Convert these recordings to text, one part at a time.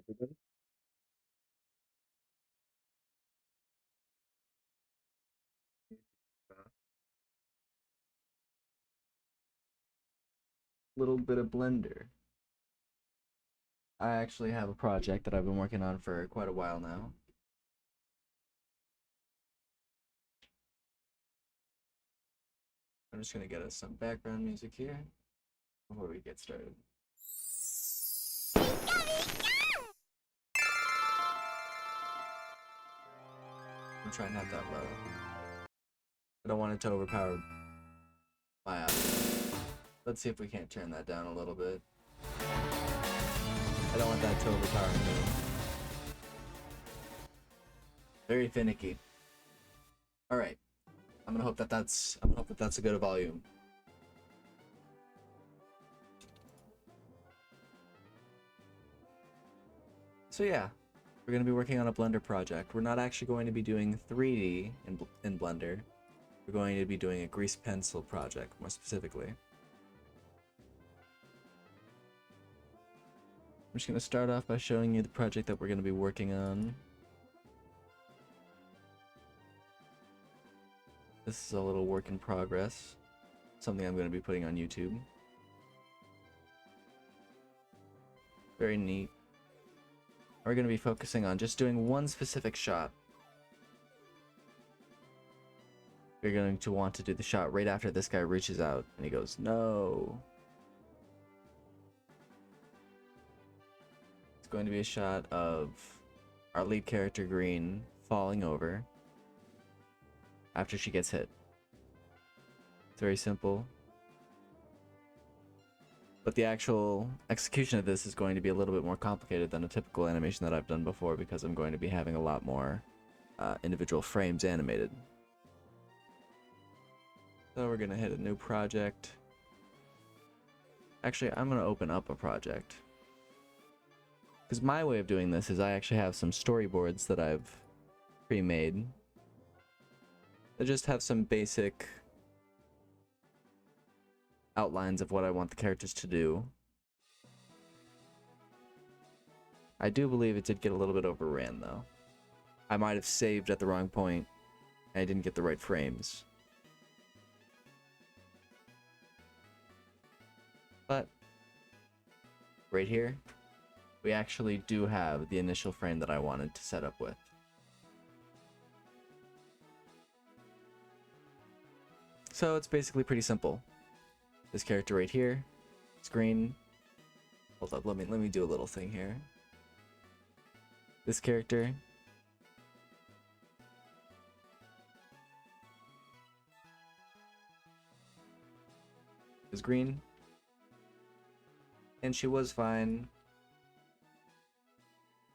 everybody. Little bit of Blender. I actually have a project that I've been working on for quite a while now. I'm just gonna get us some background music here before we get started. I'm trying not that low. I don't want it to overpower my audio. Let's see if we can't turn that down a little bit. I don't want that to overpower me. Very finicky. All right. I'm gonna hope that that's a good volume. So yeah, we're going to be working on a Blender project. We're not actually going to be doing 3D in Blender. We're going to be doing a grease pencil project, more specifically. I'm just going to start off by showing you the project that we're going to be working on. This is a little work in progress. Something I'm going to be putting on YouTube. Very neat. We're going to be focusing on just doing one specific shot. You're going to want to do the shot right after this guy reaches out and he goes, no. It's going to be a shot of our lead character, Green, falling over after she gets hit. It's very simple. But the actual execution of this is going to be a little bit more complicated than a typical animation that I've done before because I'm going to be having a lot more individual frames animated. So we're going to hit a new project. Actually, I'm going to open up a project. Because my way of doing this is I actually have some storyboards that I've pre-made. That just have some basic outlines of what I want the characters to do. I do believe it did get a little bit overran though. I might have saved at the wrong point and I didn't get the right frames. But right here, we actually do have the initial frame that I wanted to set up with. So it's basically pretty simple. This character right here, it's green. Hold up, let me do a little thing here. This character is green, and she was fine.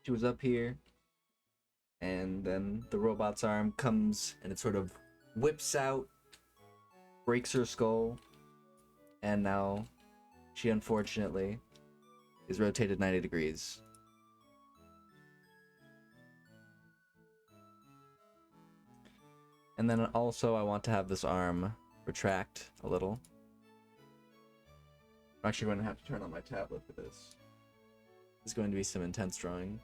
She was up here, and then the robot's arm comes and it sort of whips out, breaks her skull, and now she unfortunately is rotated 90 degrees. And then also I want to have this arm retract a little. I'm actually going to have to turn on my tablet for this. It's going to be some intense drawing.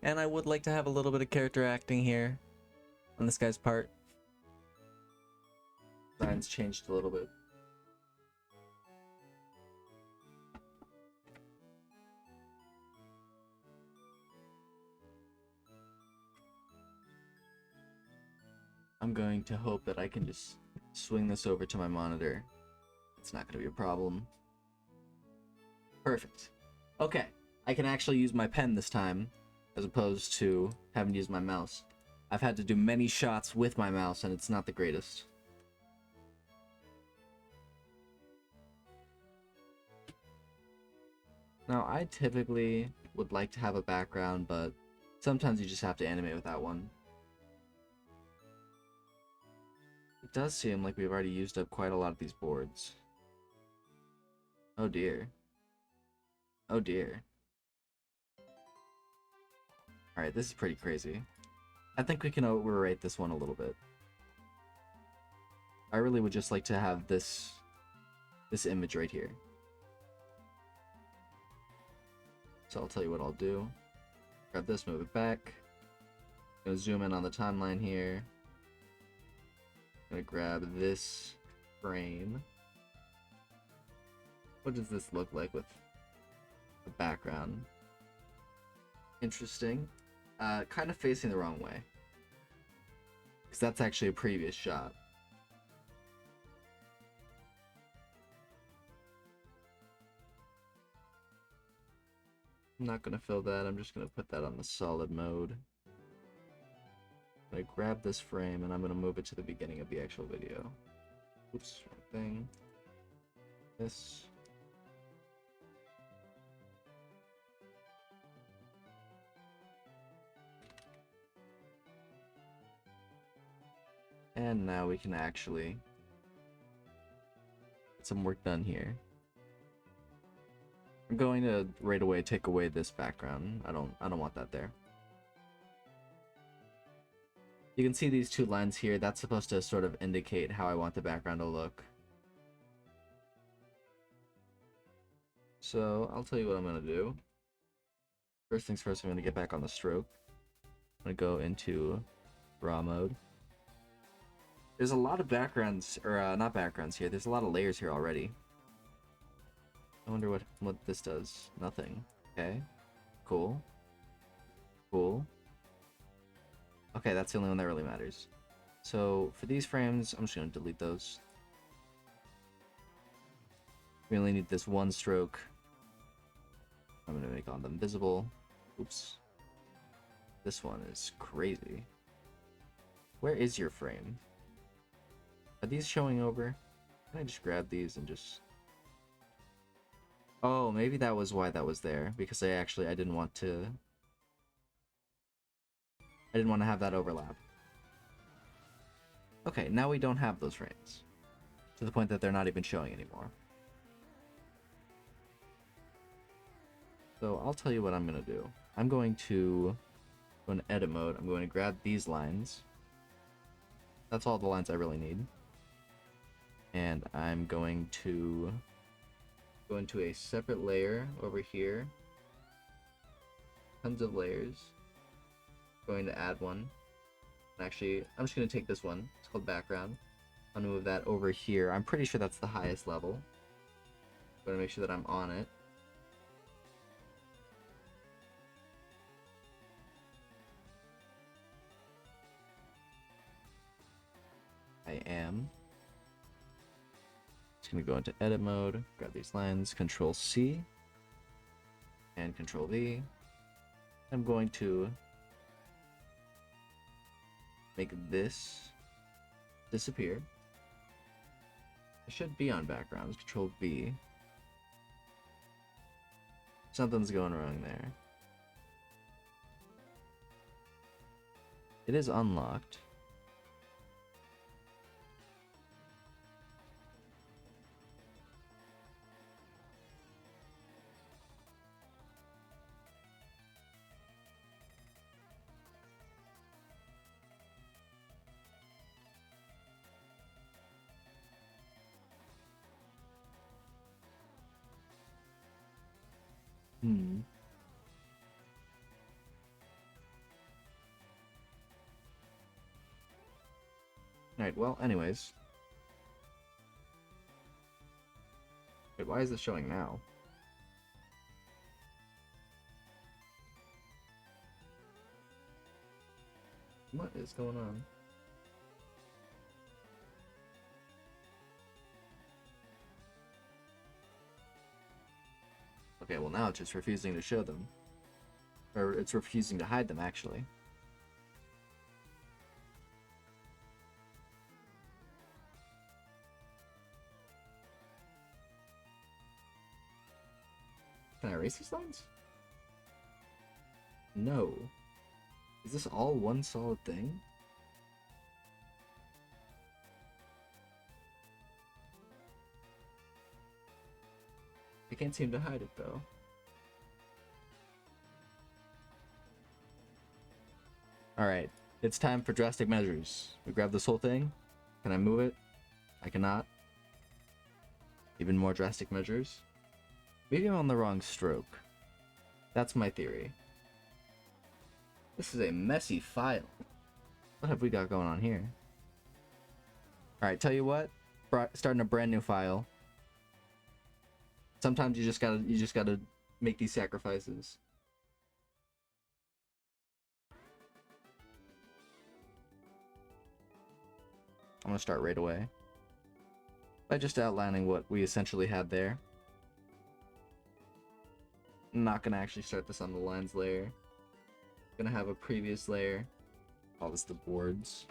And I would like to have a little bit of character acting here on this guy's part. Designs changed a little bit. I'm going to hope that I can just swing this over to my monitor. It's not going to be a problem. Perfect. Okay, I can actually use my pen this time, as opposed to having to use my mouse. I've had to do many shots with my mouse, and it's not the greatest. Now, I typically would like to have a background, but sometimes you just have to animate without one. It does seem like we've already used up quite a lot of these boards. Oh dear. Oh dear. Alright, this is pretty crazy. I think we can overrate this one a little bit. I really would just like to have this image right here. So I'll tell you what I'll do. Grab this, move it back. Gonna zoom in on the timeline here. Gonna grab this frame. What does this look like with the background? Interesting. Kind of facing the wrong way. Because that's actually a previous shot. I'm not going to fill that, I'm just going to put that on the solid mode. I'm going to grab this frame and I'm going to move it to the beginning of the actual video. Oops, wrong thing. This. And now we can actually get some work done here. I'm going to right away take away this background. I don't want that there. You can see these two lines here. That's supposed to sort of indicate how I want the background to look. So I'll tell you what I'm gonna do. First things first, I'm gonna get back on the stroke. I'm gonna go into raw mode. There's a lot of backgrounds, or not backgrounds here. There's a lot of layers here already. I wonder what this does. Nothing. Okay. Cool. Cool. Okay, that's the only one that really matters. So for these frames, I'm just gonna delete those. We only need this one stroke. I'm gonna make all them visible. Oops. This one is crazy. Where is your frame? Are these showing over? Can I just grab these and just... Oh, maybe that was why that was there. Because I didn't want to... I didn't want to have that overlap. Okay, now we don't have those frames. To the point that they're not even showing anymore. So I'll tell you what I'm going to do. I'm going to go into edit mode. I'm going to grab these lines. That's all the lines I really need. And I'm going to go into a separate layer over here. Tons of layers. Going to add one. Actually, I'm just going to take this one. It's called background. I'm going to move that over here. I'm pretty sure that's the highest level. I'm going to make sure that I'm on it. I am. Just going to go into edit mode, grab these lines, Control C, and Control V. I'm going to make this disappear. It should be on backgrounds. Control V. Something's going wrong there. It is unlocked. Alright, well, anyways. Wait, why is this showing now? What is going on? Okay, well now it's just refusing to show them. Or it's refusing to hide them, actually. Can I erase these lines? No. Is this all one solid thing? I can't seem to hide it, though. Alright. It's time for drastic measures. We grab this whole thing. Can I move it? I cannot. Even more drastic measures. Maybe I'm on the wrong stroke. That's my theory. This is a messy file. What have we got going on here? Alright, tell you what. Starting a brand new file. Sometimes you just gotta make these sacrifices. I'm gonna start right away by just outlining what we essentially had there. I'm not gonna actually start this on the lines layer. I'm gonna have a previous layer. Call this the boards.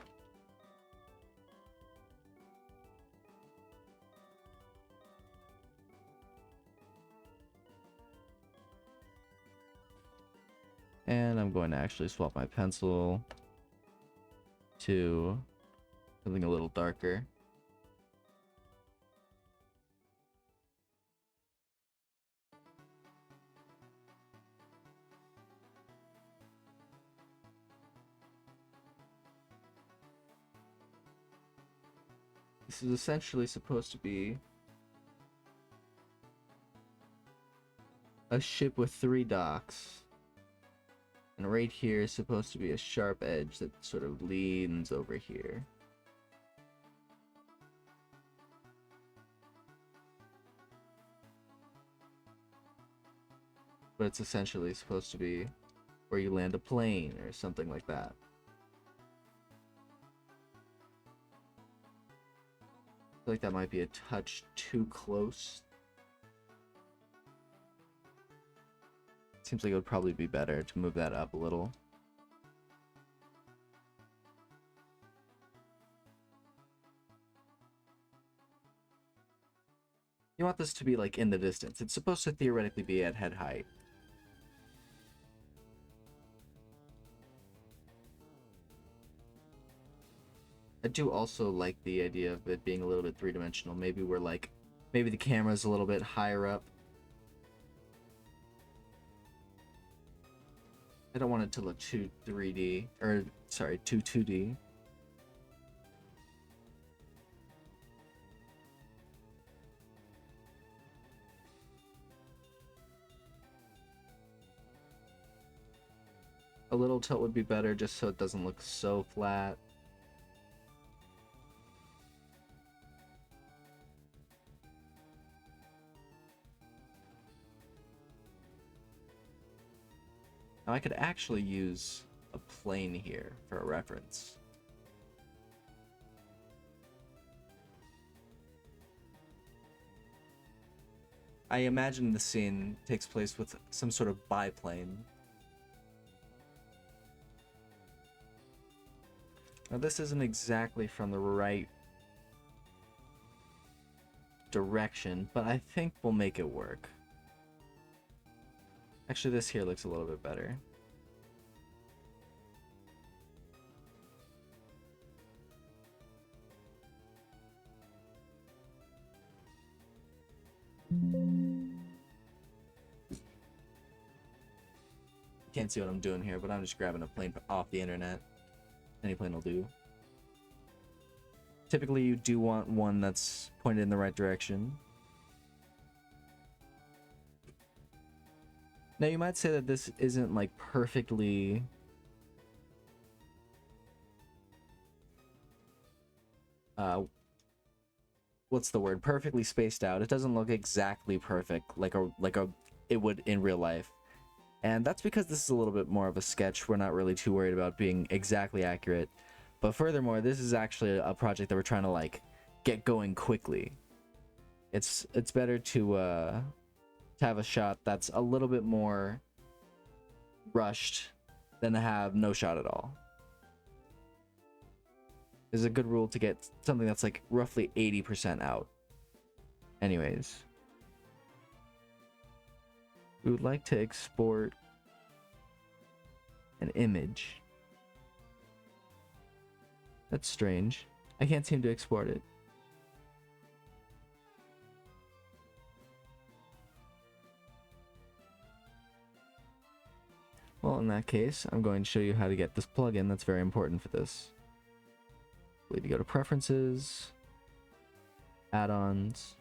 And I'm going to actually swap my pencil to something a little darker. This is essentially supposed to be a ship with 3 docks. And right here is supposed to be a sharp edge that sort of leans over here. But it's essentially supposed to be where you land a plane or something like that. I feel like that might be a touch too close. Seems like it would probably be better to move that up a little. You want this to be like in the distance. It's supposed to theoretically be at head height. I do also like the idea of it being a little bit three-dimensional. Maybe the camera's a little bit higher up. I don't want it to look too 3D, or sorry, too 2D. A little tilt would be better just so it doesn't look so flat. Now I could actually use a plane here for a reference. I imagine the scene takes place with some sort of biplane. Now this isn't exactly from the right direction, but I think we'll make it work. Actually, this here looks a little bit better. You can't see what I'm doing here, but I'm just grabbing a plane off the internet. Any plane will do. Typically, you do want one that's pointed in the right direction. Now, you might say that this isn't like perfectly what's the word? Perfectly spaced out. It doesn't look exactly perfect like it would in real life. And that's because this is a little bit more of a sketch. We're not really too worried about being exactly accurate. But furthermore, this is actually a project that we're trying to like get going quickly. It's better to have a shot that's a little bit more rushed than to have no shot at all. There's a good rule to get something that's like roughly 80% out. Anyways, we would like to export an image. That's strange. I can't seem to export it. Well, in that case, I'm going to show you how to get this plugin that's very important for this. We need to go to Preferences, Add-ons.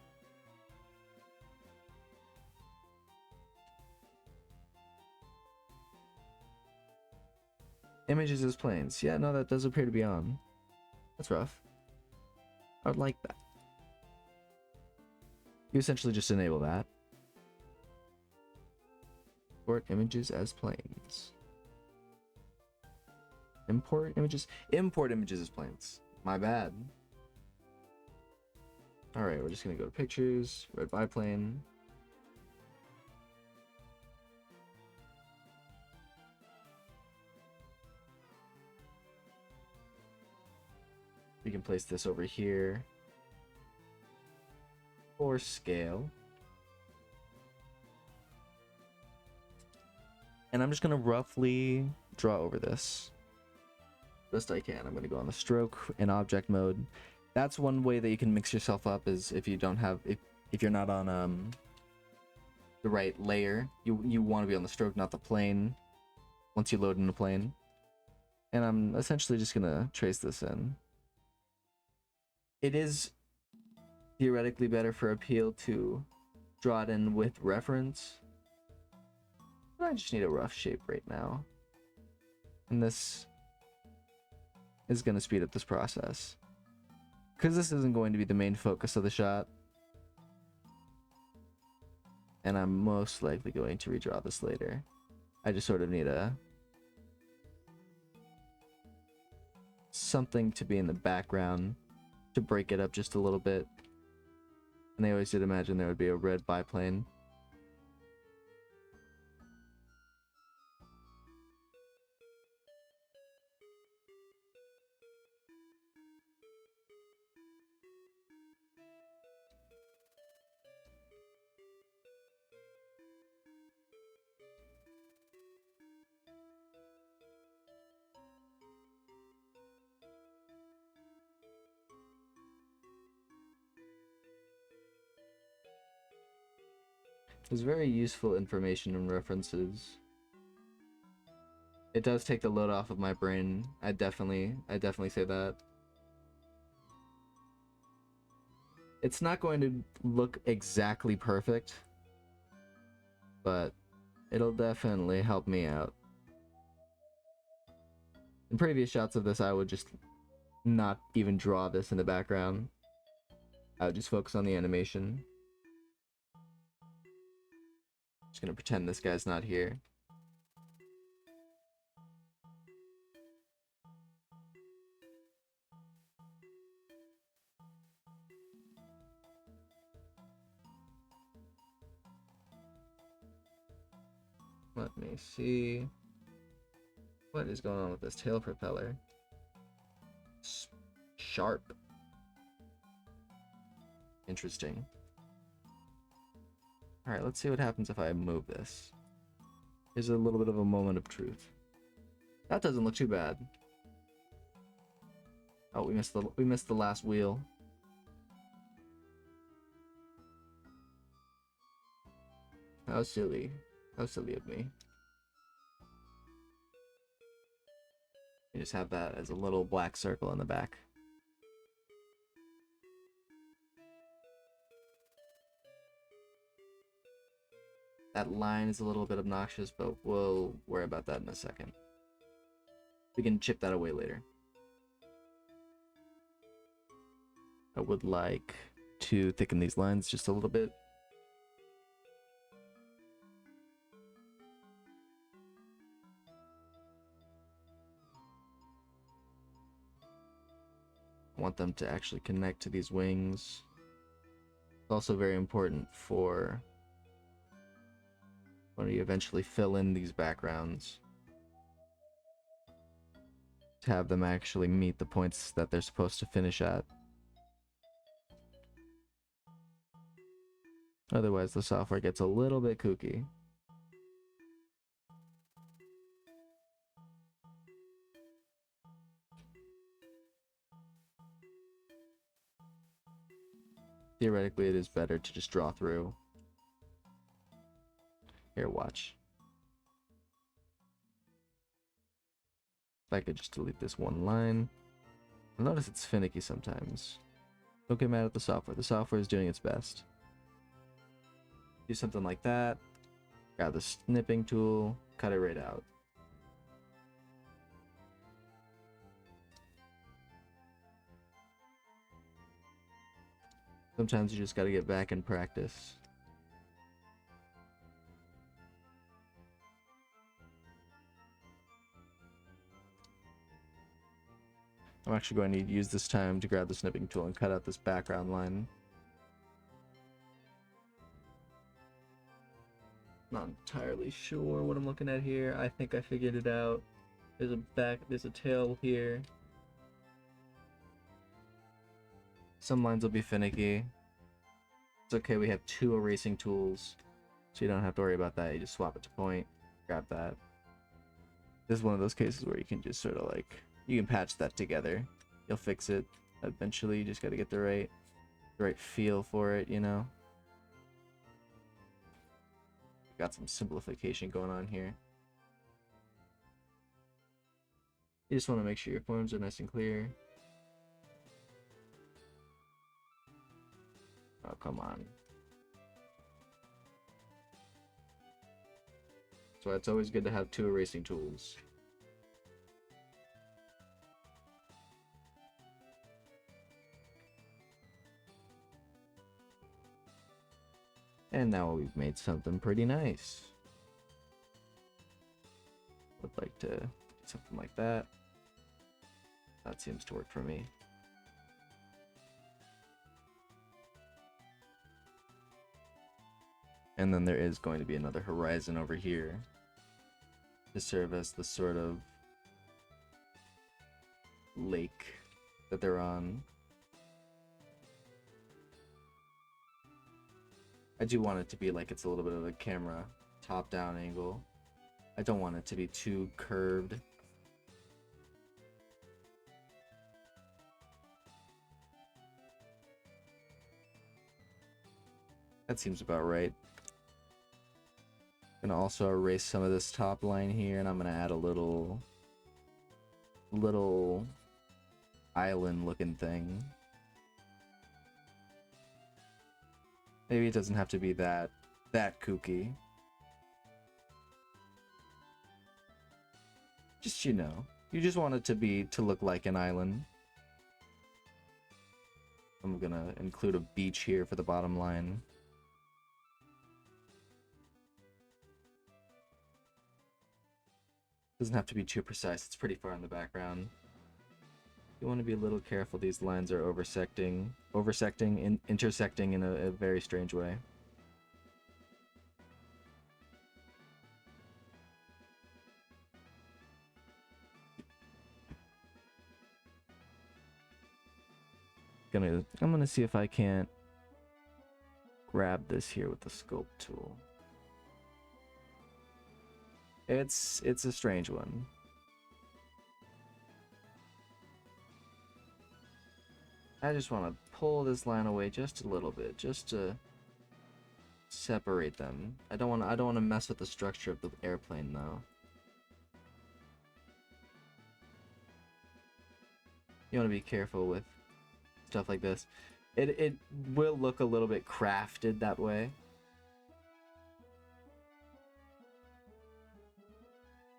Images as planes. Yeah, no, that does appear to be on. That's rough. I would like that. You essentially just enable that. Import images as planes. Import images. Import images as planes. My bad. Alright, we're just gonna go to pictures, red biplane. We can place this over here for scale. And I'm just gonna roughly draw over this best I can. I'm gonna go on the stroke in object mode. That's one way that you can mix yourself up, is if you don't have, if you're not on the right layer, you want to be on the stroke, not the plane, once you load in the plane. And I'm essentially just gonna trace this in. It is theoretically better for Appeal to draw it in with reference. I just need a rough shape right now. And this is going to speed up this process, because this isn't going to be the main focus of the shot. And I'm most likely going to redraw this later. I just sort of need something to be in the background to break it up just a little bit. And I always did imagine there would be a red biplane. There's very useful information and references. It does take the load off of my brain. I definitely say that. It's not going to look exactly perfect, but it'll definitely help me out. In previous shots of this, I would just not even draw this in the background. I would just focus on the animation. Just gonna pretend this guy's not here. Let me see. What is going on with this tail propeller? Sharp. Interesting. Alright, let's see what happens if I move this. Here's a little bit of a moment of truth. That doesn't look too bad. Oh, we missed the last wheel. How silly. How silly of me. You just have that as a little black circle in the back. That line is a little bit obnoxious, but we'll worry about that in a second. We can chip that away later. I would like to thicken these lines just a little bit. I want them to actually connect to these wings. It's also very important for when you eventually fill in these backgrounds to have them actually meet the points that they're supposed to finish at. Otherwise, the software gets a little bit kooky. Theoretically, it is better to just draw through. Here, watch. If I could just delete this one line. I'll notice it's finicky sometimes. Don't get mad at the software. The software is doing its best. Do something like that. Grab the snipping tool. Cut it right out. Sometimes you just gotta get back and practice. I'm actually going to use this time to grab the snipping tool and cut out this background line. Not entirely sure what I'm looking at here. I think I figured it out. There's a tail here. Some lines will be finicky. It's okay, we have 2 erasing tools, so you don't have to worry about that. You just swap it to point, grab that. This is one of those cases where you can just sort of like, you can patch that together. You'll fix it eventually. You just got to get the right feel for it, you know. Got some simplification going on here. You just want to make sure your forms are nice and clear. Oh, come on. So it's always good to have 2 erasing tools. And now we've made something pretty nice. Would like to do something like that. That seems to work for me. And then there is going to be another horizon over here to serve as the sort of lake that they're on. I do want it to be like it's a little bit of a camera top-down angle. I don't want it to be too curved. That seems about right. I'm gonna also erase some of this top line here, and I'm gonna add a little island looking thing. Maybe it doesn't have to be that kooky. Just, you know, you just want it to look like an island. I'm gonna include a beach here for the bottom line. Doesn't have to be too precise. It's pretty far in the background. You want to be a little careful. These lines are intersecting in a very strange way. I'm gonna see if I can't grab this here with the sculpt tool. It's a strange one. I just want to pull this line away just a little bit, just to separate them. I don't want to mess with the structure of the airplane though. You want to be careful with stuff like this. It will look a little bit crafted that way.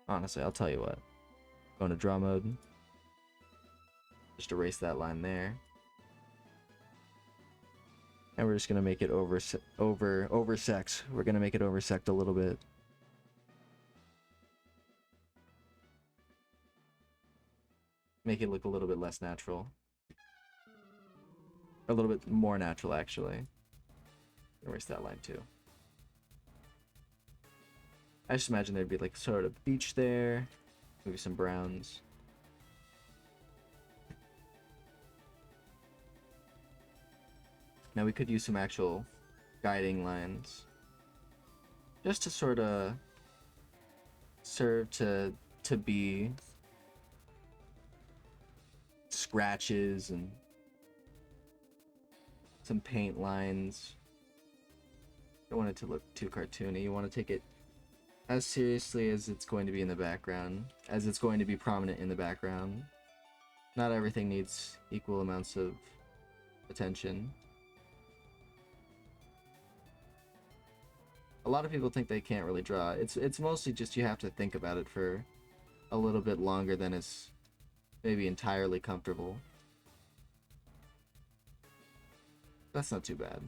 Honestly, I'll tell you what. Go into draw mode. Just erase that line there. And we're just gonna make it oversect. We're gonna make it oversect a little bit. Make it look a little bit less natural. A little bit more natural, actually. Erase that line too. I just imagine there'd be like sort of beach there, maybe some browns. Now we could use some actual guiding lines, just to sort of serve to be scratches and some paint lines. Don't want it to look too cartoony. You want to take it as seriously as it's going to be in the background, as it's going to be prominent in the background. Not everything needs equal amounts of attention. A lot of people think they can't really draw. It's mostly just you have to think about it for a little bit longer than is maybe entirely comfortable. That's not too bad.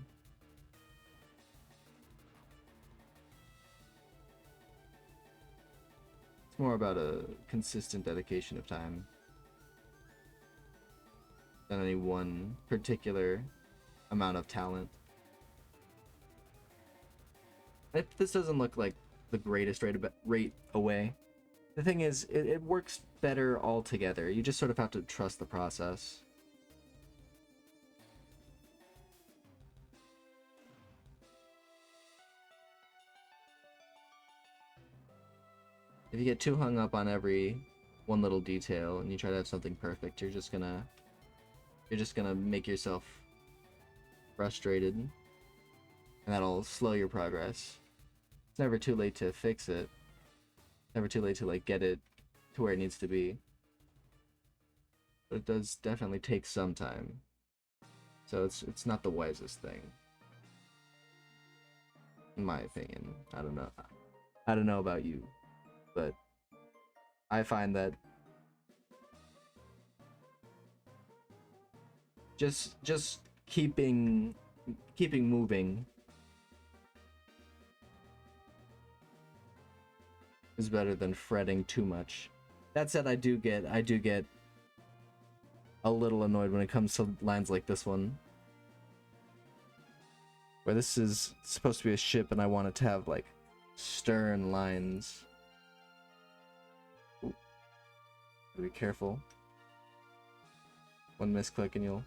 It's more about a consistent dedication of time than any one particular amount of talent. This doesn't look like the greatest rate away. The thing is, it works better altogether. You just sort of have to trust the process. If you get too hung up on every one little detail and you try to have something perfect, you're just gonna make yourself frustrated, and that'll slow your progress. It's never too late to fix it. Never too late to like get it to where it needs to be. But it does definitely take some time. So it's not the wisest thing. In my opinion. I don't know. I don't know about you, but I find that just keeping moving is better than fretting too much. That said, I do get a little annoyed when it comes to lines like this one, where this is supposed to be a ship and I want it to have like stern lines. Ooh. Be careful. One misclick and you'll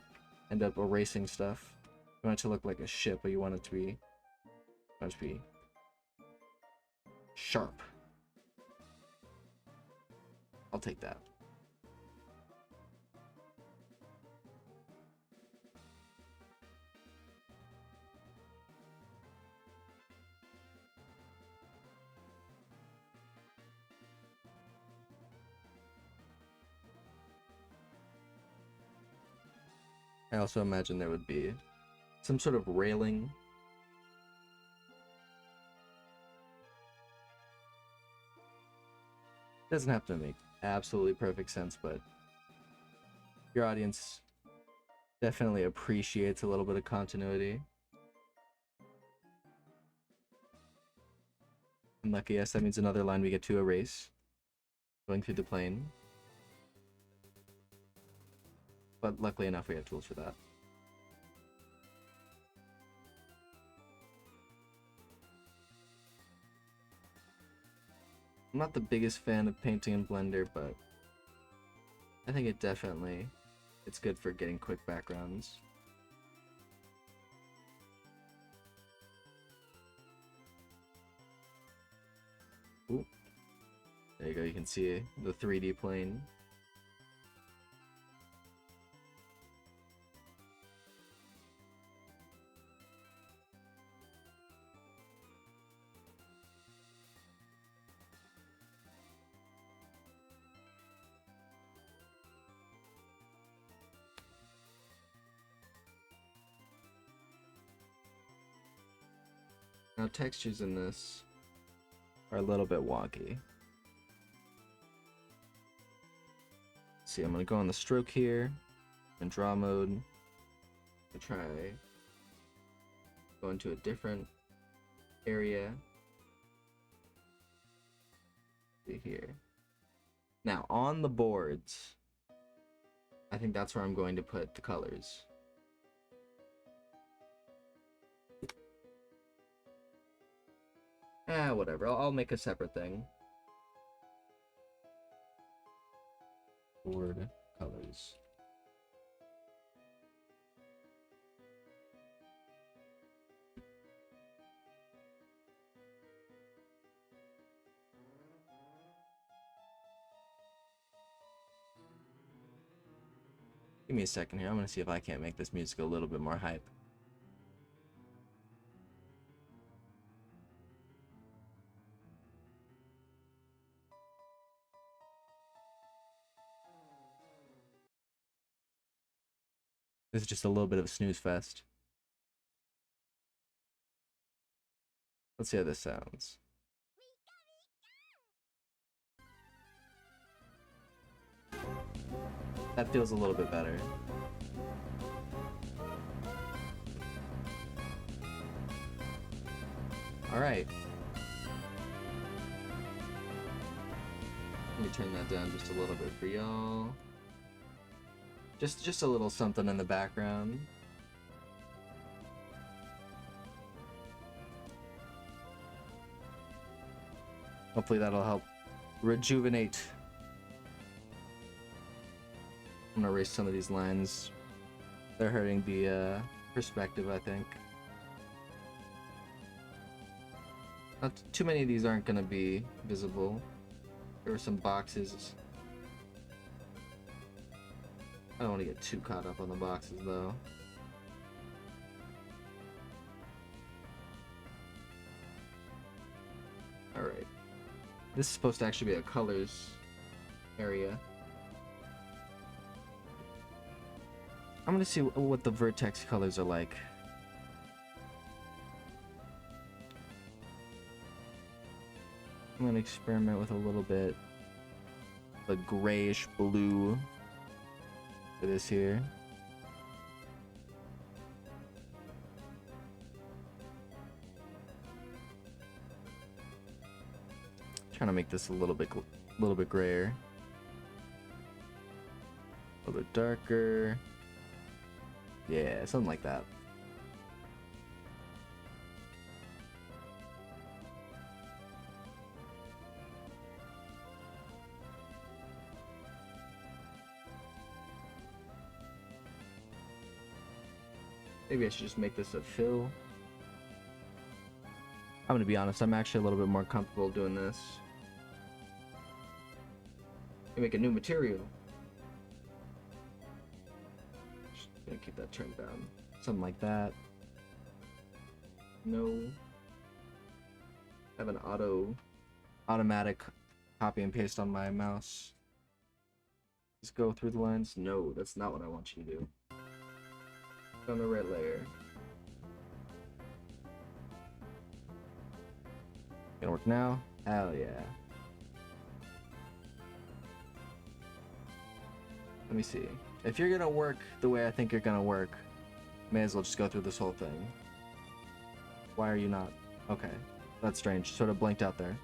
end up erasing stuff. You want it to look like a ship, but you want it to be sharp. I'll take that. I also imagine there would be some sort of railing. Doesn't have to make absolutely perfect sense, but your audience definitely appreciates a little bit of continuity. Unlucky, yes, that means another line we get to erase. Going through the plane. But luckily enough, we have tools for that. I'm not the biggest fan of painting in Blender, but I think it's good for getting quick backgrounds. Ooh. There you go, you can see the 3D plane. Now textures in this are a little bit wonky. See, I'm gonna go on the stroke here and draw mode to try go into a different area. See here. Now on the boards, I think that's where I'm going to put the colors. Whatever. I'll make a separate thing. Board colors. Give me a second here. I'm gonna see if I can't make this music a little bit more hype. This is just a little bit of a snooze fest. Let's see how this sounds. That feels a little bit better. Alright. Let me turn that down just a little bit for y'all. Just a little something in the background. Hopefully that'll help rejuvenate. I'm gonna erase some of these lines. They're hurting the perspective, I think. Not too many of these aren't gonna be visible. There were some boxes. I don't want to get too caught up on the boxes though. Alright. This is supposed to actually be a colors area. I'm gonna see what the vertex colors are like. I'm gonna experiment with a little bit of a grayish blue for this here. Trying to make this a little bit grayer, a little bit darker. Yeah, something like that. Maybe I should just make this a fill. I'm gonna be honest, I'm actually a little bit more comfortable doing this. You make a new material. Just gonna keep that turned down. Something like that. No. I have an automatic copy and paste on my mouse. Just go through the lines. No, that's not what I want you to do. On the red layer. Gonna work now? Hell yeah. Let me see. If you're gonna work the way I think you're gonna work, may as well just go through this whole thing. Why are you not? Okay. That's strange. Sort of blinked out there.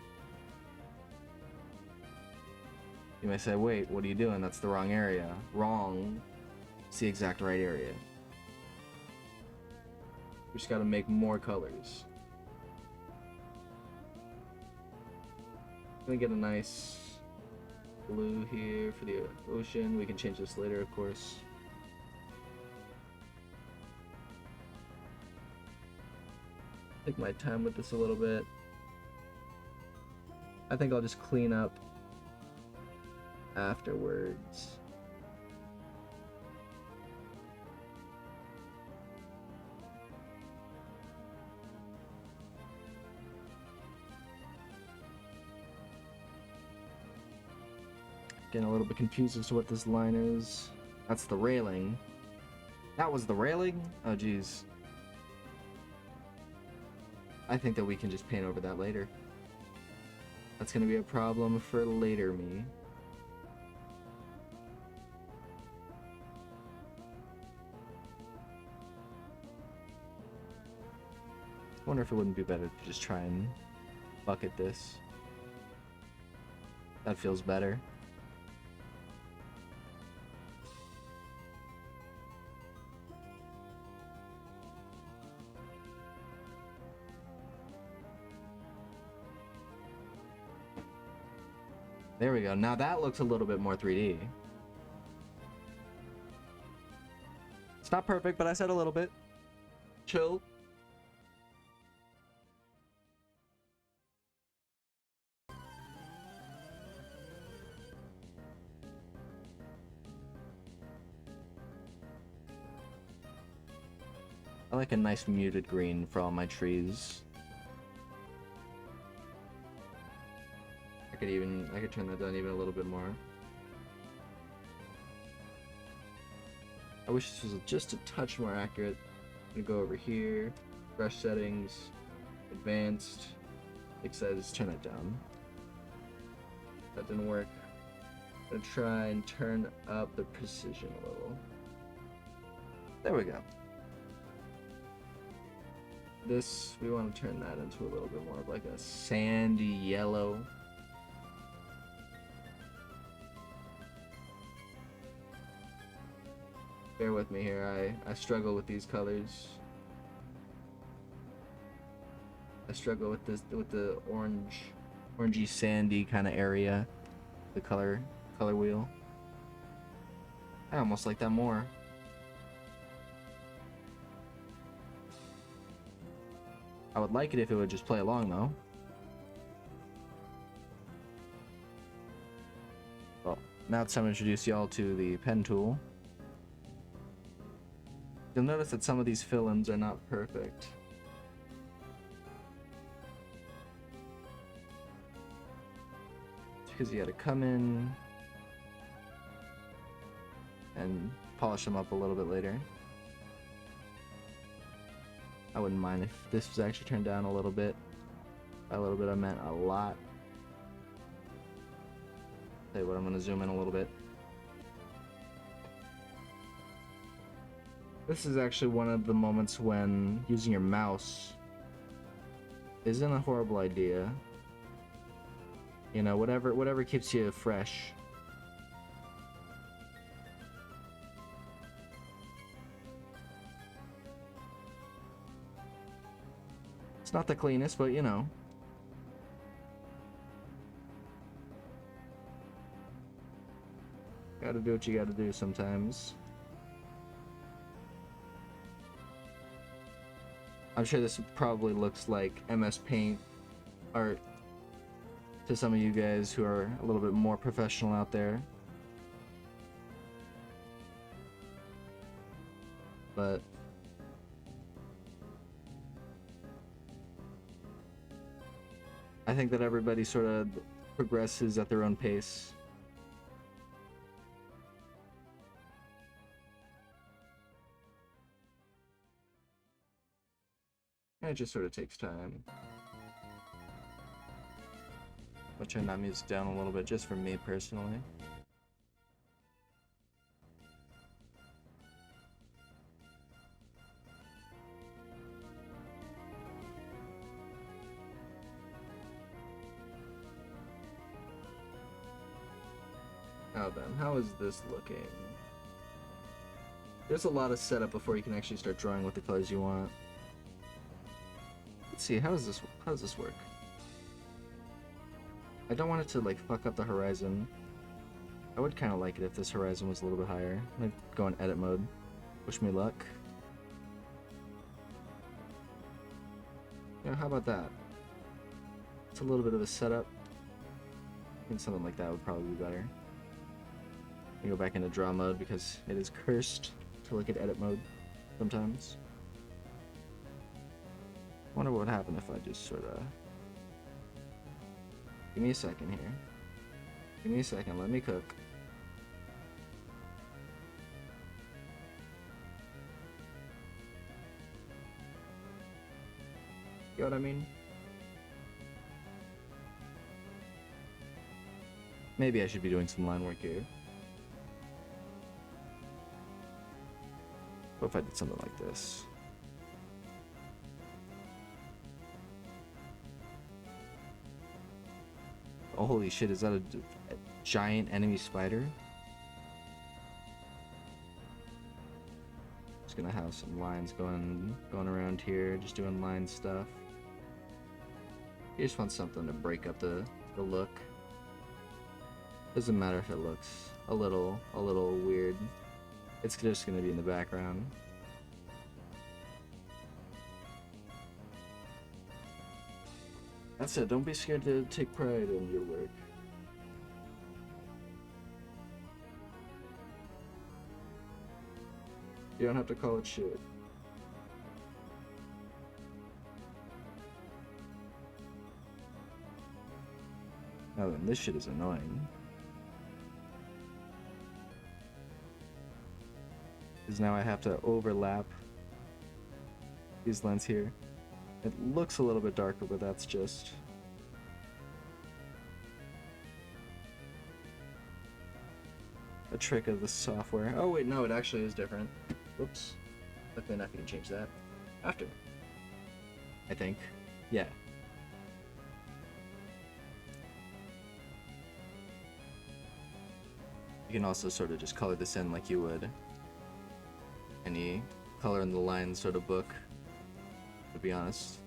You may say, wait, what are you doing? That's the wrong area. Wrong. It's the exact right area. We just gotta make more colors. I'm gonna get a nice blue here for the ocean. We can change this later, of course. Take my time with this a little bit. I think I'll just clean up afterwards. Getting a little bit confused as to what this line is. That's the railing. That was the railing? Oh geez. I think that we can just paint over that later. That's gonna be a problem for later me. I wonder if it wouldn't be better to just try and bucket this. That feels better. There we go. Now that looks a little bit more 3D. It's not perfect, but I said a little bit. Chill. I like a nice muted green for all my trees. I could turn that down even a little bit more. I wish this was just a touch more accurate. I'm gonna go over here, brush settings, advanced. Like I said, just turn it down. That didn't work. I'm gonna try and turn up the precision a little. There we go. This, we want to turn that into a little bit more of like a sandy yellow. Bear with me here, I struggle with these colors. I struggle with this, with the orangey sandy kind of area. The color wheel. I almost like that more. I would like it if it would just play along though. Well, now it's time to introduce y'all to the pen tool. You'll notice that some of these fill-ins are not perfect. It's because you gotta come in and polish them up a little bit later. I wouldn't mind if this was actually turned down a little bit. By a little bit I meant a lot. Tell you what, I'm gonna zoom in a little bit. This is actually one of the moments when using your mouse isn't a horrible idea. You know, whatever keeps you fresh. It's not the cleanest, but you know. Gotta do what you gotta do sometimes. I'm sure this probably looks like MS Paint art to some of you guys who are a little bit more professional out there. But I think that everybody sort of progresses at their own pace. And it just sort of takes time. I'll turn that music down a little bit just for me personally. Now then, how is this looking? There's a lot of setup before you can actually start drawing with the colors you want. Let's see, how does this work? I don't want it to like fuck up the horizon. I would kind of like it if this horizon was a little bit higher. I'm gonna go in edit mode. Wish me luck. Yeah, how about that? It's a little bit of a setup. I think something like that would probably be better. I go back into draw mode because it is cursed to look at edit mode sometimes. I wonder what would happen if I just sort of... Give me a second here. Give me a second, let me cook. You know what I mean? Maybe I should be doing some line work here. What if I did something like this? Oh, holy shit, is that a giant enemy spider? Just gonna have some lines going around here, just doing line stuff. You just want something to break up the look. Doesn't matter if it looks a little weird. It's just gonna be in the background. That's it, don't be scared to take pride in your work. You don't have to call it shit. Now then, this shit is annoying. because now I have to overlap these lines here. It looks a little bit darker, but that's just a trick of the software. Oh wait, no, it actually is different. Whoops. Luckily enough, you can change that after, I think. Yeah. You can also sort of just color this in like you would any color in the line sort of book, to be honest.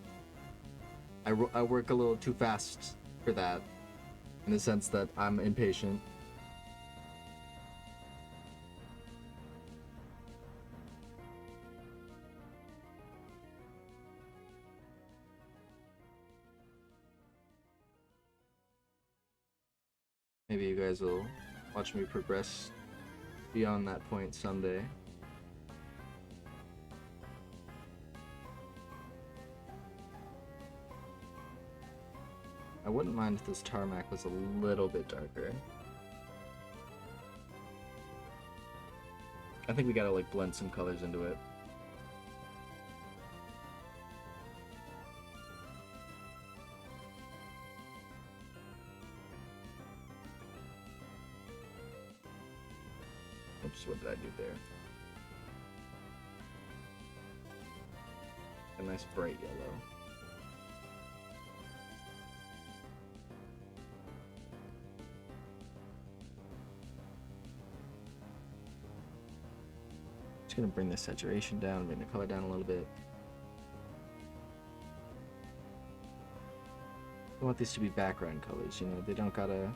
I work a little too fast for that, in the sense that I'm impatient. Maybe you guys will watch me progress beyond that point someday. I wouldn't mind if this tarmac was a little bit darker. I think we gotta like blend some colors into it. Oops, what did I do there? A nice bright yellow. Just gonna bring the saturation down, bring the color down a little bit. I want these to be background colors, you know, they don't gotta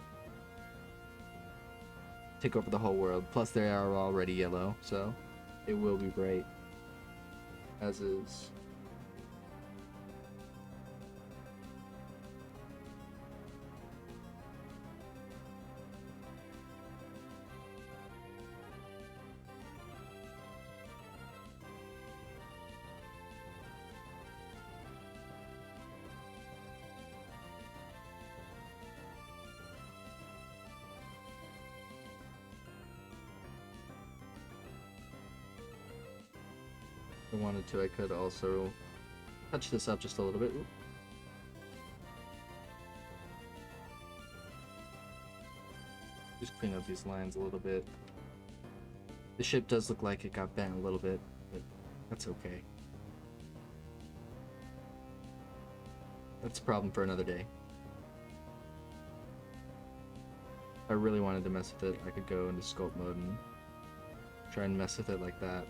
take over the whole world. Plus they are already yellow, so it will be bright, as is. If I wanted to, I could also touch this up just a little bit. Oop. Just clean up these lines a little bit. The ship does look like it got bent a little bit, but that's okay. That's a problem for another day. If I really wanted to mess with it, I could go into sculpt mode and try and mess with it like that.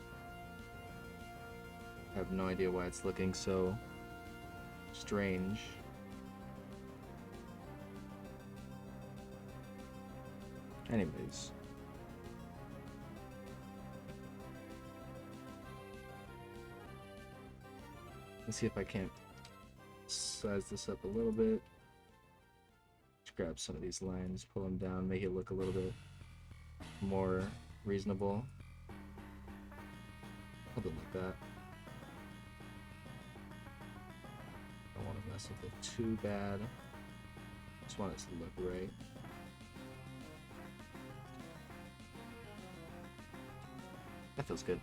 I have no idea why it's looking so strange. Anyways. Let's see if I can't size this up a little bit. Just grab some of these lines, pull them down, make it look a little bit more reasonable. Something like that. Don't want to mess with it too bad. Just want it to look right. That feels good.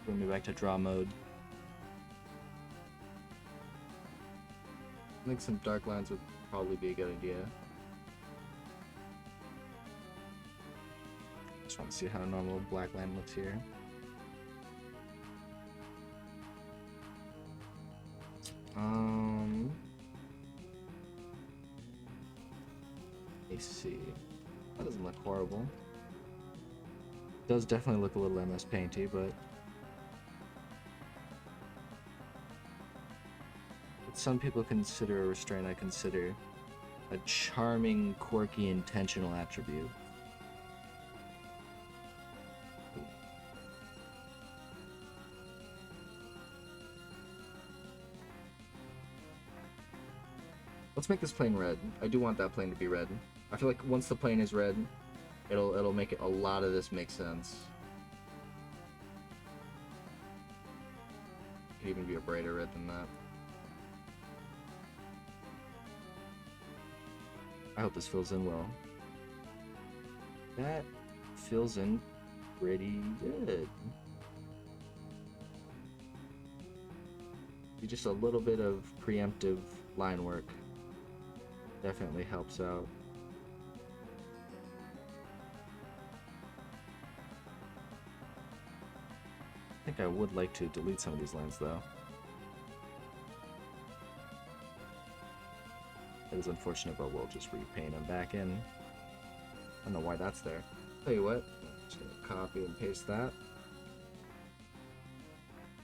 Bring me back to draw mode. I think some dark lines would probably be a good idea. Just want to see how a normal black line looks here. Let's see. That doesn't look horrible. Does definitely look a little MS Painty, but what some people consider a restraint, I consider a charming, quirky, intentional attribute. Let's make this plane red. I do want that plane to be red. I feel like once the plane is red, it'll make it, a lot of this make sense. Could even be a brighter red than that. I hope this fills in well. That fills in pretty good. Just a little bit of preemptive line work definitely helps out. I think I would like to delete some of these lines though. It is unfortunate, but we'll just repaint them back in. I don't know why that's there. Tell you what, I'm just gonna copy and paste that.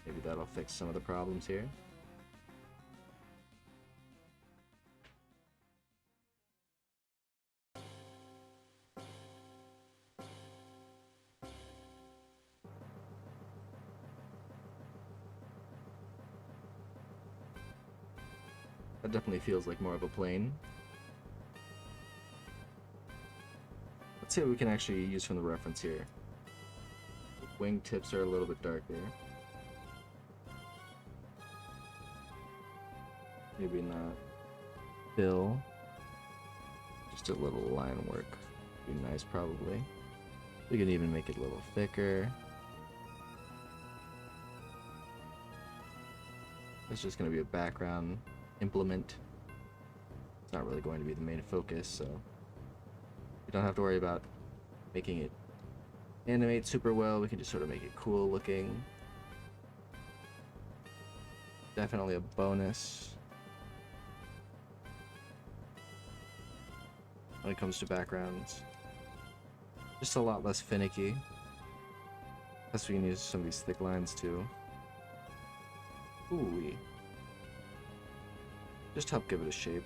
Maybe that'll fix some of the problems here. That definitely feels like more of a plane. Let's see what we can actually use from the reference here. The wing tips are a little bit darker. Maybe not. Fill. Just a little line work. Be nice, probably. We can even make it a little thicker. It's just going to be a background implement. It's not really going to be the main focus, so we don't have to worry about making it animate super well. We can just sort of make it cool looking. Definitely a bonus when it comes to backgrounds. Just a lot less finicky. Plus we can use some of these thick lines too. Ooh-wee. Just help give it a shape.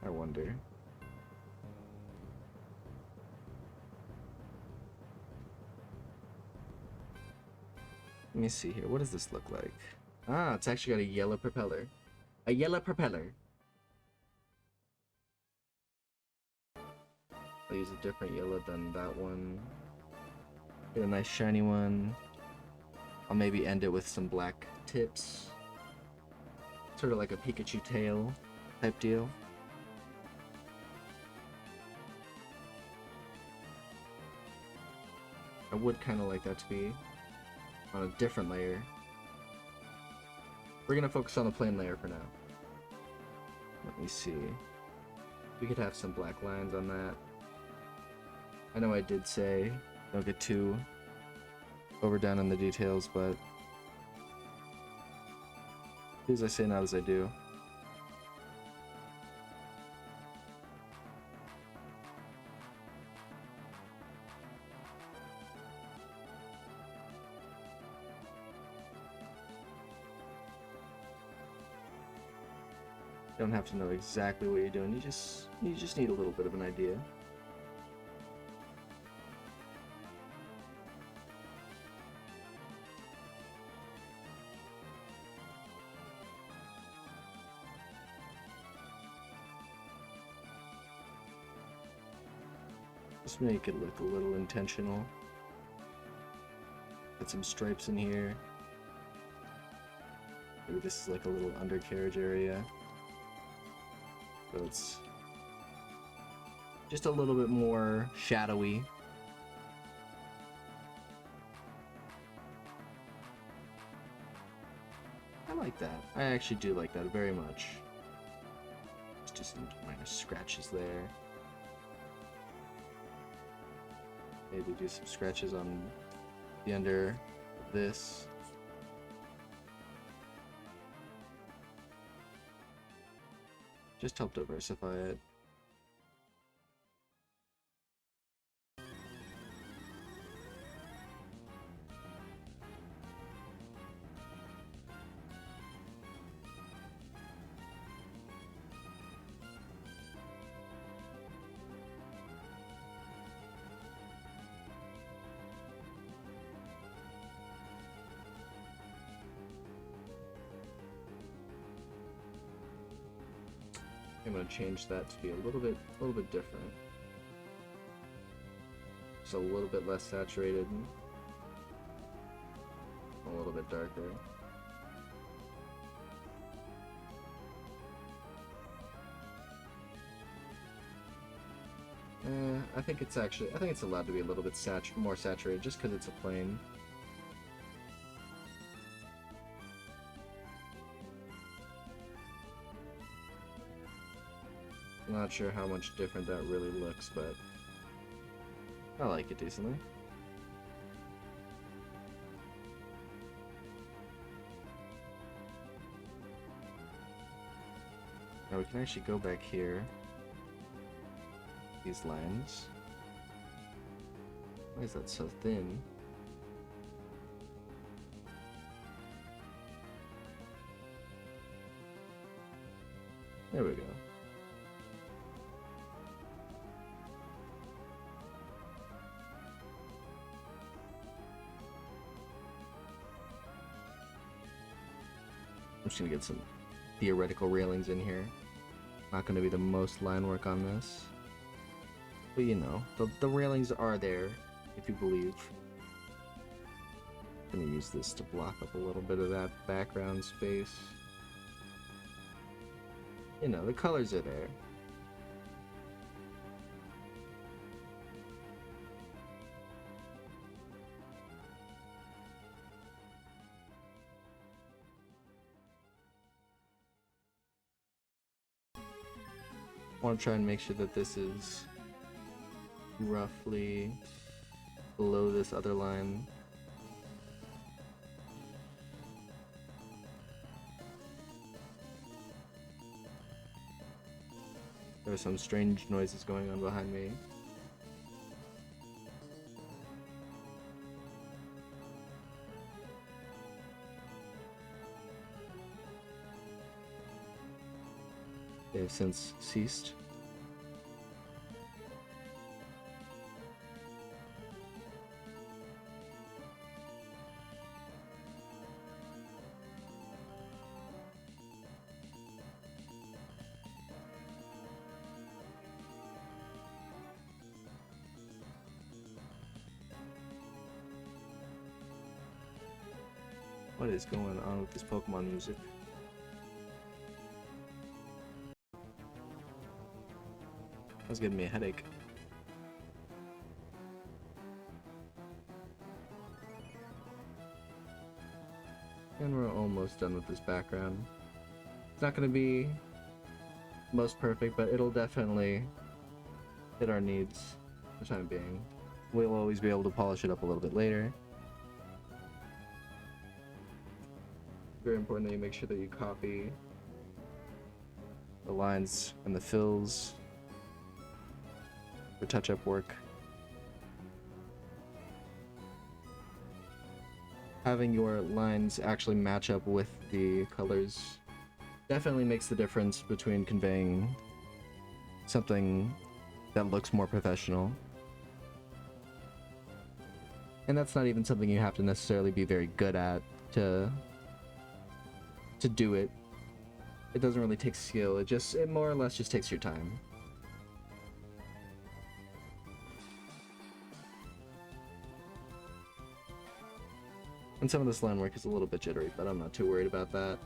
I wonder. Let me see here. What does this look like? Ah, it's actually got a yellow propeller. A yellow propeller. I'll use a different yellow than that one. Get a nice shiny one. I'll maybe end it with some black tips. Sort of like a Pikachu tail type deal. I would kind of like that to be on a different layer. We're gonna focus on the plain layer for now. Let me see. We could have some black lines on that. I know I did say don't get too overdone in the details, but do as I say, not as I do. You don't have to know exactly what you're doing. You just need a little bit of an idea. Just make it look a little intentional. Put some stripes in here. Maybe this is like a little undercarriage area. So it's just a little bit more shadowy. I like that. I actually do like that very much. It's just some minor scratches there. Maybe do some scratches on the under of this. Just help diversify it. I'm gonna change that to be a little bit different. Just a little bit less saturated, a little bit darker. I think it's allowed to be a little bit more saturated just because it's a plane. I'm not sure how much different that really looks, but I like it decently. Now we can actually go back here. These lines. Why is that so thin? There we go. I'm just gonna get some theoretical railings in here. Not gonna be the most line work on this. But you know, the railings are there, if you believe. I'm gonna use this to block up a little bit of that background space. You know, the colors are there. I want to try and make sure that this is roughly below this other line. There are some strange noises going on behind me. They have since ceased. What is going on with this Pokemon music? That's giving me a headache. And we're almost done with this background. It's not going to be most perfect, but it'll definitely hit our needs for the time being. We'll always be able to polish it up a little bit later. Very important that you make sure that you copy the lines and the fills for touch-up work. Having your lines actually match up with the colors definitely makes the difference between conveying something that looks more professional. And that's not even something you have to necessarily be very good at to do it. It doesn't really take skill, it more or less just takes your time. And some of this line work is a little bit jittery, but I'm not too worried about that.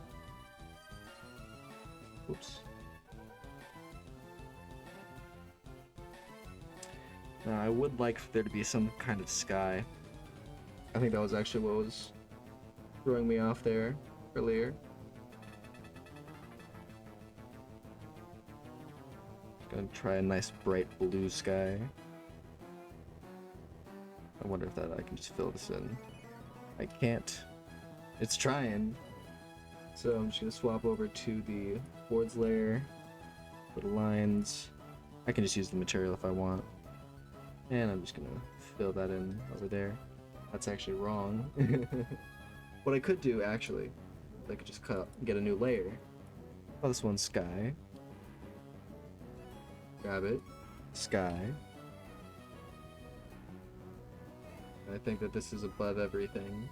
Oops. Now, I would like for there to be some kind of sky. I think that was actually what was throwing me off there earlier. Gonna try a nice bright blue sky. I wonder if I can just fill this in. I can't. It's trying. So I'm just gonna swap over to the boards layer, little lines. I can just use the material if I want. And I'm just gonna fill that in over there. That's actually wrong. What I could do actually, I could just get a new layer. Oh, this one's sky. Grab it. Sky. I think that this is above everything,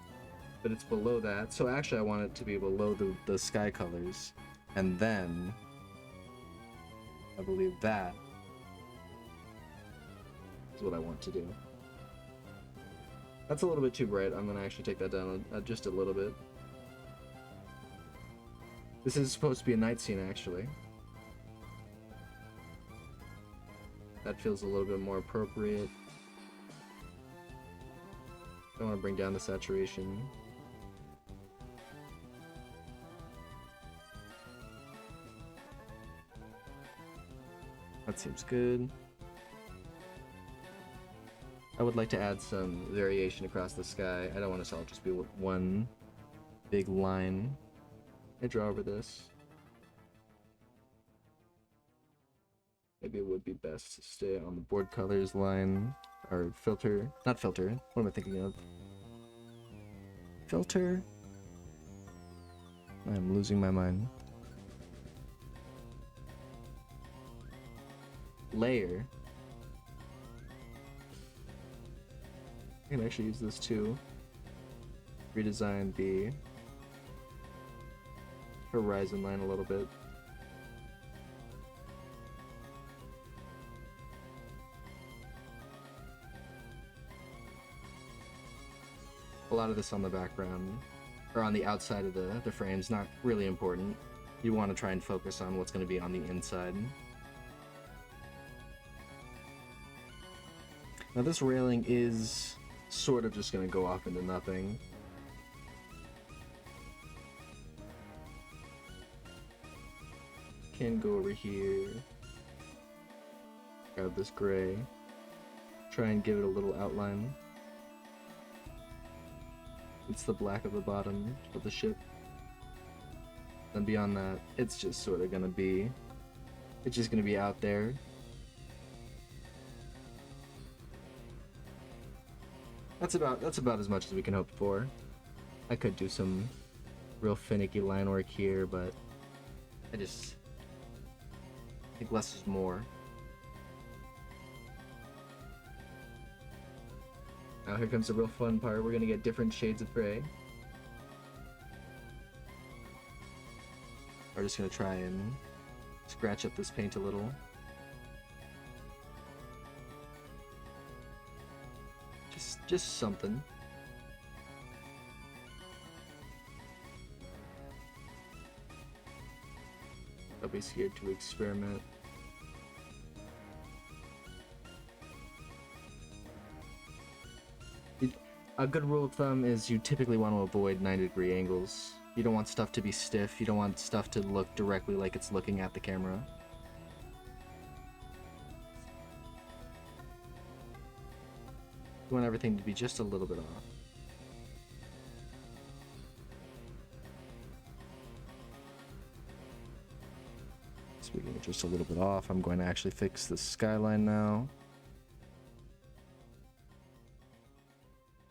but it's below that. So actually I want it to be below the sky colors. And then I believe that is what I want to do. That's a little bit too bright. I'm gonna actually take that down just a little bit. This is supposed to be a night scene actually. That feels a little bit more appropriate. Don't want to bring down the saturation. That seems good. I would like to add some variation across the sky. I don't want to all just be one big line. I draw over this. Maybe it would be best to stay on the board colors line, or filter. Not filter. What am I thinking of? Filter? I'm losing my mind. Layer. I can actually use this too. Redesign the horizon line a little bit. A lot of this on the background, or on the outside of the frame's not really important. You want to try and focus on what's going to be on the inside. Now this railing is sort of just going to go off into nothing. Can go over here, grab this gray, try and give it a little outline. It's the black of the bottom of the ship. Then beyond that, it's just sort of gonna be, it's just gonna be out there. That's about as much as we can hope for. I could do some real finicky line work here, but I think less is more. Now here comes the real fun part. We're gonna get different shades of gray. We're just gonna try and scratch up this paint a little. Just something. Don't be scared to experiment. A good rule of thumb is you typically want to avoid 90-degree angles. You don't want stuff to be stiff, you don't want stuff to look directly like it's looking at the camera. You want everything to be just a little bit off. Speaking of just a little bit off, I'm going to actually fix the skyline now.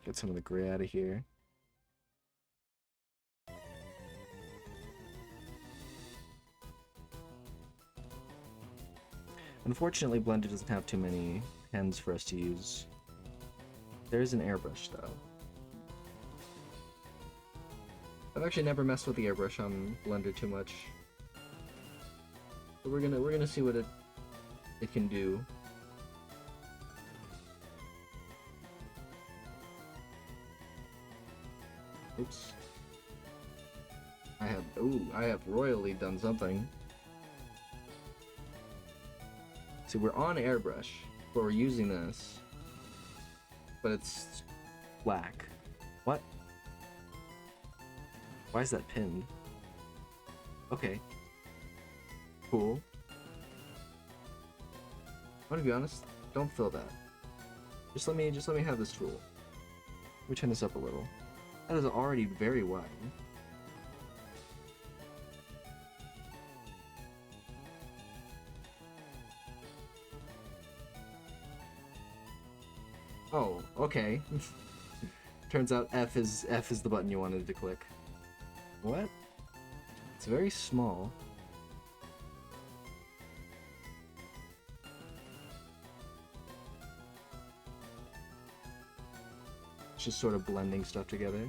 Get some of the gray out of here. Unfortunately, Blender doesn't have too many pens for us to use. There is an airbrush though. I've actually never messed with the airbrush on Blender too much. But we're gonna see what it can do. Oops. I have royally done something. See, we're on airbrush, but we're using this. But it's black. What? Why is that pinned? Okay. Cool. I want to be honest, don't fill that. Just let me have this tool. Let me turn this up a little. That is already very wide. Oh, okay. Turns out F is the button you wanted to click. What? It's very small. It's just sort of blending stuff together.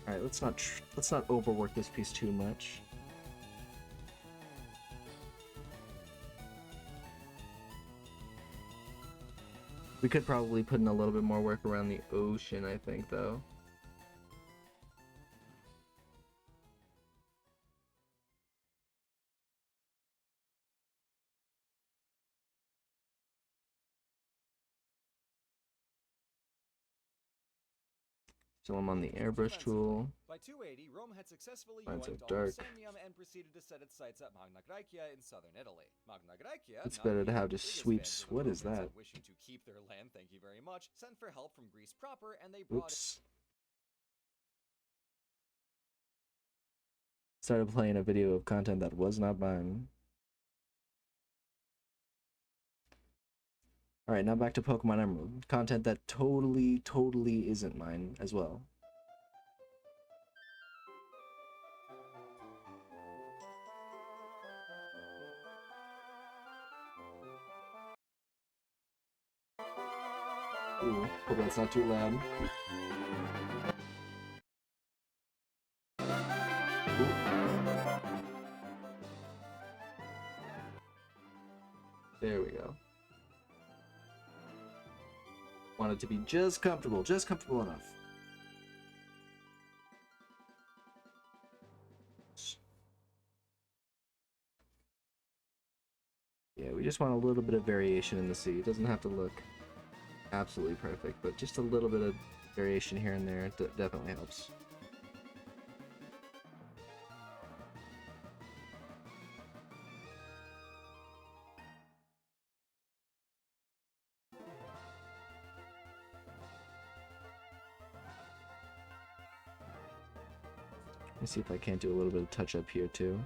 All right, let's not overwork this piece too much. We could probably put in a little bit more work around the ocean, I think, though. So I'm on the airbrush tool. By 280, Rome had successfully Mine's so yoinked dark. Samnium and proceeded to set its sights at Magna Graecia in southern Italy. Magna Graecia, It's not better to being have the just biggest sweeps. fans of the What is Romans that? and wishing to keep their land, thank you very much, sent for help from Greece proper, and they brought Oops. Started playing a video of content that was not mine. Alright, now back to Pokemon Emerald. Content that totally isn't mine as well. Ooh, hope that's not too loud. Ooh. There we go. Want it to be just comfortable enough. Yeah, we just want a little bit of variation in the sea. It doesn't have to look absolutely perfect, but just a little bit of variation here and there definitely helps. Let me see if I can't do a little bit of touch up here too.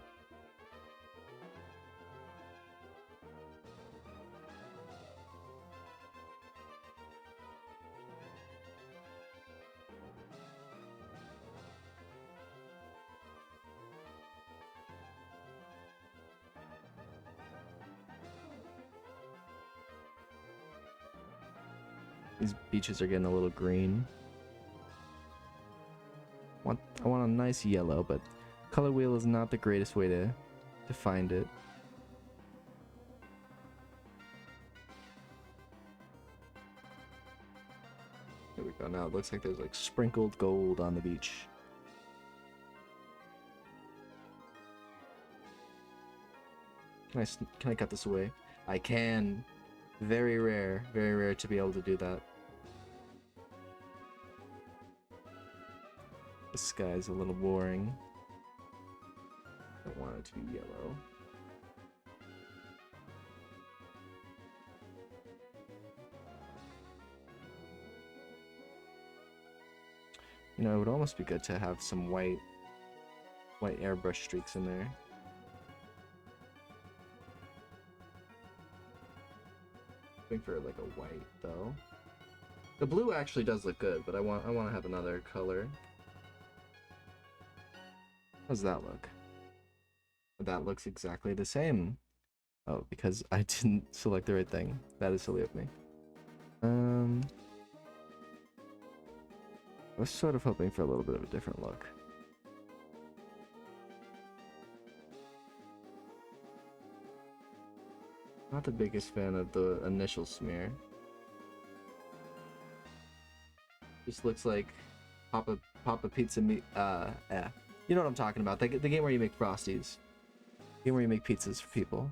These beaches are getting a little green. I want a nice yellow, but color wheel is not the greatest way to find it. There we go. Now it looks like there's like sprinkled gold on the beach. Can I cut this away? I can. Very rare to be able to do that. The sky's a little boring. Don't want it to be yellow. You know, it would almost be good to have some white airbrush streaks in there. Looking for like a white though. The blue actually does look good, but I want to have another color. How's that look? That looks exactly the same. Oh, because I didn't select the right thing. That is silly of me. I was sort of hoping for a little bit of a different look. Not the biggest fan of the initial smear. Just looks like Papa Pizza meat. Yeah. You know what I'm talking about. The game where you make Frosties. The game where you make pizzas for people.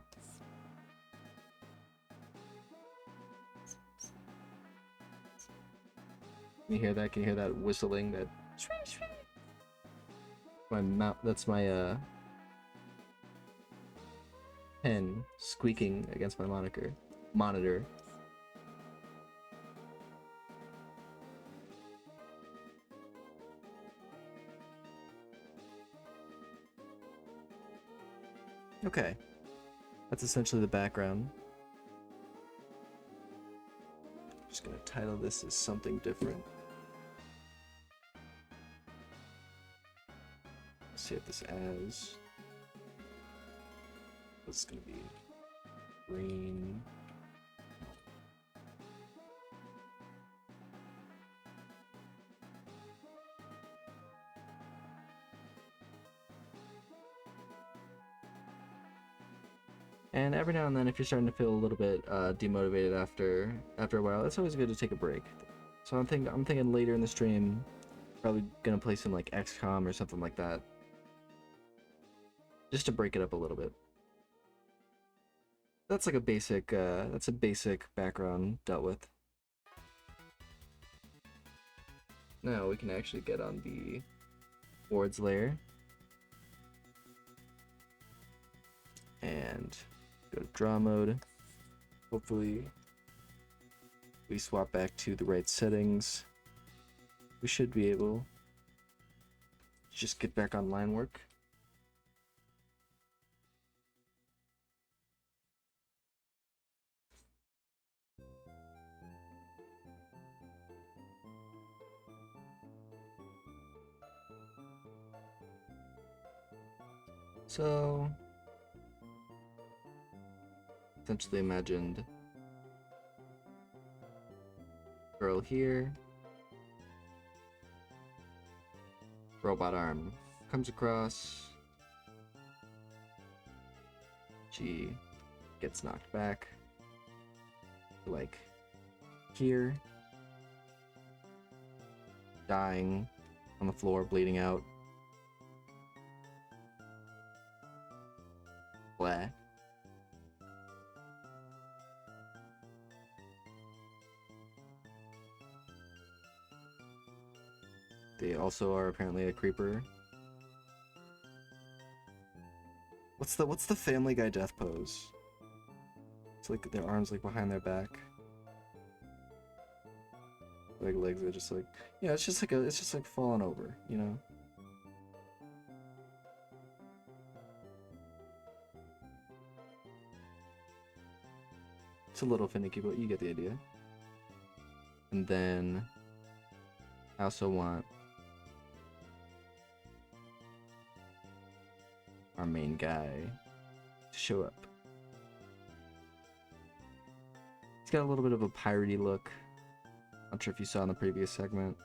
Can you hear that? Can you hear that whistling? That my mouth. That's my pen squeaking against my monitor. Okay, that's essentially the background. Just gonna title this as something different. Let's save this as. This is gonna be green. And every now and then, if you're starting to feel a little bit demotivated after a while, it's always good to take a break. So I'm thinking later in the stream, probably gonna play some like XCOM or something like that, just to break it up a little bit. That's like a basic background dealt with. now we can actually get on the boards layer and go to draw mode. Hopefully we swap back to the right settings. We should be able to just get back on line work. So, essentially imagined girl here, robot arm comes across, she gets knocked back, like here, dying on the floor, bleeding out. Blah. They also are apparently a creeper. What's the Family Guy death pose? It's like their arms like behind their back. Like legs are just like, yeah, it's just like falling over, you know? It's a little finicky, but you get the idea. And then I also want our main guy to show up. He's got a little bit of a piratey look. Not sure if you saw in the previous segment.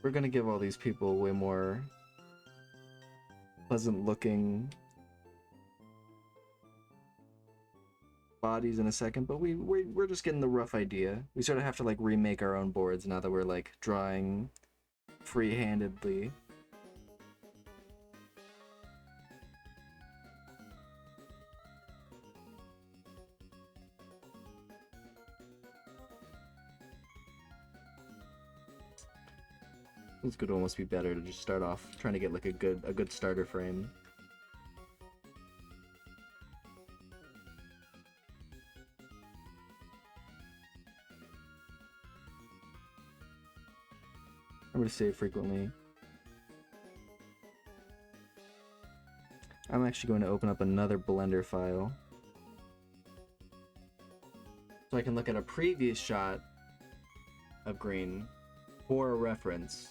We're gonna give all these people way more pleasant looking bodies in a second, but we're just getting the rough idea. We sort of have to like remake our own boards now that we're like drawing free-handedly. This could almost be better to just start off trying to get like a good starter frame. Remember to save frequently. I'm actually going to open up another Blender file so I can look at a previous shot of green for a reference.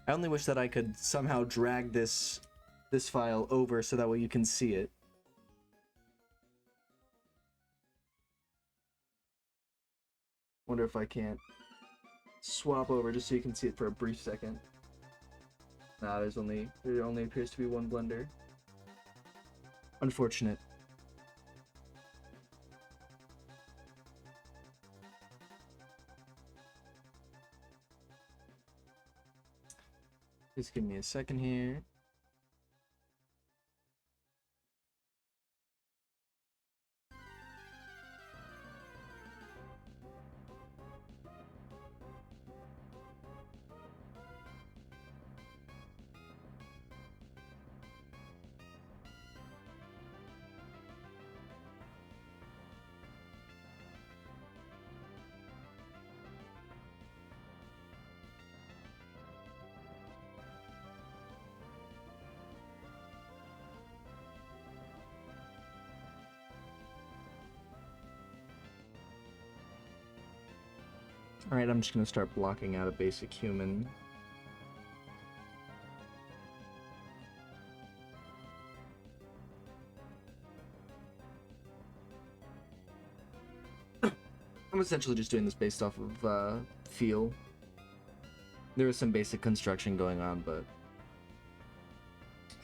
I only wish that I could somehow drag this file over so that way you can see it. Wonder if I can't swap over just so you can see it for a brief second. Nah, there only appears to be one Blender. Unfortunate. Just give me a second here. Alright, I'm just gonna start blocking out a basic human. I'm essentially just doing this based off of feel. There is some basic construction going on, but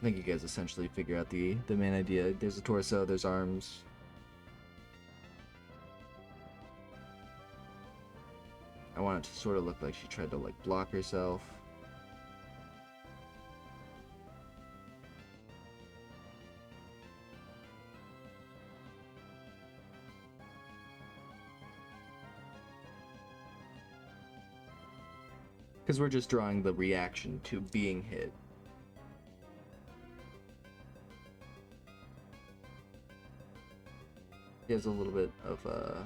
I think you guys essentially figure out the main idea. There's a torso, there's arms. I want it to sort of look like she tried to like block herself. Because we're just drawing the reaction to being hit. He has a little bit of I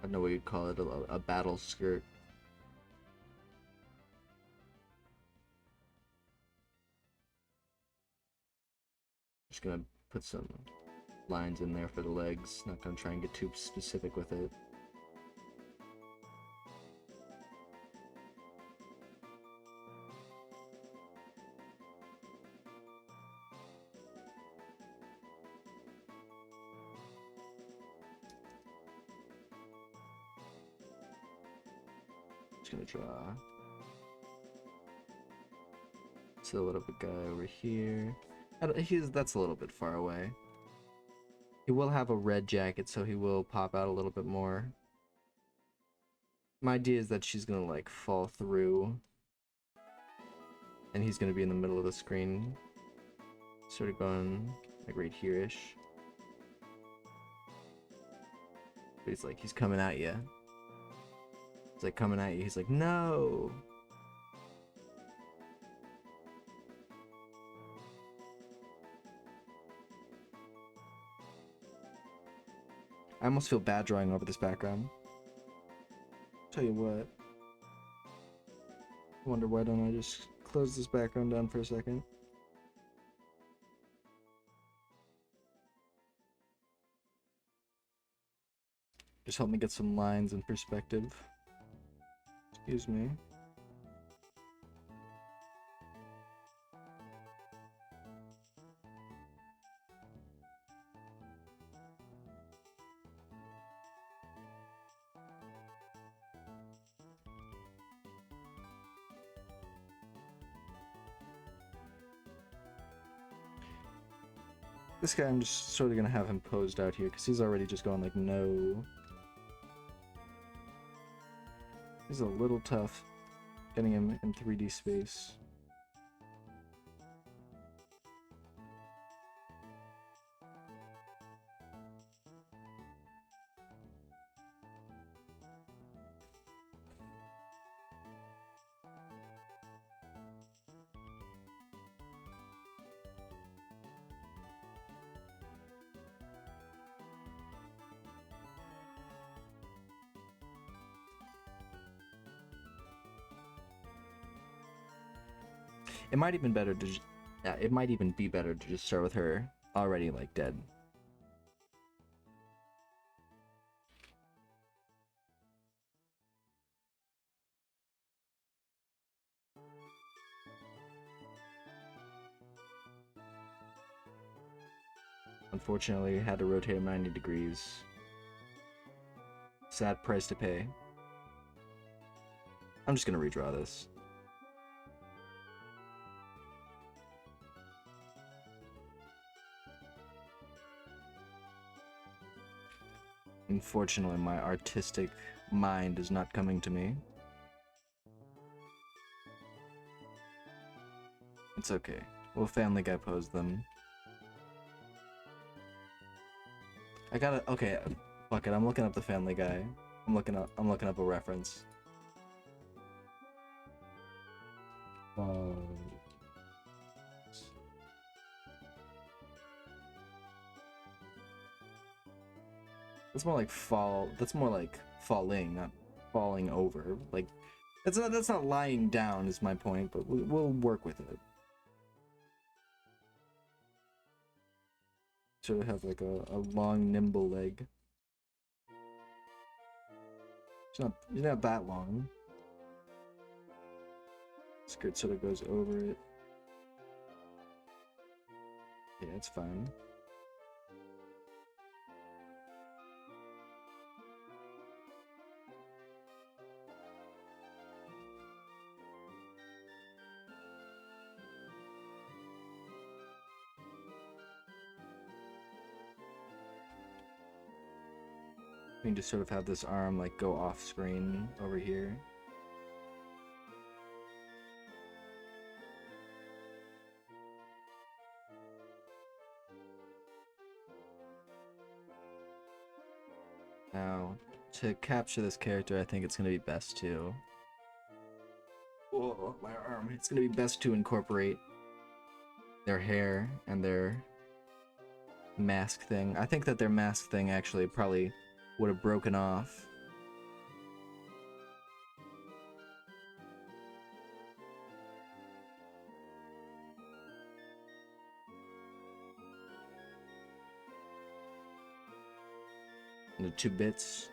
don't know what you'd call it, a battle skirt. Just gonna put some lines in there for the legs. Not gonna try and get too specific with it. Just gonna draw silhouette of a guy over here. That's a little bit far away. He will have a red jacket, so he will pop out a little bit more. My idea is that she's gonna like fall through, and he's gonna be in the middle of the screen, sort of going like right here-ish. But he's coming at you. He's like coming at you. He's like, no. I almost feel bad drawing over this background. Tell you what. I wonder why don't I just close this background down for a second. Just help me get some lines in perspective. Excuse me. This guy, I'm just sort of gonna have him posed out here because he's already just going like, no. He's a little tough getting him in 3D space. It might even better to it might even be better to just start with her already like dead. Unfortunately, I had to rotate him 90 degrees. Sad price to pay. I'm just gonna redraw this. Unfortunately, my artistic mind is not coming to me. It's okay. We'll Family Guy pose them. I gotta. Okay, fuck it. I'm looking up the Family Guy. I'm looking up a reference. That's more like fall. That's more like falling, not falling over. Like that's not lying down is my point, but we'll work with it. Sort of have like a long, nimble leg. It's not that long. Skirt sort of goes over it. Yeah, it's fine. We can just sort of have this arm like go off screen over here. Now, to capture this character, I think it's going to be best to... Whoa, my arm. It's going to be best to incorporate their hair and their mask thing. I think that their mask thing actually probably would have broken off. Into 2 bits.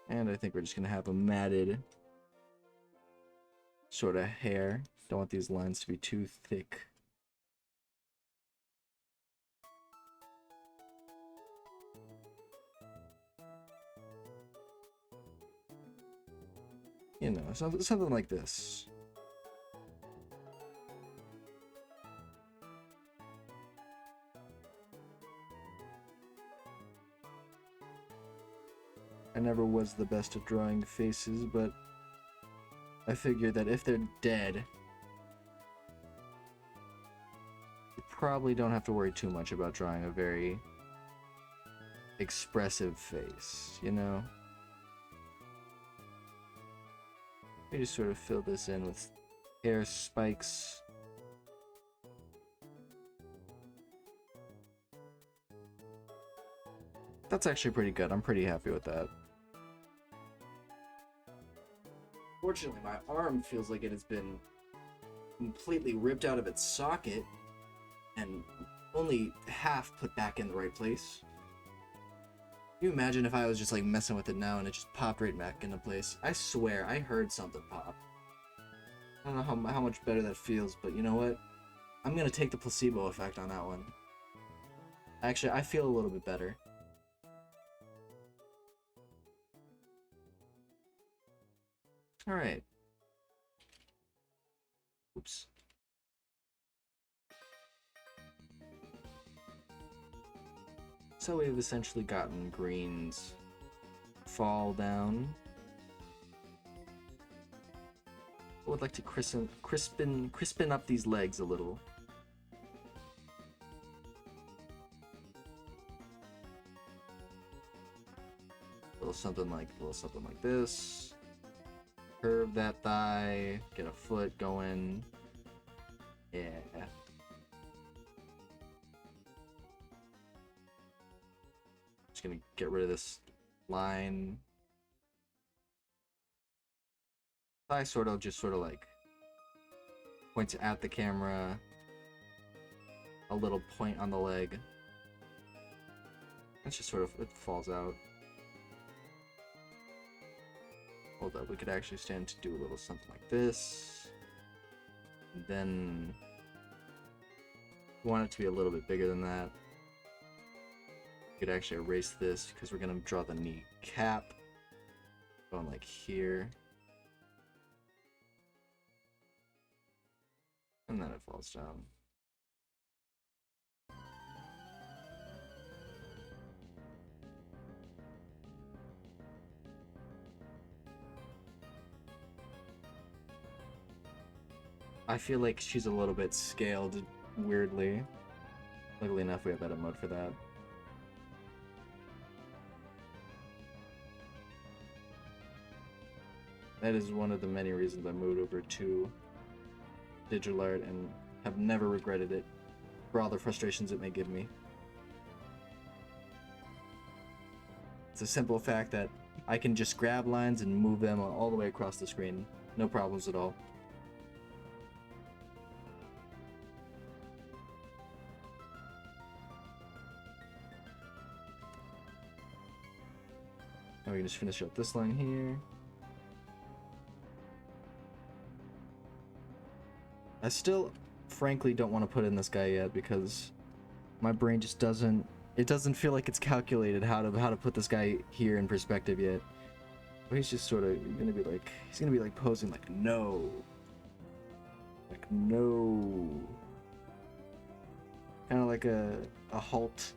And I think we're just gonna have a matted sort of hair. Don't want these lines to be too thick. You know, something like this. I never was the best at drawing faces, but I figure that if they're dead, you probably don't have to worry too much about drawing a very expressive face, you know? We just sort of fill this in with hair spikes. That's actually pretty good. I'm pretty happy with that. Fortunately, my arm feels like it has been completely ripped out of its socket and only half put back in the right place. Can you imagine if I was just like messing with it now and it just popped right back into place? I swear, I heard something pop. I don't know how much better that feels, but you know what? I'm gonna take the placebo effect on that one. Actually, I feel a little bit better. Alright. Oops. So we've essentially gotten Green's fall down. I would like to crispin up these legs a little. A little something like this. Curve that thigh, get a foot going. Yeah. Just gonna get rid of this line. Thigh sort of like points at the camera. A little point on the leg. It's just sort of, it falls out. Hold up, we could actually stand to do a little something like this. And then we want it to be a little bit bigger than that. We could actually erase this because we're gonna draw the knee cap going like here. And then it falls down. I feel like she's a little bit scaled weirdly. Luckily enough, we have edit mode for that. That is one of the many reasons I moved over to digital art and have never regretted it for all the frustrations it may give me. It's a simple fact that I can just grab lines and move them all the way across the screen. No problems at all. Now we can just finish up this line here. I still, frankly, don't want to put in this guy yet because my brain just doesn't feel like it's calculated how to put this guy here in perspective yet. But he's just sort of gonna be like posing like no. Like no. Kind of like a halt.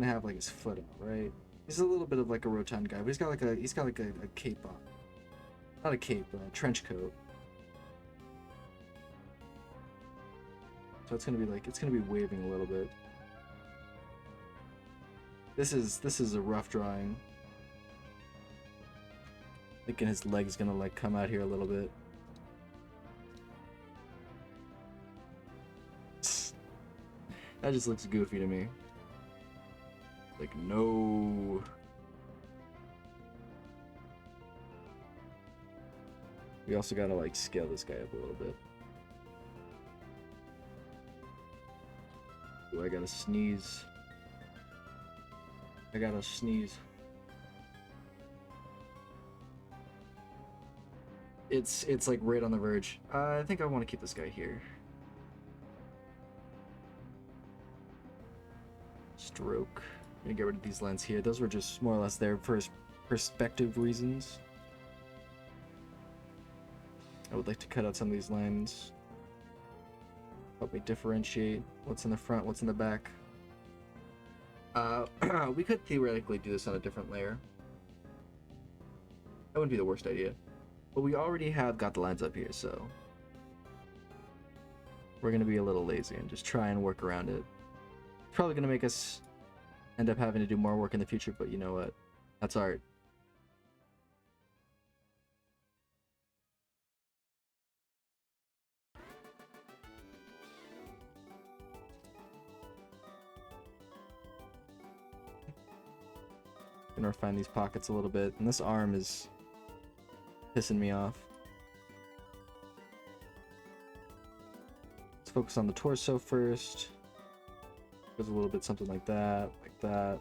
gonna have like his foot out, right? He's a little bit of like a rotund guy, but he's got like a cape on. Not a cape, but a trench coat. So it's gonna be waving a little bit. This is a rough drawing. Thinking his leg's gonna like come out here a little bit. That just looks goofy to me. Like, no. We also gotta like scale this guy up a little bit. Ooh, I gotta sneeze. I gotta sneeze. It's like right on the verge. I think I want to keep this guy here. Stroke. I'm gonna get rid of these lines here. Those were just more or less there for perspective reasons. I would like to cut out some of these lines. Help me differentiate what's in the front, what's in the back. We could theoretically do this on a different layer. That wouldn't be the worst idea. But we already have got the lines up here, so we're gonna be a little lazy and just try and work around it. It's probably gonna make us end up having to do more work in the future, but you know what? That's art. Gonna refine these pockets a little bit, and this arm is pissing me off. Let's focus on the torso first. Goes a little bit something like that, like that.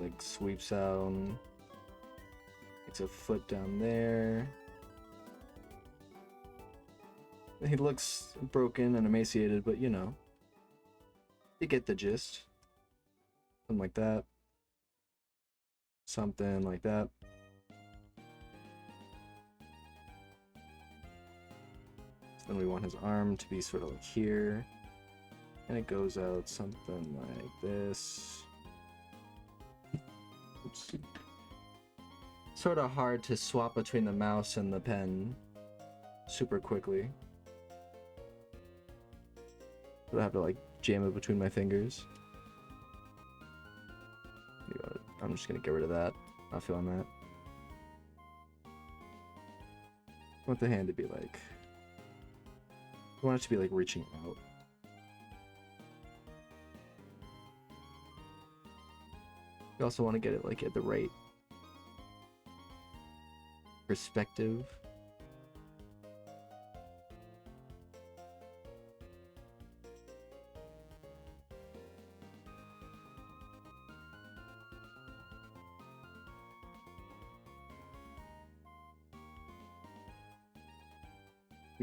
Leg sweeps out. Makes a foot down there. He looks broken and emaciated, but you know, you get the gist. Something like that. Something like that. So then we want his arm to be sort of like here. And it goes out something like this. Oops. Sort of hard to swap between the mouse and the pen super quickly. So I have to like jam it between my fingers. I'm just gonna get rid of that. Not feeling that. I want the hand to be like... I want it to be like reaching out. You also want to get it like at the right perspective.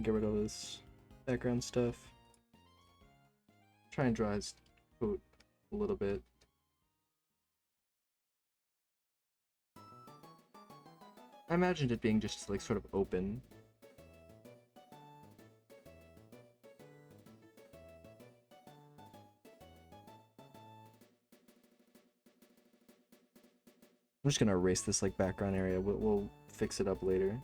Get rid of this background stuff. Try and draw his coat a little bit. I imagined it being just like sort of open. I'm just gonna erase this like background area. We'll fix it up later.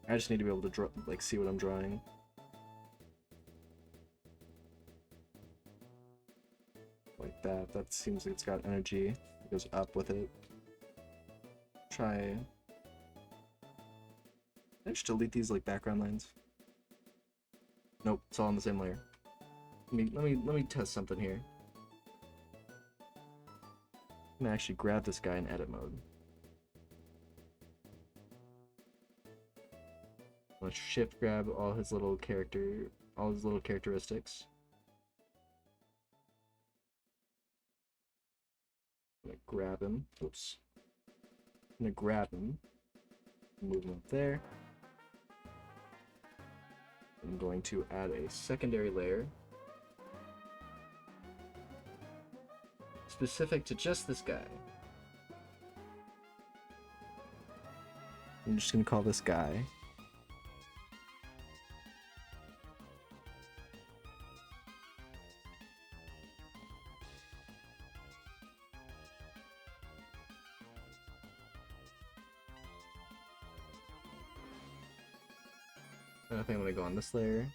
I just need to be able to draw, like, see what I'm drawing. Like that. That seems like it's got energy. It goes up with it. Try. Can I just delete these like background lines? Nope, it's all on the same layer. Let me test something here. I'm gonna actually grab this guy in edit mode. Let's shift grab all his little characteristics. I'm gonna grab him. Oops. I'm gonna grab him. Move him up there. I'm going to add a secondary layer. Specific to just this guy. I'm just gonna call this guy. And I think I'm gonna go on this layer.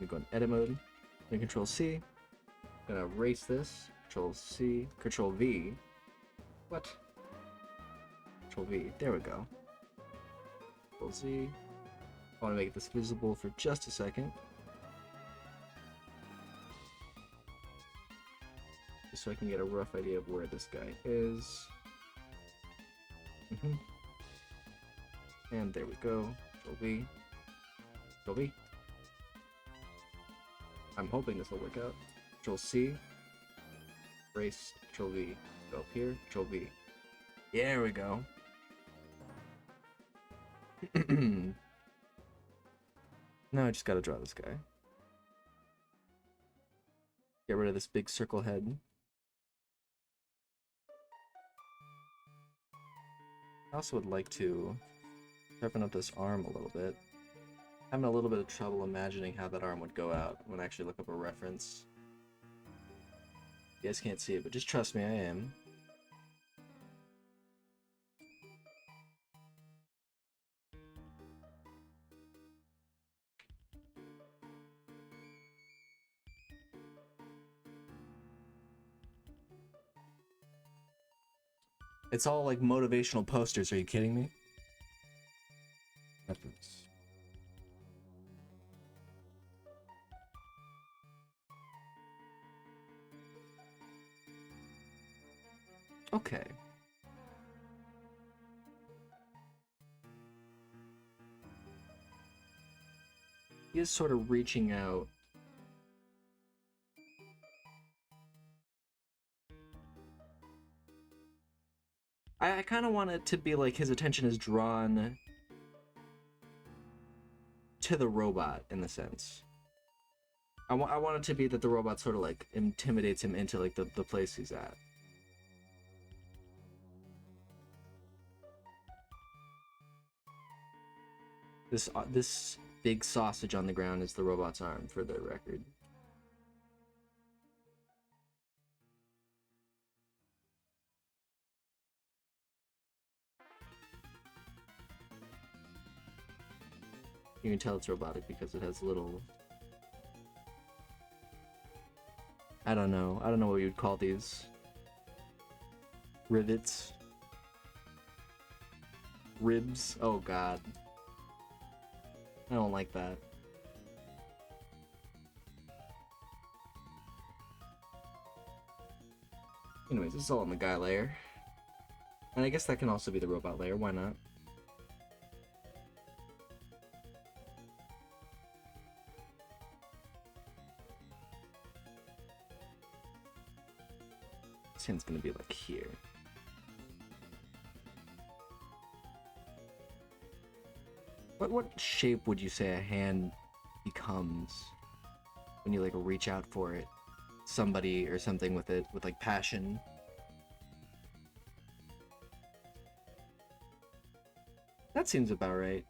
I'm gonna go in edit mode. And Control C. I'm gonna erase this. Control C. Control V. What? Control V. There we go. Control Z. I want to make this visible for just a second. Just so I can get a rough idea of where this guy is. And there we go. Control V. Control V. I'm hoping this will work out. Control C. Erase. Control V. Go up here. Control V. There we go. Now I just gotta draw this guy. Get rid of this big circle head. I also would like to sharpen up this arm a little bit. Having a little bit of trouble imagining how that arm would go out when I actually look up a reference. You guys can't see it, but just trust me, I am. It's all like motivational posters, are you kidding me? Reference. Okay. He is sort of reaching out. I kind of want it to be like his attention is drawn to the robot in the sense. I want it to be that the robot sort of like intimidates him into like the place he's at. This big sausage on the ground is the robot's arm, for the record. You can tell it's robotic because it has little... I don't know what you'd call these. Rivets. Ribs. Oh god. I don't like that. Anyways, this is all in the guy layer. And I guess that can also be the robot layer, why not? This hand's gonna be like here. What shape would you say a hand becomes when you like reach out for it? Somebody or something with it, with like passion. That seems about right.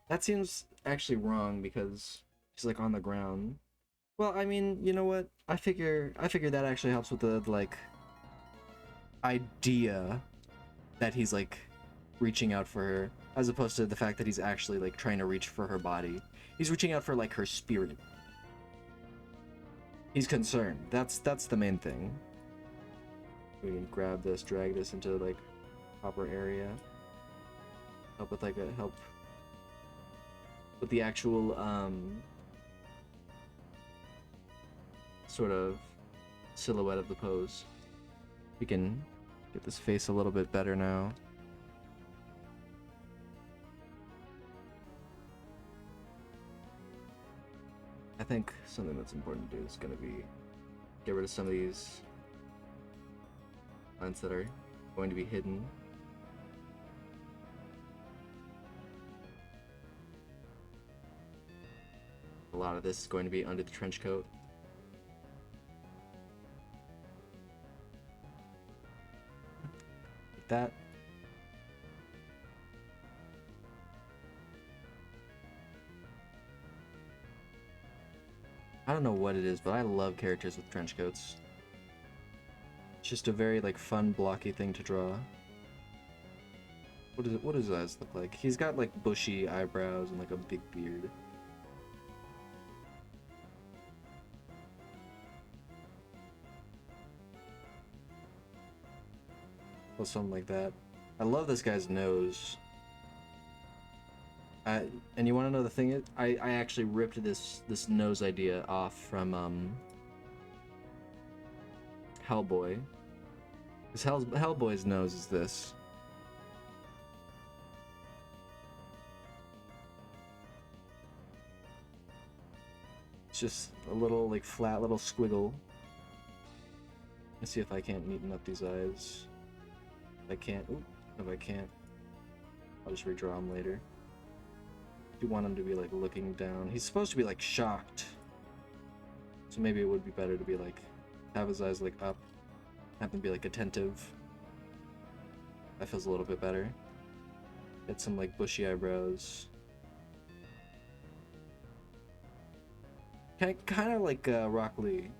That seems actually wrong because he's like on the ground. Well, I mean, you know what? I figure that actually helps with the like idea that he's like reaching out for her, as opposed to the fact that he's actually like trying to reach for her body. He's reaching out for like her spirit. He's concerned. That's the main thing. We can grab this, drag this into like proper area. Help with help with the actual sort of silhouette of the pose. We can get this face a little bit better now. I think something that's important to do is going to be get rid of some of these lines that are going to be hidden. A lot of this is going to be under the trench coat. Like that. I don't know what it is, but I love characters with trench coats. It's just a very like fun, blocky thing to draw. What does his eyes look like? He's got like bushy eyebrows and like a big beard. Or something like that. I love this guy's nose. And you want to know the thing is, I actually ripped this nose idea off from Hellboy. Because Hellboy's nose is this. It's just a little like flat little squiggle. Let's see if I can't neaten up these eyes. If I can't, oop, if I can't, I'll just redraw them later. You want him to be like looking down. He's supposed to be like shocked. So maybe it would be better to be like, have his eyes like up, have them be like attentive. That feels a little bit better. Get some like bushy eyebrows. Kind of like Rock Lee.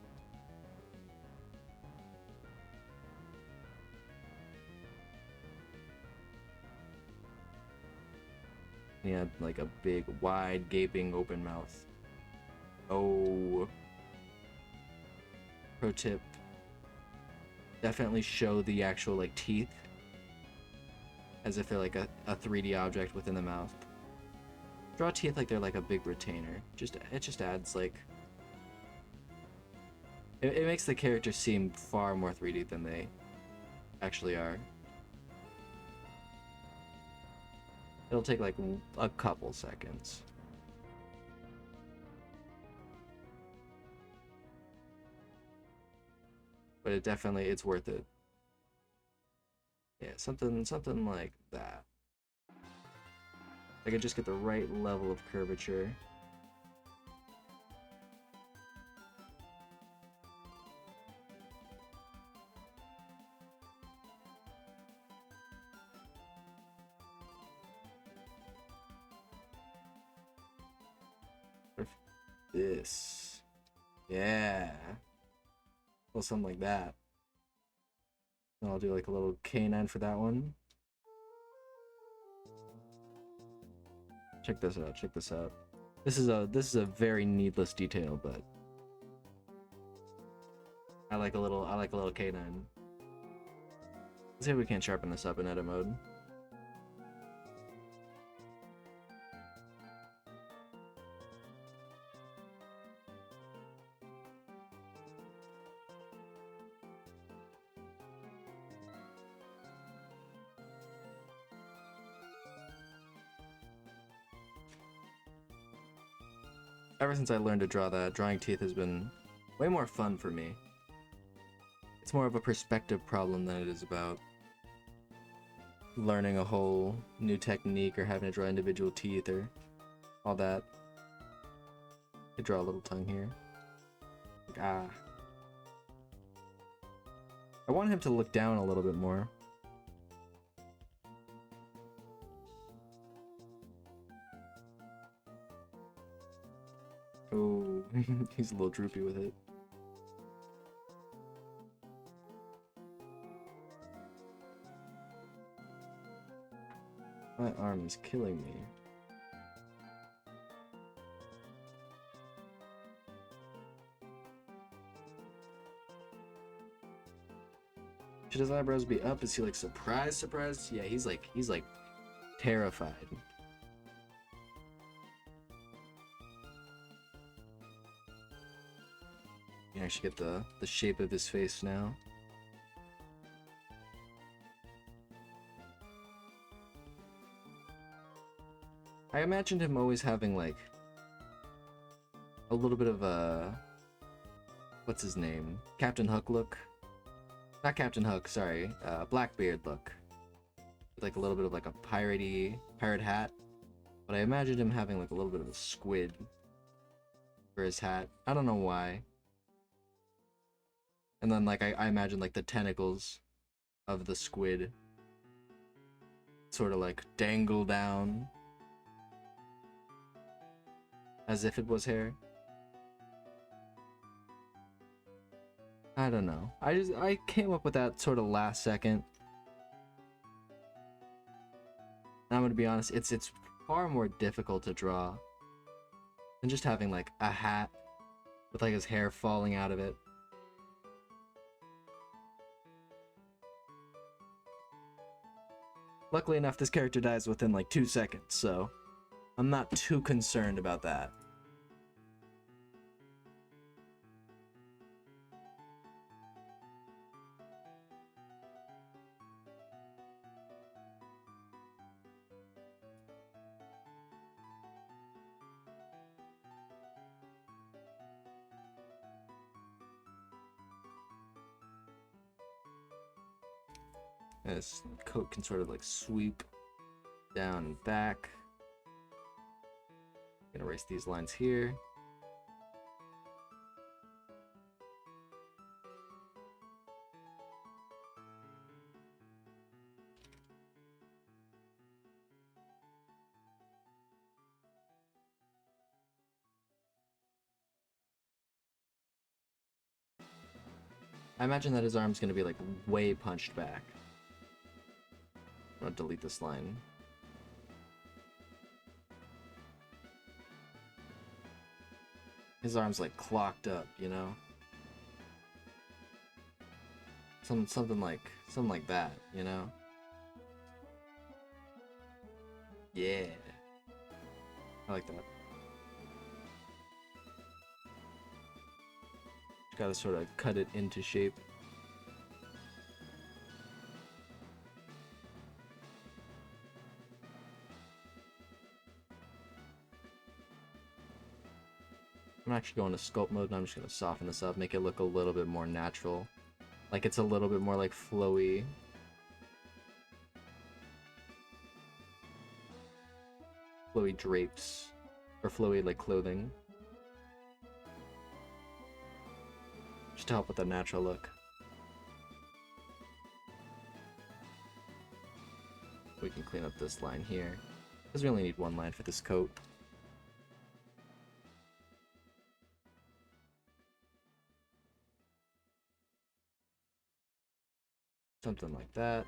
He had like a big, wide, gaping, open mouth. Oh. Pro tip. Definitely show the actual like teeth. As if they're like a 3D object within the mouth. Draw teeth like they're like a big retainer. It just adds like... It makes the characters seem far more 3D than they actually are. It'll take like a couple seconds. But it's worth it. Yeah, something like that. I could just get the right level of curvature. This. Yeah. Well, something like that. And I'll do like a little canine for that one. Check this out, check this out. This is a very needless detail, but I like a little canine. Let's see if we can't sharpen this up in edit mode. Ever since I learned to draw that, drawing teeth has been way more fun for me. It's more of a perspective problem than it is about learning a whole new technique or having to draw individual teeth or all that. I draw a little tongue here. Like, ah. I want him to look down a little bit more. Oh, he's a little droopy with it. My arm is killing me. Should his eyebrows be up? Is he like surprised? Yeah, he's like terrified. You can actually get the shape of his face now. I imagined him always having like a little bit of a, what's his name? Captain Hook look. Not Captain Hook, sorry. Blackbeard look. With like a little bit of like a pirate hat. But I imagined him having like a little bit of a squid for his hat. I don't know why. And then like I imagine like the tentacles of the squid sort of like dangle down as if it was hair. I don't know. I came up with that sort of last second. And I'm gonna be honest, it's far more difficult to draw than just having like a hat with like his hair falling out of it. Luckily enough, this character dies within like 2 seconds, so I'm not too concerned about that. This coat can sort of like sweep down and back. Gonna erase these lines here. I imagine that his arm's gonna be like way punched back. I'm gonna delete this line. His arm's like clocked up, you know? Something like that, you know? Yeah. I like that. Just gotta sort of cut it into shape. I'm actually going to sculpt mode and I'm just gonna soften this up, make it look a little bit more natural. Like it's a little bit more like flowy. Flowy drapes. Or flowy like clothing. Just to help with the natural look. We can clean up this line here. Because we only need one line for this coat. Something like that.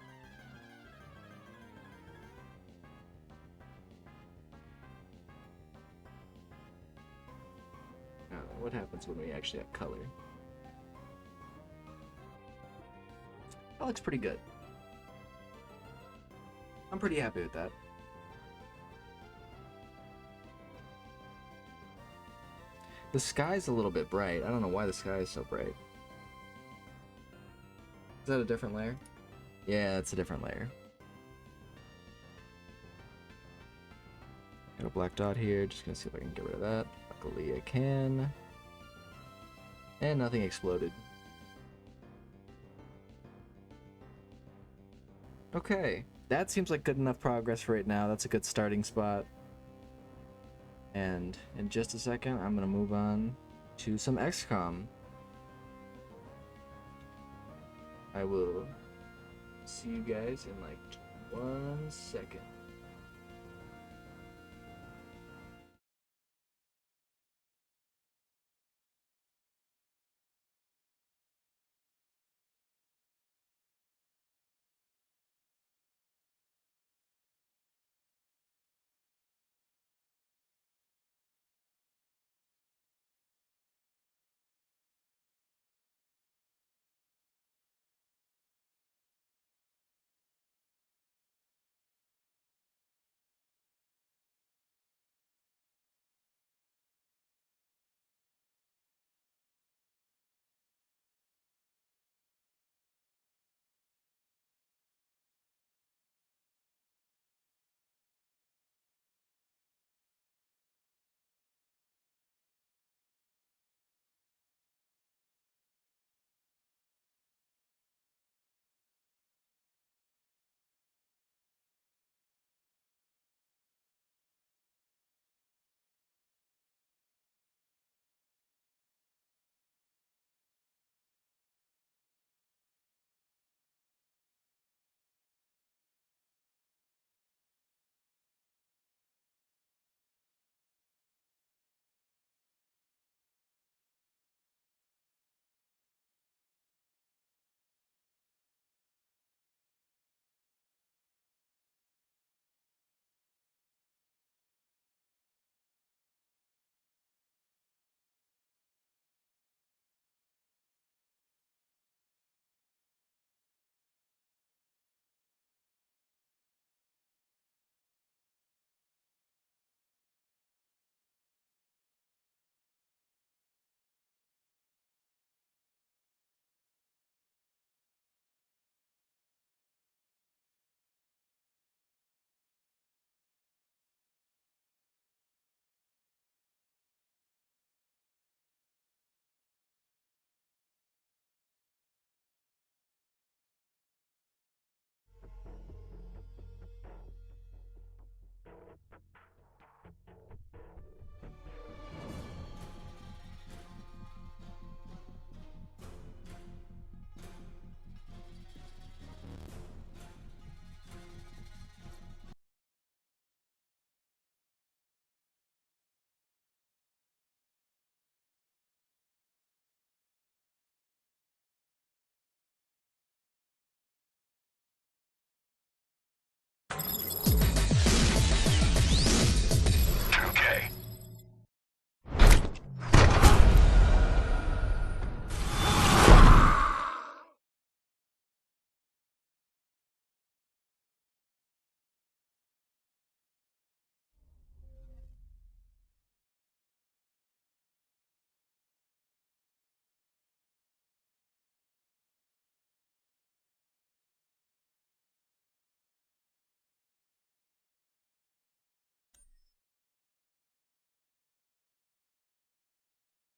What happens when we actually have color? That looks pretty good. I'm pretty happy with that. The sky's a little bit bright. I don't know why the sky is so bright. Is that a different layer? Yeah, it's a different layer. Got a black dot here. Just gonna see if I can get rid of that. Luckily I can. And nothing exploded. Okay, that seems like good enough progress for right now. That's a good starting spot. And in just a second, I'm gonna move on to some XCOM. I will see you guys in like 1 second.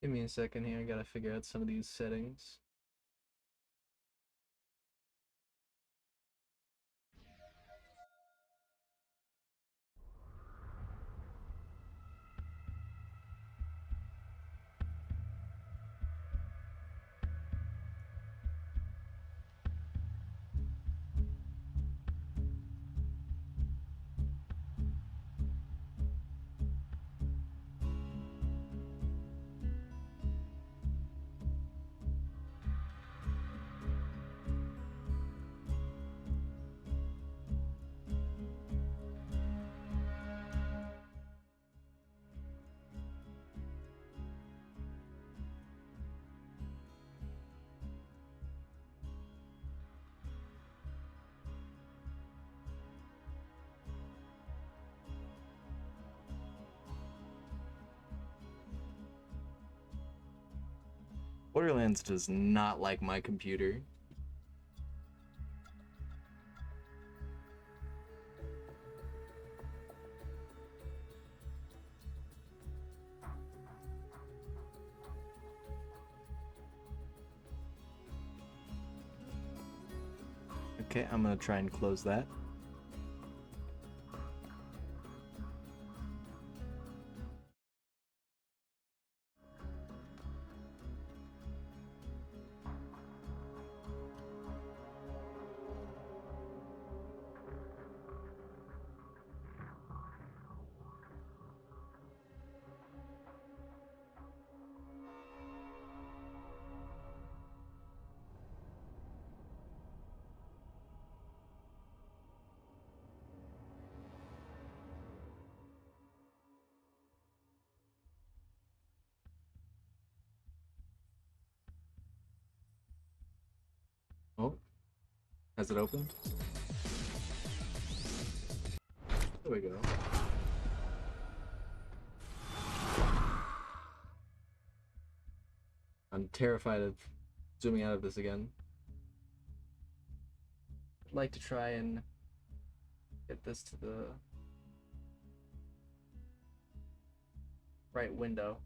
Give me a second here, I gotta figure out some of these settings. Borderlands does not like my computer. Okay, I'm gonna try and close that. Oh, has it opened? There we go. I'm terrified of zooming out of this again. I'd like to try and get this to the right window.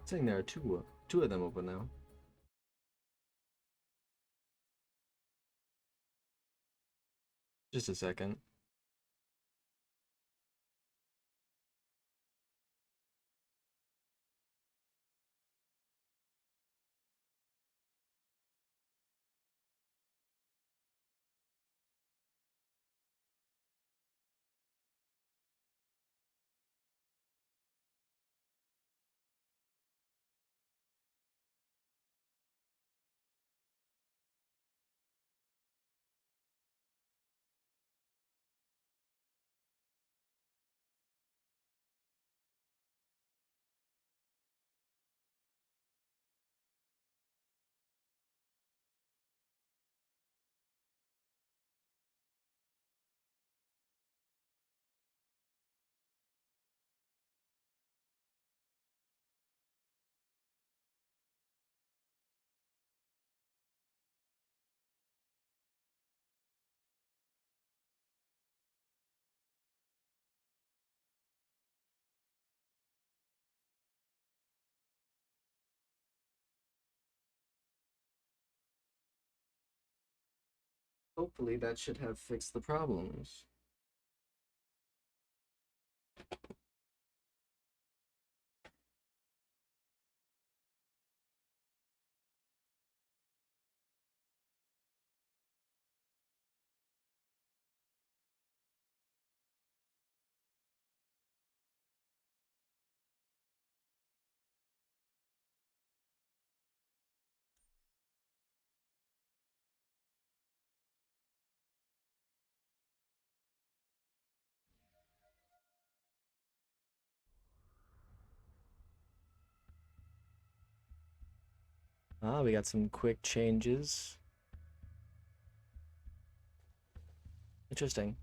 I think there are two of them open now. Just a second. Hopefully that should have fixed the problems. Ah, we got some quick changes. Interesting.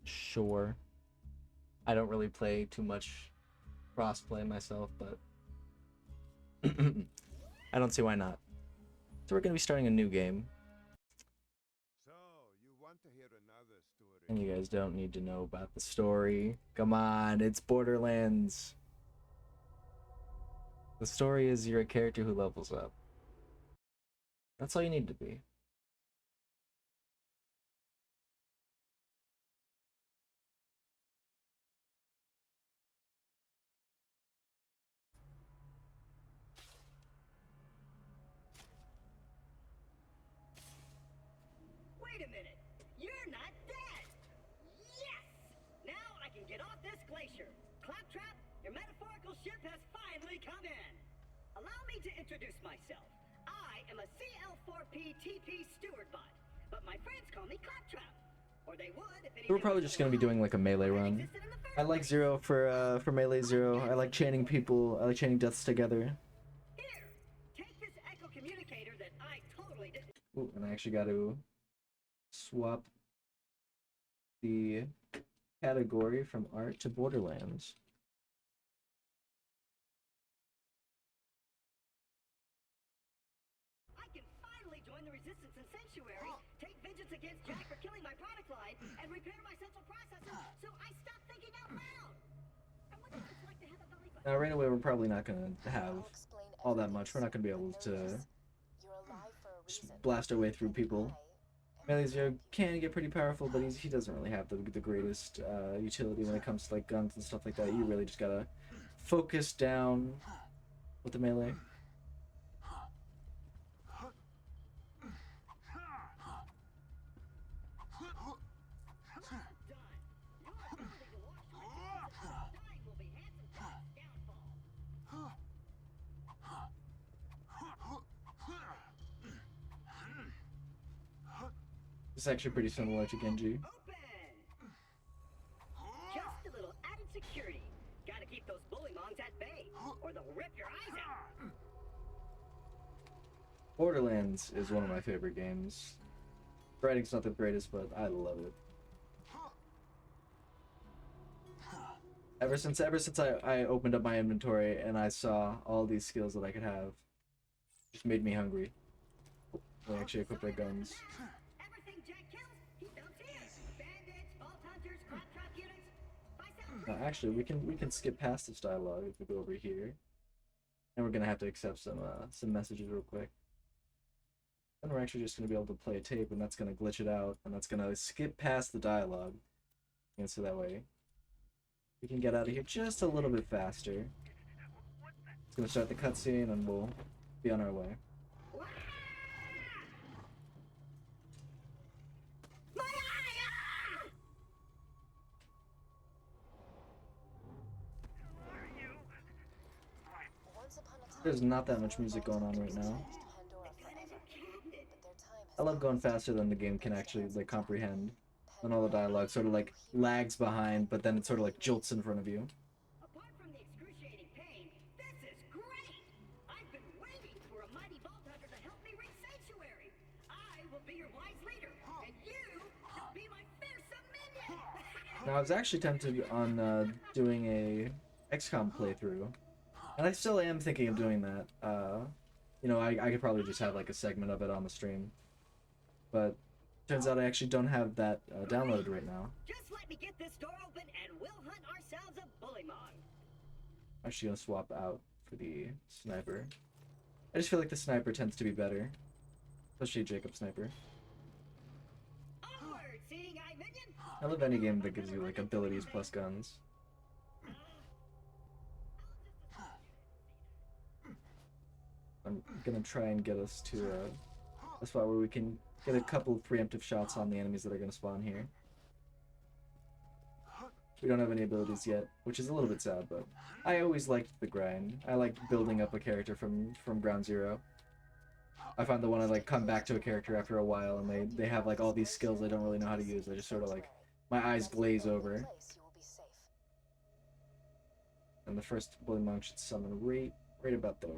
Sure. I don't really play too much crossplay myself, but I don't see why not. So we're gonna be starting a new game, So, you want to hear another story? and you guys don't need to know about the story. Come on, it's Borderlands. The story is you're a character who levels up. That's all you need to be. Wait a minute! You're not dead! Yes! Now I can get off this glacier. Claptrap, your metaphorical ship has finally come in. Allow me to introduce myself. I am a CL4P TP steward bot, but my friends call me Claptrap. Or they would if We're probably just gonna be doing like a melee run. I like Zero for melee Zero. I like chaining people. I like chaining deaths together. Here, take this echo communicator that I totally didn't. Ooh, and I actually got to swap the category from art to Borderlands. I can finally join the Resistance and Sanctuary, take vengeance against Jack for killing my product line, and repair my central processor so I stop thinking out loud. I wonder what it's like to have a belly button. Now, right away, we're probably not gonna have all that much. We're not gonna be able to just blast our way through people. Melee Zero can get pretty powerful, but he doesn't really have the greatest utility when it comes to like guns and stuff like that. You really just gotta focus down with the melee. It's actually pretty similar to Genji. Open! Just a little added security. Gotta keep those bullymongs at bay, or they'll rip your eyes out. Borderlands is one of my favorite games. Writing's not the greatest, but I love it. Ever since I opened up my inventory and I saw all these skills that I could have, just made me hungry. They actually equipped our guns. Everything Jack kills, he dumps here. Bandits, vault hunters, claptrap units. If I sound Actually, we can skip past this dialogue if we go over here, and we're gonna have to accept some messages real quick. Then we're actually just gonna be able to play a tape, and that's gonna glitch it out, and that's gonna skip past the dialogue, and so that way we can get out of here just a little bit faster. It's gonna start the cutscene, and we'll be on our way. my eye! Ah! There's not that much music going on right now. I love going faster than the game can actually like comprehend. When all the dialogue sort of like lags behind, but then it sort of like jolts in front of you. Apart from the excruciating pain, this is great! I've been waiting for a mighty vault hunter to help me reach Sanctuary. I will be your wise leader, and you shall be my fearsome minion! Now I was actually tempted on doing a XCOM playthrough, and I still am thinking of doing that. You know, I could probably just have like a segment of it on the stream, but turns out I actually don't have that downloaded right now. Just let me get this door open and we'll hunt ourselves a bullymong. I'm actually gonna swap out for the sniper. I just feel like the sniper tends to be better, especially Jacob sniper. Onward, seeing eye minion! I love any game that gives you like abilities plus guns. I'm gonna try and get us to a spot where we can get a couple of preemptive shots on the enemies that are gonna spawn here. We don't have any abilities yet, which is a little bit sad, but I always liked the grind. I liked building up a character from ground zero. I find that when I like come back to a character after a while and they have like all these skills I don't really know how to use, I just sort of like my eyes That's the glaze only over. place you will be safe. And the first bully monk should summon right about there.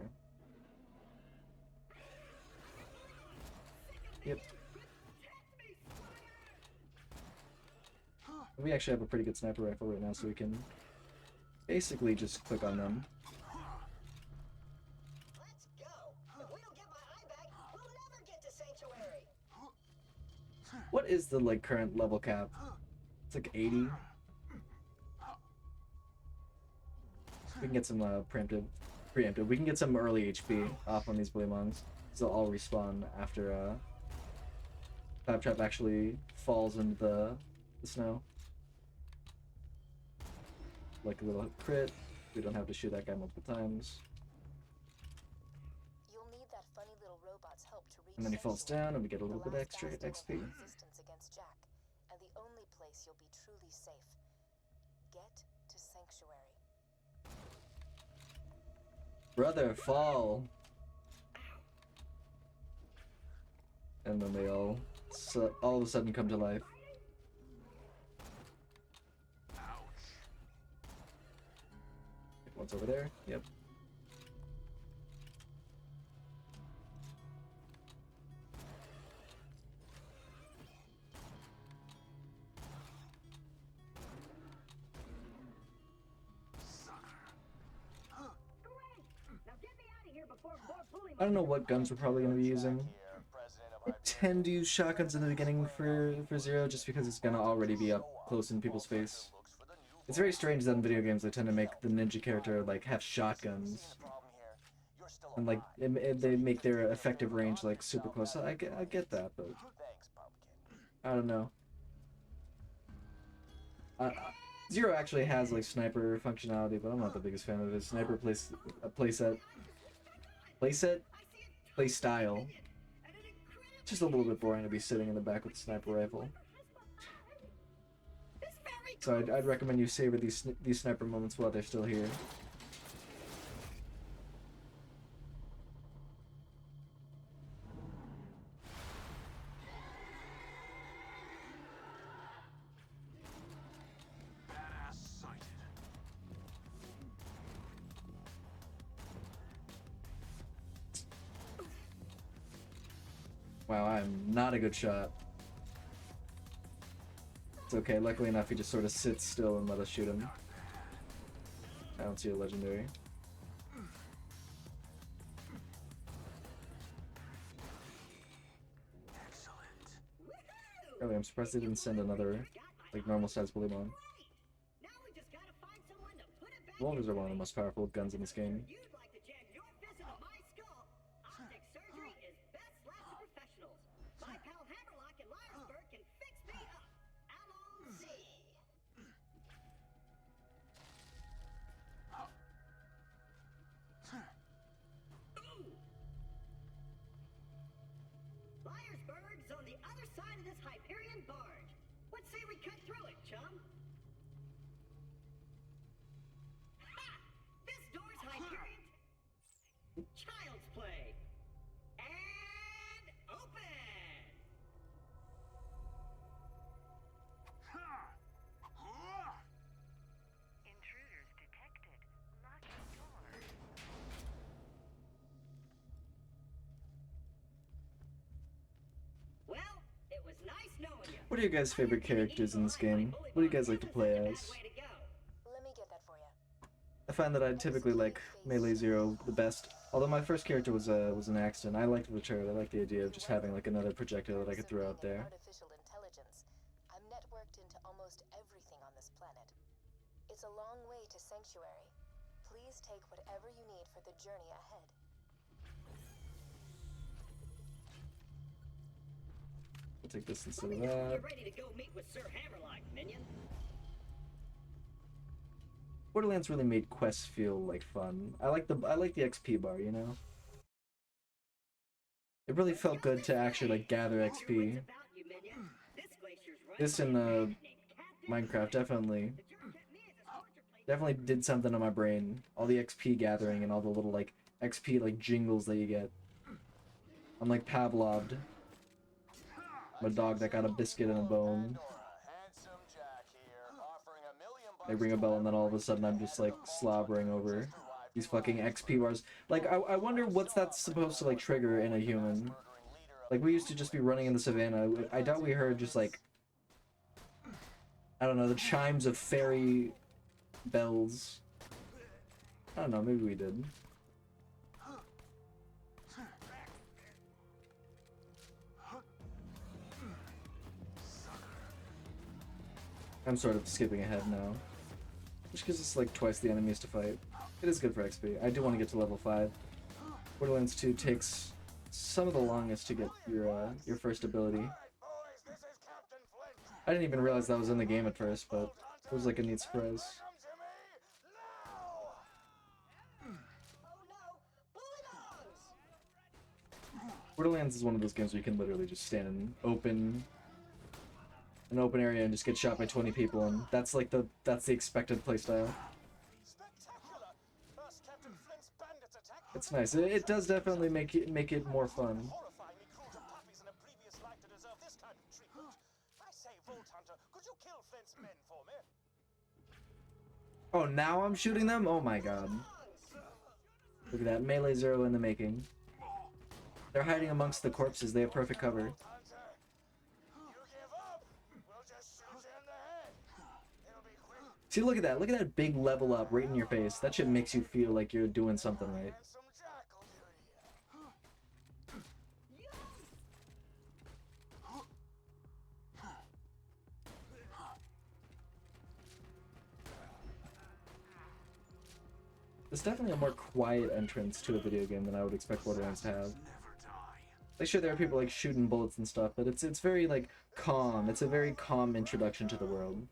Yep. We actually have a pretty good sniper rifle right now, so we can basically just click on them. Let's go. If we don't get my eye back, we'll never get to Sanctuary. What is the like current level cap? It's like 80. We can get some preemptive. We can get some early HP off on these bully monks. They'll all respawn after Claptrap actually falls into the snow. Like a little crit. We don't have to shoot that guy multiple times. You'll need that funny little robot's help to reach And then he falls Sanctuary, down and we get a the little bit last extra bastion of XP. resistance against Jack, and the only place you'll be truly safe. Get to Sanctuary. Brother, fall! And then they all of a sudden come to life. One's over there. Yep. Now get me out of here before more bully I don't know what guns we're probably going to be using. I tend to use shotguns in the beginning for Zero just because it's going to already be up close in people's face. It's very strange that in video games they tend to make the ninja character like have shotguns. And like they make their effective range like super close. I get that, but I don't know. Zero actually has like sniper functionality, but I'm not the biggest fan of his sniper play style. Just a little bit boring to be sitting in the back with a sniper rifle. So I'd recommend you savor these sniper moments while they're still here. Wow, I'm not a good shot. It's okay, luckily enough he just sort of sits still and let us shoot him. I don't see a legendary. Really, I'm surprised they didn't send another, like, normal size bully bomb. Now we just gotta find someone to put it back Revolvers are one of the in most powerful guns in this game. You'd like to jam your fist into my skull? Optic surgery is best left to professionals. My pal Hammerlock in Lyersburg can fix me up. Allons-y. Ooh. Lyersburg's on the other side of this Hyperion barge. Let's say we cut through it, chum. Ha! This door's Hyperion. Child's play. And open. Intruders detected. Locking door. Well, it was nice knowing you. What are your guys' favorite characters in this game? What do you guys like to play as? Let me get that for you. I find that I typically like Melee Zero the best. Although my first character was an accident. I liked the turret. I like the idea of just having like another projectile that I could throw out there. Artificial intelligence. I'm networked into almost everything on this planet. It's a long way to Sanctuary. Please take whatever you need for the journey ahead. I'll take this instead Let of me know when that. you're ready to go meet with Sir Hammerlock, minion. Borderlands really made quests feel like fun. I like the XP bar, you know? It really felt good to actually like gather XP. This in Minecraft definitely did something on my brain. All the XP gathering and all the little like XP like jingles that you get. I'm like Pavloved. My dog that got a biscuit and a bone. They ring a bell and then all of a sudden I'm just like slobbering over these fucking XP bars. Like I wonder what's that supposed to like trigger in a human. Like we used to just be running in the savannah. I doubt we heard just like, I don't know, the chimes of fairy bells. I don't know, maybe we did. I'm sort of skipping ahead now, which gives us like twice the enemies to fight. It is good for XP. I do want to get to level 5. Borderlands 2 takes some of the longest to get your first ability. I didn't even realize that was in the game at first, but it was like a neat surprise. Borderlands is one of those games where you can literally just stand in an open area and just get shot by 20 people, and that's like that's the expected playstyle. It's nice. It does definitely make it more fun. Oh, now I'm shooting them? Oh my god. Look at that, Melee Zero in the making. They're hiding amongst the corpses. They have perfect cover. See, look at that. Look at that big level up right in your face. That shit makes you feel like you're doing something right. It's definitely a more quiet entrance to a video game than I would expect Borderlands to have. Like, sure, there are people like shooting bullets and stuff, but it's very like calm. It's a very calm introduction to the world.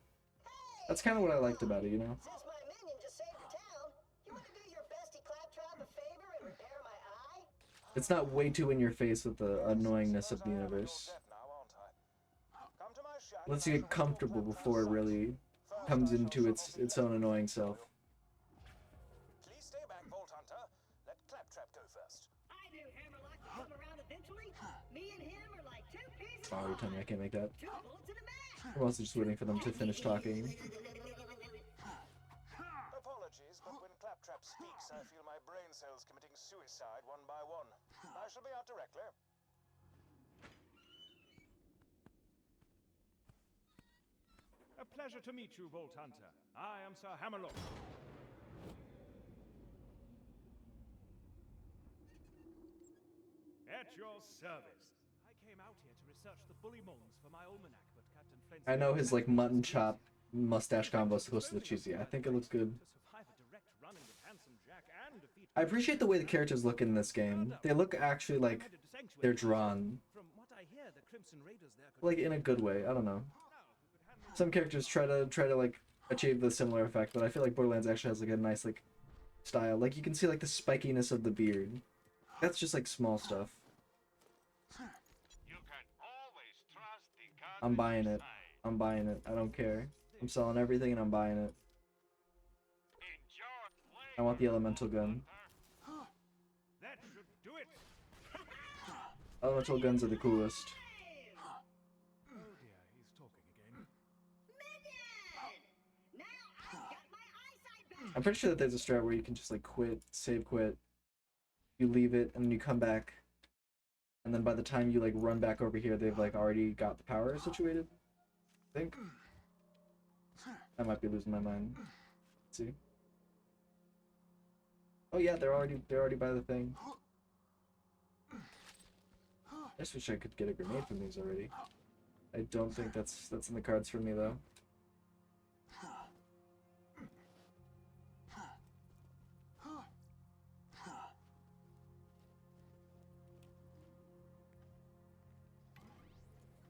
That's kind of what I liked about it, you know? Since my minion just saved your town, you want to do your bestie Claptrap a favor and repair my eye? It's not way too in your face with the annoyingness of the universe. Lets you get comfortable before it really comes into its own annoying self. Please stay back, Vault Hunter. Let Claptrap go first. I knew Hammerlock would come around eventually. Me and him are like two peas in Oh, a you're telling me I can't make that. Two bullets in a match. I'm also just waiting for them to finish talking. Apologies, but when Claptrap speaks, I feel my brain cells committing suicide one by one. I shall be out directly. A pleasure to meet you, Vault Hunter. I am Sir Hammerlock. At your service. I came out here to research the bully mongs for my almanac, but Captain Flint's... I know his like mutton chop mustache combo is supposed to look cheesy. I think it looks good. To survive a direct run-in with Handsome Jack and defeat... I appreciate the way the characters look in this game. They look actually like they're drawn, From what I hear, the Crimson Raiders there could... like in a good way. I don't know. Some characters try to like achieve the similar effect, but I feel like Borderlands actually has like a nice like style. Like you can see like the spikiness of the beard. That's just like small stuff. I'm buying it. I'm buying it. I don't care. I'm selling everything and I'm buying it. I want the elemental gun. That should do it! Elemental guns are the coolest. Oh dear, he's talking again. Minion! Now I've got my eyesight back. I'm pretty sure that there's a strat where you can just like quit, save quit. You leave it and then you come back. And then by the time you like run back over here, they've like already got the power situated. I think. I might be losing my mind. Let's see. Oh yeah, they're already by the thing. I just wish I could get a grenade from these already. I don't think that's in the cards for me though.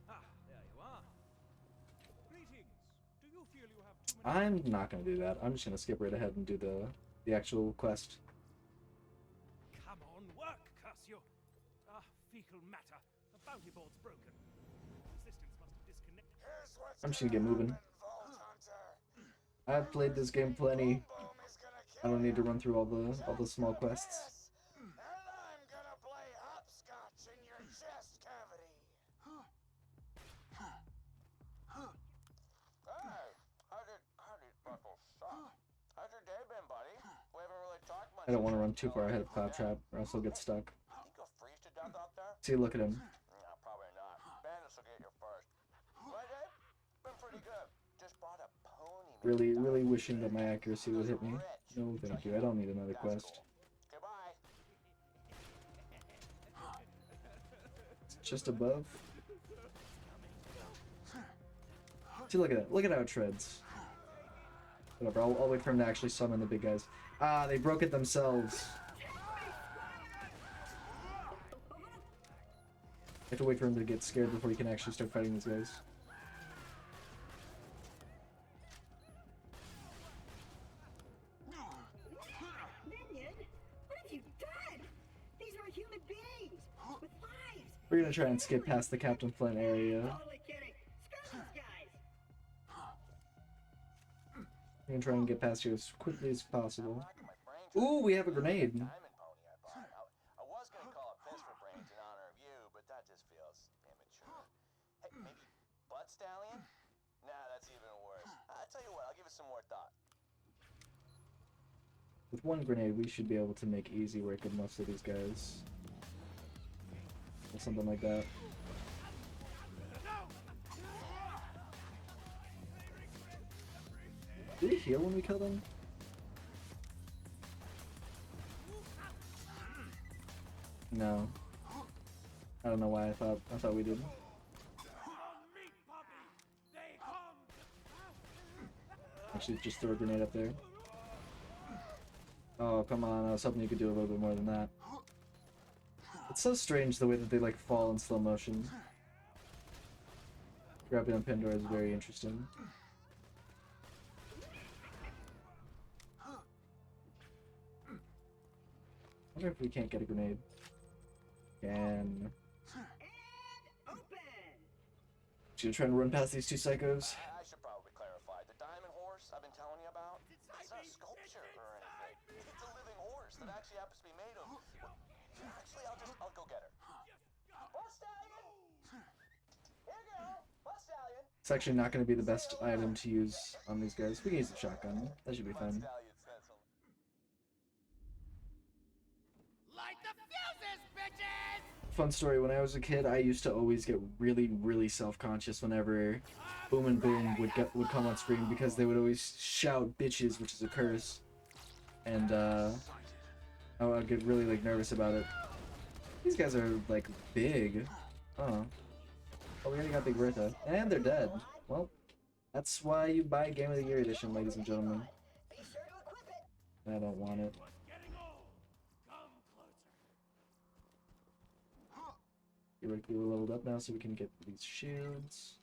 Ah, there you are. Greetings. Do you feel you have too many... I'm not gonna do that. I'm just gonna skip right ahead and do the actual quest. Come on, work, curse you! Ah, fecal matter. The bounty board's broken. Systems must have disconnected. I'm just gonna get moving. I've played this game plenty. I don't need to run through all the small quests. And I'm gonna play hopscotch in your chest cavity. Hey, how did Buttle I don't want to run too far ahead of Claptrap, or else he'll get stuck. Think you'll freeze to death out there? See, look at him. No, probably not. Bandits will get you first. Right, Dave? Been pretty good. Just brought a pony. Really, really wishing that my accuracy would hit me. No, thank you. I don't need another That's quest. cool. Goodbye. Just above. See, look at it. Look at how it treads. Whatever. I'll wait for him to actually summon the big guys. Ah, they broke it themselves. I have to wait for him to get scared before he can actually start fighting these guys. Minion, what have you done? These are human beings with lives. We're gonna try and skip past the Captain Flint area. Totally kidding. Screw those guys. We're gonna try and get past here as quickly as possible. Racking my brains out. Ooh, we have a grenade. Diamond pony I bought. I was gonna call it Fist for Brains in honor of you, but that just feels immature. Hey, maybe Butt Stallion? Nah, that's even worse. I'll tell you what, I'll give it some more thought. With one grenade, we should be able to make easy work of most of these guys. Or something like that. Did he heal when we killed him? No. I don't know why I thought we did. Actually, just throw a grenade up there. Oh, come on. I was hoping you could do a little bit more than that. It's so strange the way that they like fall in slow motion. Grabbing on Pandora is very interesting. I wonder if we can't get a grenade. Can. And open. Should I try and run past these two psychos? I should probably clarify. The diamond horse I've been telling you about, it's not a sculpture or anything. It's a living horse that actually happens to be made of. Actually, I'll go get her. Butt Stallion! Here you go, Butt Stallion. It's actually not going to be the best item to use on these guys. We can use the shotgun. That should be Butt fun. Stallion says so. Fun story, when I was a kid, I used to always get really, really self-conscious whenever Boom and Boom would come on screen because they would always shout bitches, which is a curse. And I would get really like nervous about it. These guys are like big. Oh, we already got Big Bertha. And they're dead. Well, that's why you buy Game of the Year edition, ladies and gentlemen. Be sure to equip it. I don't want it. We're leveled up now so we can get these shields.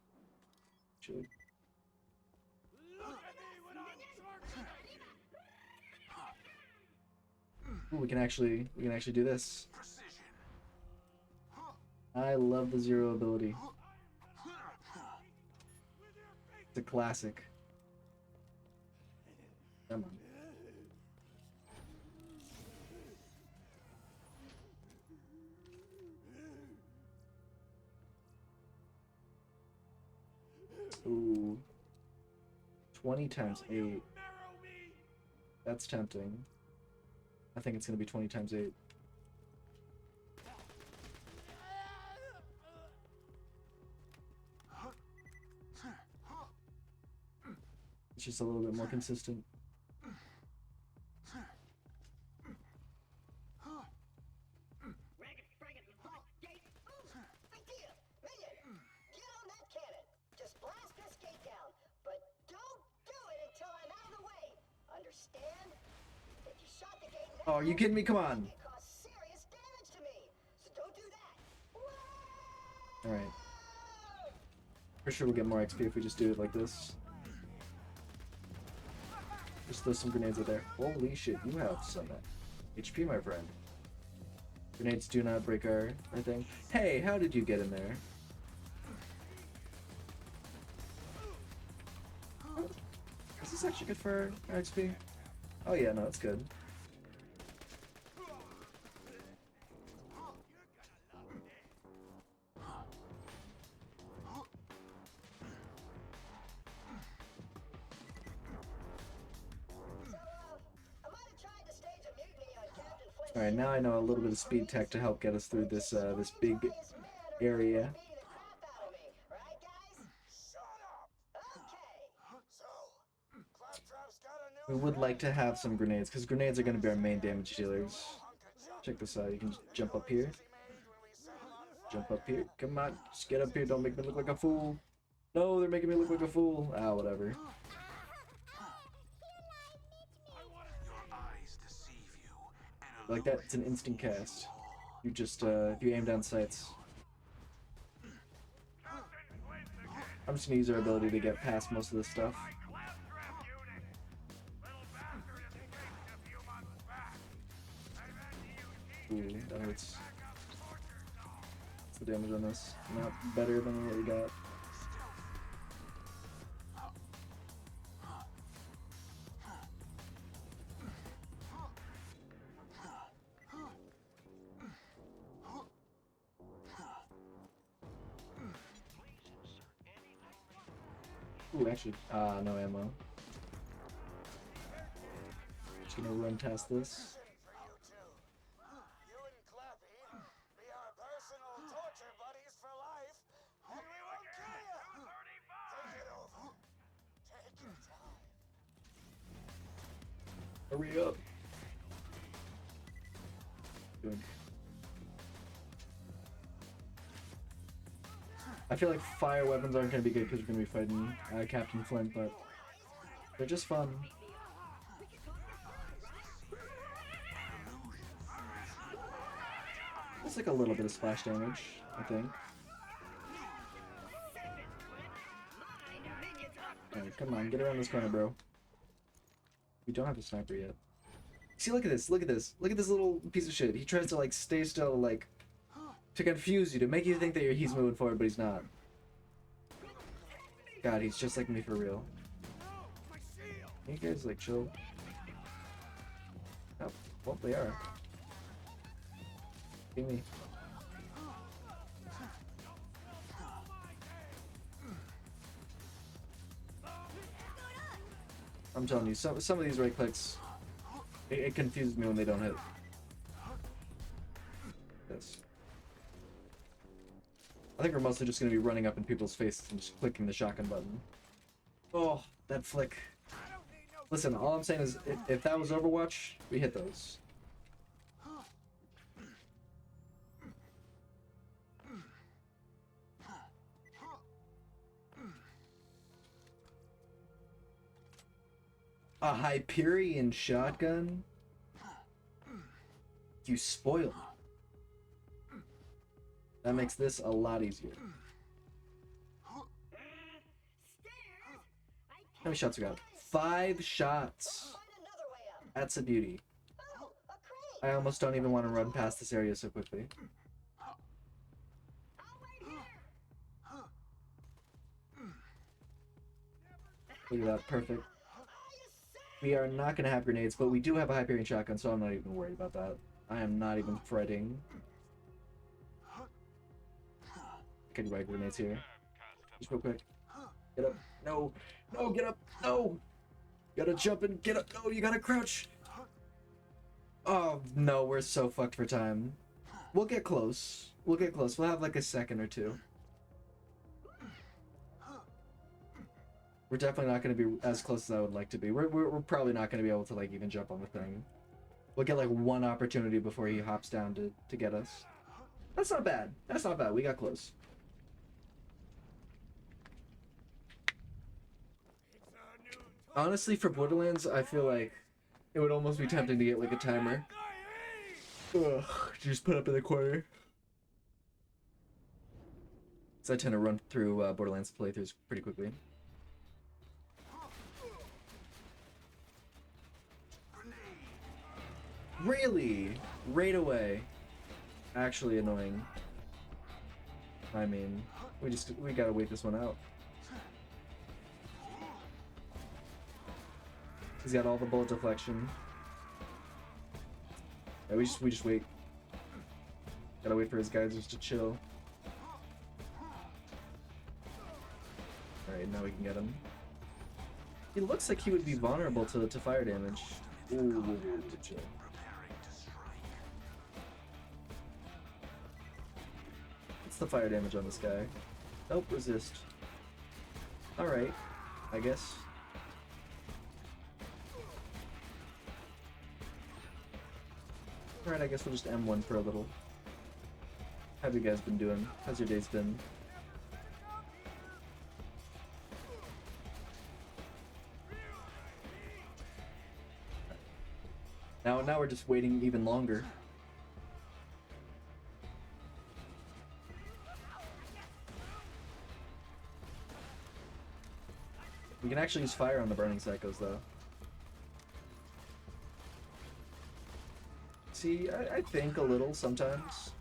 Should. Ooh, we can actually do this. I love the Zero ability. It's a classic. Come on. Ooh. 20 times 8. That's tempting. I think it's gonna be 20 times 8. It's just a little bit more consistent. Ragged, fragged, halt, gate. Ooh, idea. Minion, get on that cannon. Just blast this gate down. But don't do it until I'm out of the way. Understand? If you shot the gate now, Oh, are you kidding me? Come on. it caused serious damage to me. So don't do that. Alright. For sure we'll get more XP if we just do it like this. Just throw some grenades out there. Holy shit, you have some HP, my friend. Grenades do not break our thing. Hey, how did you get in there? Is this actually good for our XP? Oh yeah, no, it's good. So, I might have tried to stage a mutiny All right, now I know a little bit of speed tech to help get us through this this big area. Shut up! Okay. So, Claptrap's got a new We would like to have some grenades because grenades are going to be our main damage dealers. Check this out. You can just jump up here. Jump up here. Come on, just get up here. Don't make me look like a fool. No, they're making me look like a fool. Ah, whatever. Your eyes deceive you and Like that, it's an instant cast. You just, if you aim down sights. I'm just gonna use our ability to get past most of this stuff. Ooh, that hurts. What's the damage on this? Not better than what we got. Ooh, actually, no ammo. Just gonna run past this. You and Clappy be our personal torture buddies for life, and we won't kill you. Think it over. Take your time. Hurry up. Good. I feel like fire weapons aren't going to be good because we're going to be fighting Captain Flint, but they're just fun. It's like a little bit of splash damage, I think. Alright, come on, get around this corner, bro. We don't have a sniper yet. See, look at this, look at this. Look at this little piece of shit. He tries to, like, stay still, like, to confuse you, to make you think that he's moving forward, but he's not. God, he's just like me for real. Can you guys, like, chill? Oh, well, they are. Give me. I'm telling you, some of these right clicks, it confuses me when they don't hit. This. I think we're mostly just going to be running up in people's faces and just clicking the shotgun button. Oh, that flick. Listen, all I'm saying is, if that was Overwatch, we hit those. A Hyperion shotgun? You spoiled. That makes this a lot easier. How many shots we got? 5 shots. That's a beauty. I almost don't even want to run past this area so quickly. Look at that, perfect. We are not going to have grenades, but we do have a Hyperion shotgun, so I'm not even worried about that. I am not even fretting. Can you buy grenades here? Just real quick. Get up. No. No, get up. No. You gotta jump and get up. No, you gotta crouch. Oh, no, we're so fucked for time. We'll get close. We'll get close. We'll have like a second or two. We're definitely not going to be as close as I would like to be. We're probably not going to be able to like even jump on the thing. We'll get like one opportunity before he hops down to get us. That's not bad. That's not bad. We got close. Honestly, for Borderlands, I feel like it would almost be tempting to get like a timer. Ugh, just put up in the corner. So I tend to run through Borderlands playthroughs pretty quickly. Really? Right away. Actually annoying. I mean, we gotta wait this one out. He's got all the bullet deflection. Yeah, we just wait. Gotta wait for his guys just to chill. Alright, now we can get him. He looks like he would be vulnerable to fire damage. Ooh, chill. the fire damage on this guy? Nope, resist. Alright, I guess. Alright, I guess we'll just M1 for a little. How have you guys been doing? How's your days been? Now we're just waiting even longer. We can actually use fire on the burning psychos though. See, I think a little sometimes.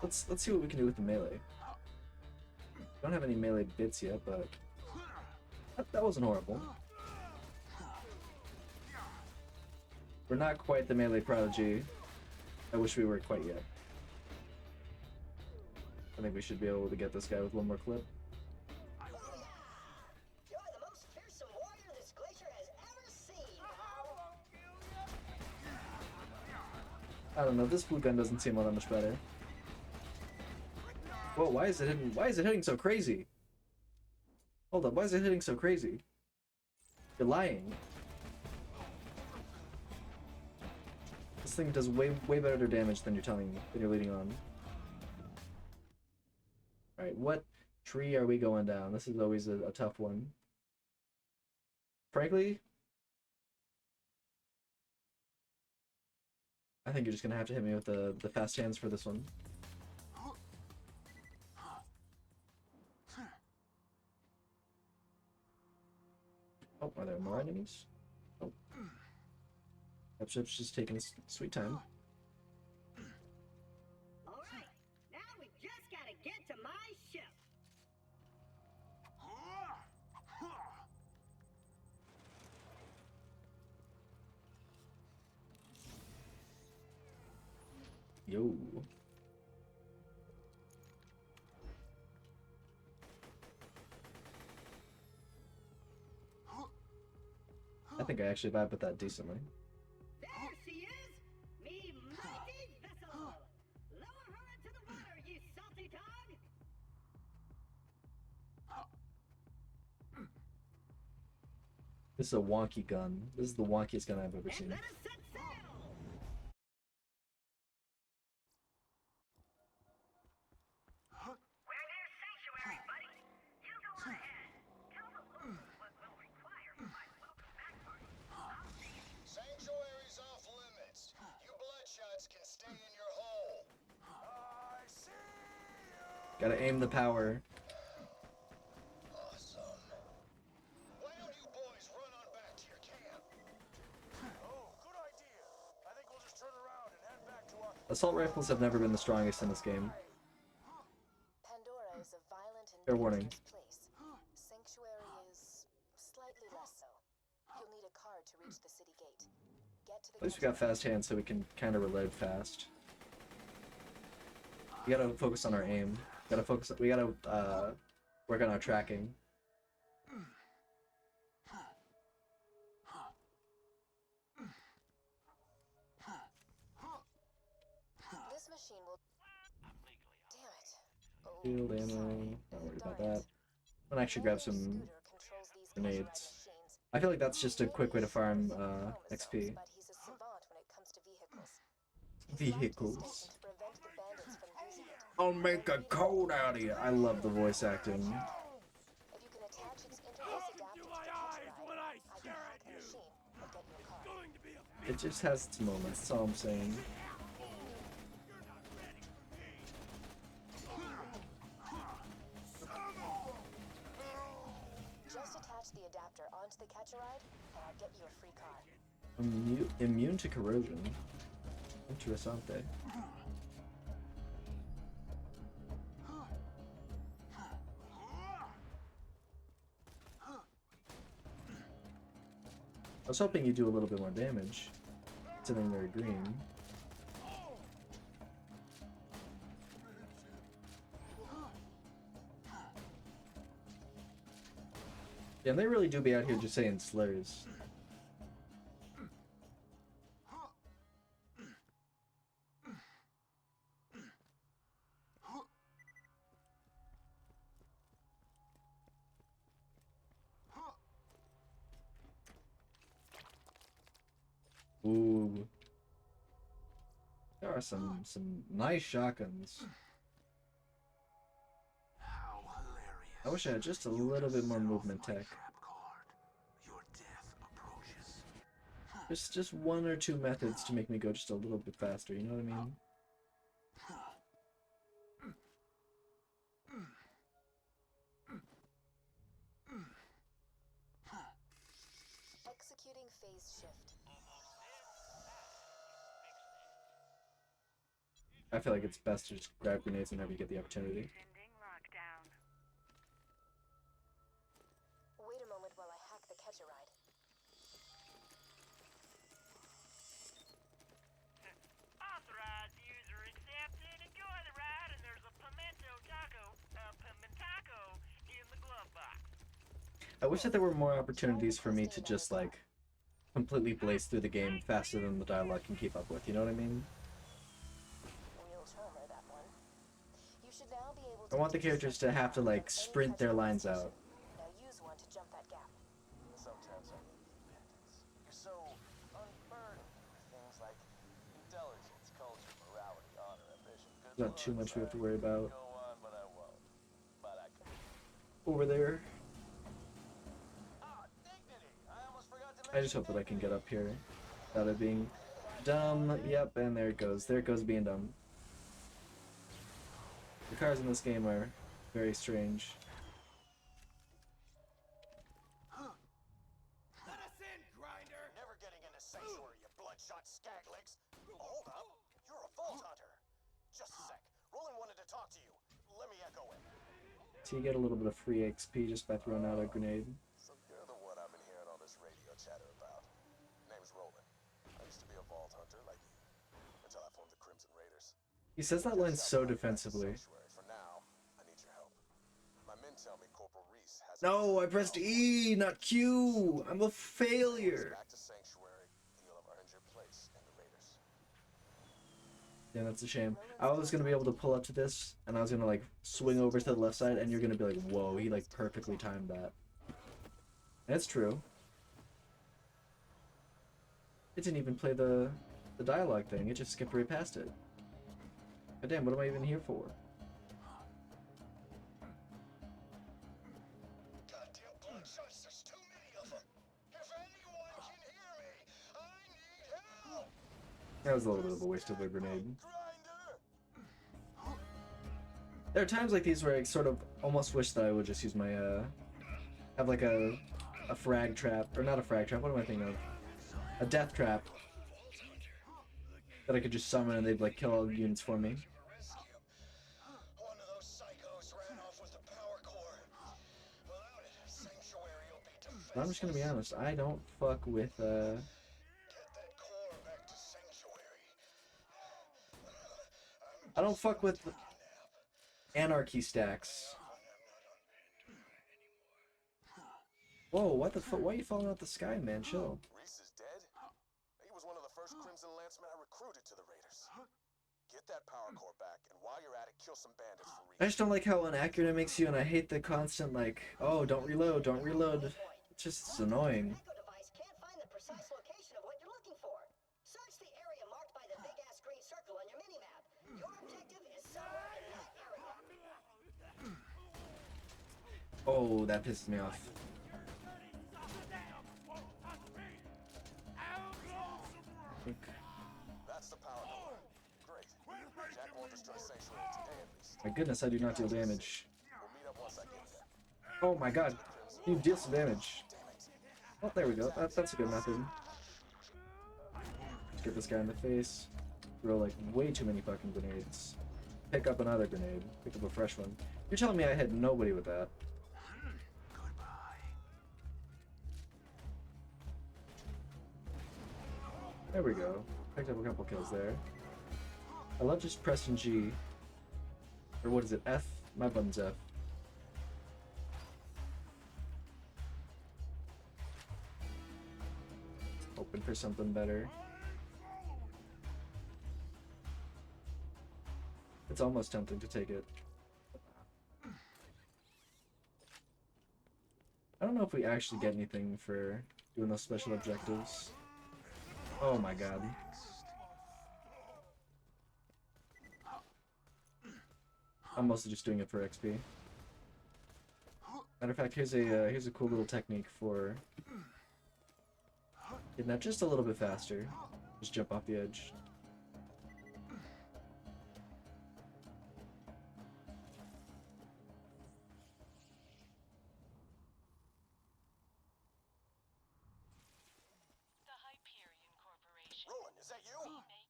Let's see what we can do with the melee. Don't have any melee bits yet, but that wasn't horrible. We're not quite the melee prodigy. I wish we were quite yet. I think we should be able to get this guy with one more clip. You're the most fearsome warrior this glacier has ever seen. I don't know, this blue gun doesn't seem all that much better. Whoa, why is it hitting so crazy? Hold up, why is it hitting so crazy? You're lying. This thing does way better damage than you're telling me, than you're leading on. Alright, what tree are we going down? This is always a tough one. Frankly, I think you're just gonna have to hit me with the fast hands for this one. Oh, are there more enemies? Oh. Ship's just taking its sweet time. Alright, now we just gotta get to my ship. Yo. I think I actually vibe with that decently. There she is! Me mighty vessel! Lower her into the water, you salty dog! This is a wonky gun. This is the wonkiest gun I've ever And seen. let us set sail! We're near Sanctuary, buddy. You go on ahead. Tell the locals what we'll require for my welcome back party. I'll see you. Sanctuary's off limits. You bloodshots can stay in your hole. I see you. Gotta aim the power. Awesome. Why don't you boys run on back to your camp? Oh, good idea. I think we'll just turn around and head back to our... Assault rifles have never been the strongest in this game. Pandora is a violent and Fair warning. dangerous place. Sanctuary is slightly less so. You'll need a card to reach the city gate. Get to the At least we got fast hands so we can kind of reload fast. We gotta focus on our aim. We gotta work on our tracking. This machine will. Damn it. Oh, Shield ammo. sorry. Not worried about Darn it. that. I'm gonna actually grab some Scooter controls these grenades. machines. I feel like that's just a quick way to farm Chromosomes, XP. But he's a savant when it comes to vehicles. He's left his Vehicles. station to prevent the bandits from using it. I'll make a code out of you. I love the voice acting. If you can attach its interface adapter to the catch when I I can stare hack at the you. machine and get your card. Going to be a It just has its moments, that's all I'm saying. Just attach the adapter onto the catch-a-ride, and I'll get you a free card. Immune to corrosion. Interessante. I was hoping you'd do a little bit more damage. Something very green. Yeah, and they really do be out here just saying slurs. Ooh. There are some nice shotguns. How hilarious. I wish I had just a little bit more movement tech. Trap card. Your death approaches. Just one or two methods to make me go just a little bit faster, you know what I mean? Executing phase shift. I feel like it's best to just grab grenades whenever you get the opportunity. Ending lockdown. Wait a moment while I hack the catch-a-ride. Authorized user accepted. Enjoy the ride, and there's a pimento taco in the glove box. I wish that there were more opportunities for me to just like completely blaze through the game faster than the dialogue can keep up with, you know what I mean? Real charmer, that one. You should now be able I want the characters to have to like sprint their lines out. Now use one to jump that gap. Sometimes I need independence. You're so unburdened with things like intelligence, culture, morality, honor, ambition. Good There's not too much we have to worry about Go on, but I won't. But I can. over there. Ah, dignity! I almost forgot to I just hope that I can get up here without it being dumb. Yep, and there it goes. There it goes being dumb. The cars in this game are very strange. Let us in, Grinder! Never getting into Sanctuary, you bloodshot skaglegs! Hold up! You're a Vault Hunter! Just a sec. Roland wanted to talk to you. Let me echo it. So you get a little bit of free XP just by throwing out a grenade. So you're the one I've been hearing all this radio chatter about. Name's Roland. I used to be a Vault Hunter like you. Until I formed the Crimson Raiders. He says that line so defensively. Sanctuary. For now, I need your help. My men tell me Corporal Reese has No, I pressed E, not Q. I'm a failure. back to Sanctuary, and you'll have earned your place in the Raiders. Yeah, that's a shame. I was gonna be able to pull up to this, and I was gonna like swing over to the left side, and you're gonna be like, "Whoa, he like perfectly timed that." And it's true. It didn't even play the dialogue thing. It just skipped right past it. But damn, what am I even here for? Goddamn bloodshots, there's too many of them. If anyone can hear me, I need help. That was a little bit of a waste of a grenade. Grinder. There are times like these where I sort of almost wish that I would just use my have like a frag trap, or not a frag trap. What am I thinking of? A death trap that I could just summon and they'd like kill all the units for me. Rescue. One of those psychos ran off with the power core. Without it, Sanctuary will be defenseless. But I'm just gonna be honest. I don't fuck with Get that core back to Sanctuary. I don't fuck with anarchy stacks. Whoa, what the fuck? Why are you falling out the sky, man? Chill. Reese is dead? He was one of the first Crimson Lancemen I recruited to the Raiders. Get that power core back, and while you're at it, kill some bandits for Reese. I just don't like how inaccurate it makes you, and I hate the constant like, oh, don't reload, don't reload. It's just it's annoying. Echo device can't find the precise location of what you're looking for. Search the area marked by the big ass green circle on your minimap. Your objective is somewhere in that area. Oh, that pisses me off. That's the power core. Great. Jack won't destroy Sanctuary today at least. My goodness, I do not deal damage. We'll meet up once I get there. Oh my god, you deal some damage. Oh, there we go. That's a good method. Just get this guy in the face. Throw like way too many fucking grenades. Pick up another grenade. Pick up a fresh one. You're telling me I hit nobody with that? There we go. Picked up a couple kills there. I love just pressing G. Or what is it? F? My button's F. Hoping for something better. It's almost tempting to take it. I don't know if we actually get anything for doing those special objectives. Oh my god. I'm mostly just doing it for XP. Matter of fact, here's a cool little technique for getting that just a little bit faster. Just jump off the edge. The Hyperion Corporation. Roland, is that you?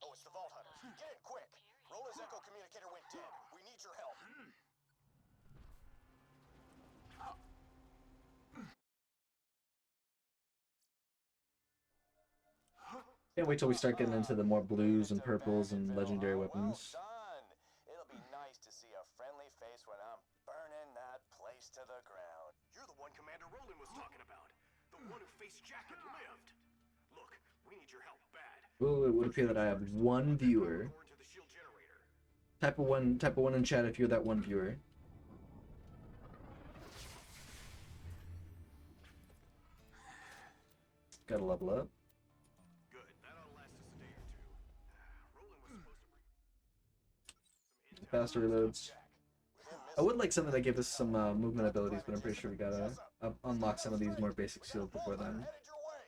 Oh, it's the Vault Hunters. Get in quick. Roland's echo communicator went dead. We need your help. Can't wait till we start getting into the more blues and purples and legendary Well weapons. done. It'll be nice to see a friendly face when I'm burning that place to the ground. You're the one Commander Roland was talking about. The one who faced Jack and lived. Look, we need your help bad. Ooh, it would appear that I have one viewer. Core into the shield generator. Type of one in chat if you're that one viewer. Gotta level up. Good. That ought to last us a day or two. Roland was supposed to bring some intel. Faster reloads. I would like something that gave us some movement abilities, but I'm pretty sure we gotta unlock some of these more basic shields before then. Headed your way.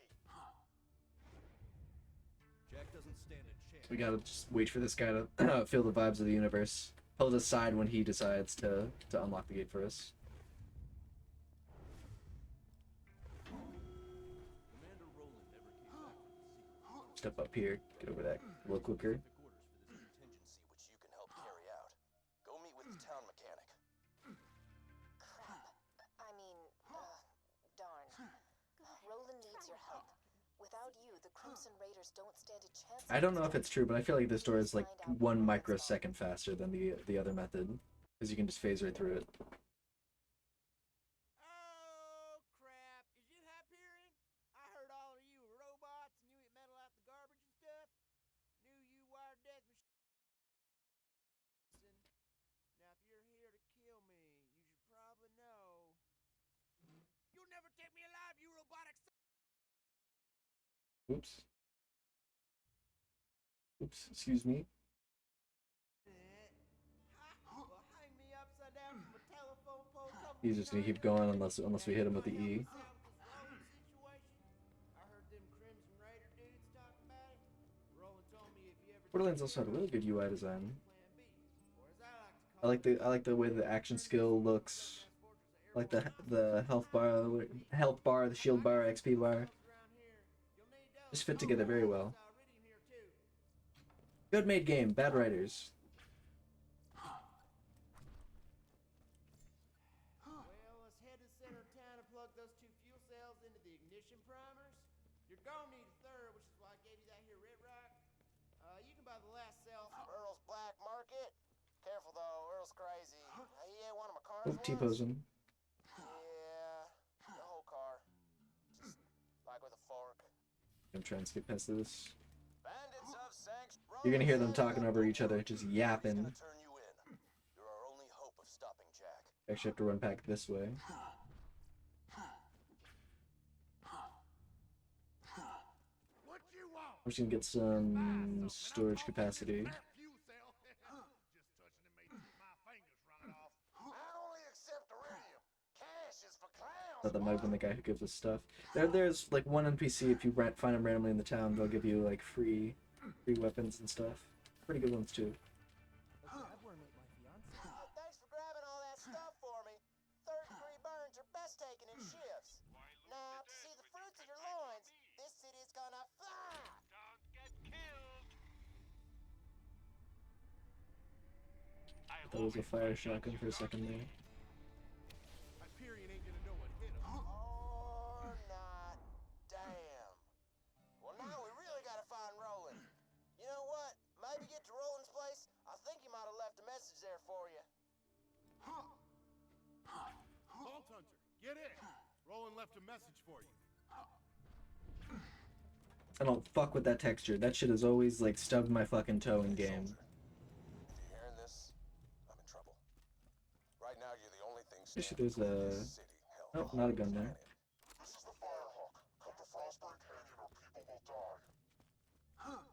Jack doesn't stand a chance. We gotta just wait for this guy to feel the vibes of the universe. Pull us aside when he decides to unlock the gate for us. Commander Roland never came back from the sea. Step up here, get over that a little quicker. Specific orders for this contingency. Contingency which you can help carry out. Go meet with the town mechanic. Crap. I mean, darn. Roland needs your help. Without you, the Crimson Raiders don't stand a chance. I don't know if it's true, but I feel like this door is like 1 microsecond faster than the other method, because you can just phase right through it. Oh, crap. Is you Hyperion? I heard all of you were robots and you eat metal out the garbage and stuff. Knew you wired death machine. Now, if you're here to kill me, you should probably know. You'll never take me alive, you robotic son. Oops. Oops, excuse me. Well, hang me upside down from a telephone pole. He's just gonna keep going unless we hit him with the E. I heard them Crimson Raider dudes talking about it. Roland told me if you ever Borderlands also had a really good UI design. Plan B, or as I like to call I like the way the action skill looks. I like the health bar, the shield bar, XP bar. Just fit together very well. Good made game, bad writers. Well, let's head to center of town and plug those 2 fuel cells into the ignition primers. You're gonna need a third, which is why I gave you that here red rock. You can buy the last cell. Earl's Black Market. Careful though, Earl's crazy. He ate one of my cars Oh, once. T-posing. Yeah, the whole car. Just like with a fork. I'm trying to skip past this. Bandits of Sanct You're gonna hear them talking over each other, just yapping. Gonna turn you in. You're our only hope of stopping Jack. Actually have to run back this way. What you want? I'm just gonna get some storage capacity. That fuel cell. Just touching it made my fingers run it off. I only accept iridium. Cash is for clowns. Thought that might have been the guy who gives us stuff. There's like one NPC, if you find him randomly in the town, they'll give you like free weapons and stuff. Pretty good ones too. Thanks for grabbing all that stuff for me. Third degree burns are best taken in shifts. Now, to see the fruits of your loins, this city's gonna fly. Don't get killed. That was a fire shotgun for a second there. Hyperion ain't gonna know what hit him. Or not. Damn. Well, now we really gotta find Roland. You know what? Maybe get to Roland's place. I think he might have left a message there for you. Vault Hunter, get in. Roland left a message for you. I don't fuck with that texture. That shit has always like stubbed my fucking toe in game. If you're hearing this, I'm in trouble. Right now, you're the only thing Especially standing there's in a... this city. Hell, Oh, not a gun there. This is the Firehawk. Come to Frostburg Canyon or people will die.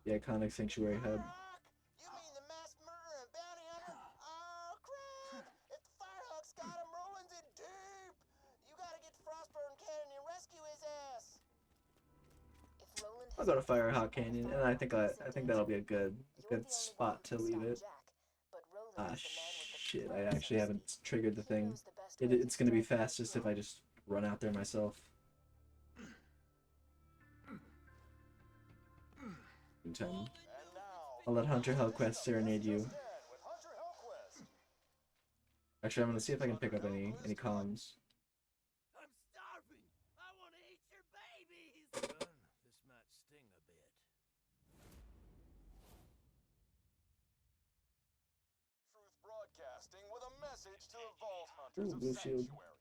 the iconic Sanctuary head. You mean the mass murderer and bounty hunter? Oh, crap! If the Firehawks got him, Roland's in deep! You gotta get to Frostburn Canyon and rescue his ass! If Roland I'll has go to been Firehawk found, Canyon, the and I think Firehawk is in that'll be danger. a good You're the only spot one to who can leave stop it. Jack, but Roland Ah, is the man with the shit! I plan, actually so to haven't speak. triggered the He thing. knows the best way to It's gonna be strike while fastest if I just run out there myself. In time. And now, I'll let Hunter Hellquest serenade you. with Hunter Hellquest. Actually, I'm gonna see if I can pick up any comms. I'm starving! I wanna eat your babies! Son, this might sting a bit. Truth Broadcasting with a message to the Vault Ooh, Hunters of blue shield. Sanctuary.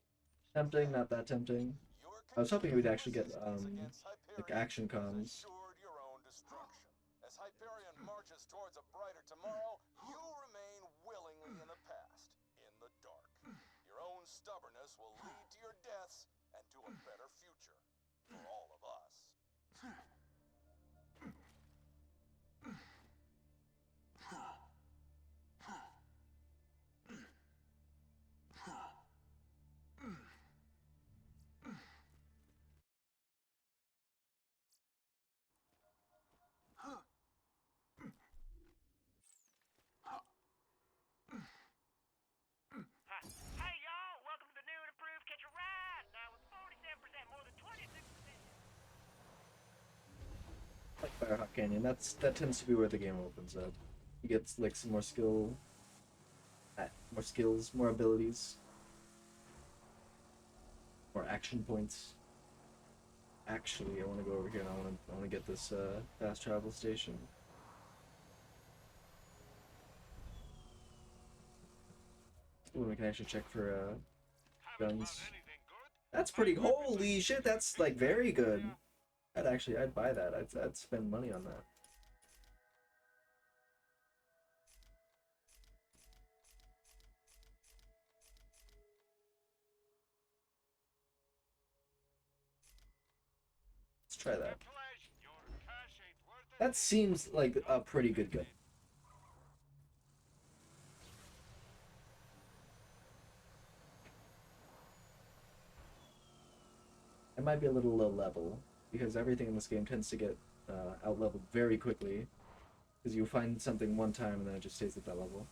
Tempting, not that tempting. Your I was hoping we'd actually get resistance against like Hyperion action has comms. assured your own destruction. As Hyperion marches towards a brighter tomorrow, you remain willingly in the past, in the dark. Your own stubbornness will lead to your deaths and to a better future for all of us. Hey y'all, welcome to the new and improved Catch a Ride. Now with 47% more than 26%. Like Firehawk Canyon. That tends to be where the game opens up. You get like some more more skills, more abilities, more action points. Actually, I want to go over here and I want to get this fast travel station. Ooh, we can actually check for guns. That's pretty. Holy shit! That's like very good. I'd buy that. I'd spend money on that. Let's try that. That seems like a pretty good gun. It might be a little low level because everything in this game tends to get out leveled very quickly because you find something one time and then it just stays at that level.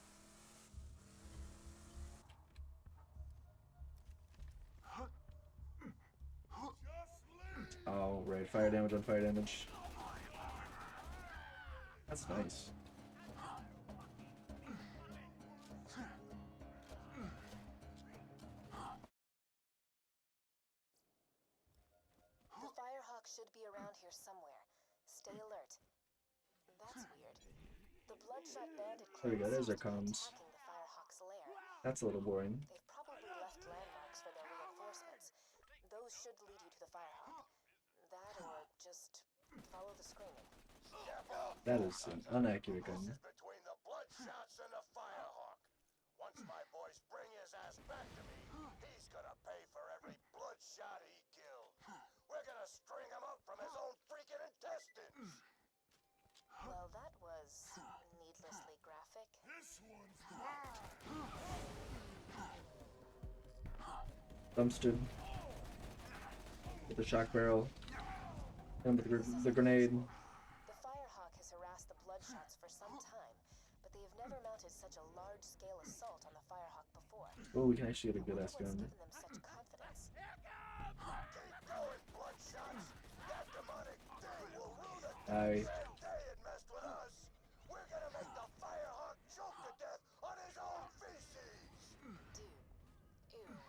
Oh, right. Fire damage on fire damage. That's nice. The Firehawk should be around here somewhere. Stay alert. That's weird. The Bloodshot Bandit There we go, there's our clan comms. seems to be attacking the Firehawk's lair. That's a little boring. They've probably left landmarks for their reinforcements. Those should lead you to the Firehawk. That or just follow the screaming. That is an inaccurate gun. Between the Bloodshots and the Firehawk. Once my boys bring his ass back to me, he's gonna pay for every Bloodshot he killed. We're gonna string him up from his own freaking intestines. Well, that was needlessly graphic. Dumpster. With the shock barrel. And with the grenade. The Firehawk has harassed the Bloodshots for some time, but they have never mounted such a large-scale assault on the Firehawk before. Oh, we can actually get a good ass What's gun. given them such confidence? Keep going, Bloodshots. That demonic thing will ruin it. Aye. They had messed with us. We're gonna make the Firehawk choke to death on his own feces. Dude. Ew.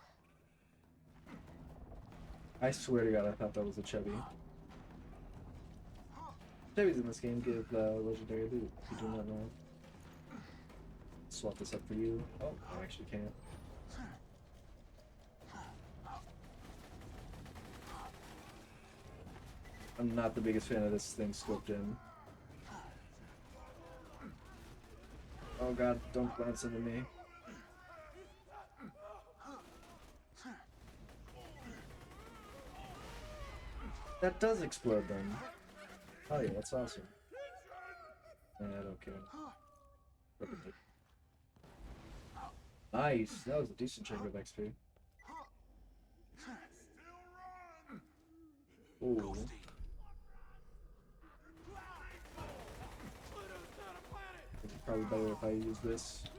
I swear to God, I thought that was a Chevy. Chevys in this game give legendary loot, if you do not know. Swap this up for you. Oh, I actually can't. I'm not the biggest fan of this thing scoped in. Oh god, don't bounce into me. That does explode then. Oh yeah, that's awesome. I don't care. Nice. That was a decent chunk of XP. Ooh. It's probably better if I use this. You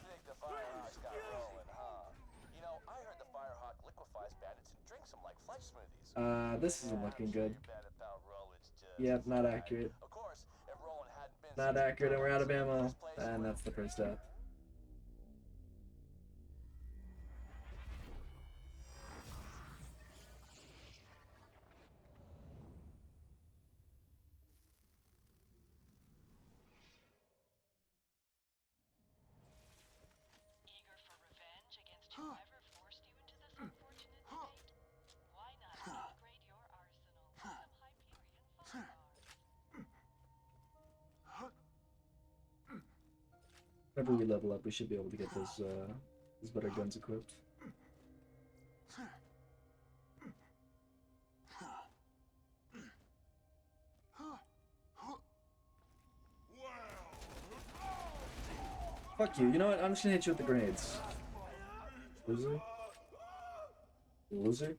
think the Firehawks got rolling, huh? You know, I heard the Firehawk liquefies bandits and drinks them like flight smoothies. This isn't looking good. You bet it thought Roland's just Yep, not right. accurate. Of course, if Roland hadn't been Not such a accurate, and we're out of dumbass in the ammo. first place, And that's the first death. Eager for revenge against whoever forced you into this unfortunate fate? Why not upgrade your arsenal with some Hyperion fire bars? Whenever we level up, we should be able to get those better guns equipped. Fuck you. You know what? I'm just gonna hit you with the grenades. Loser. Loser.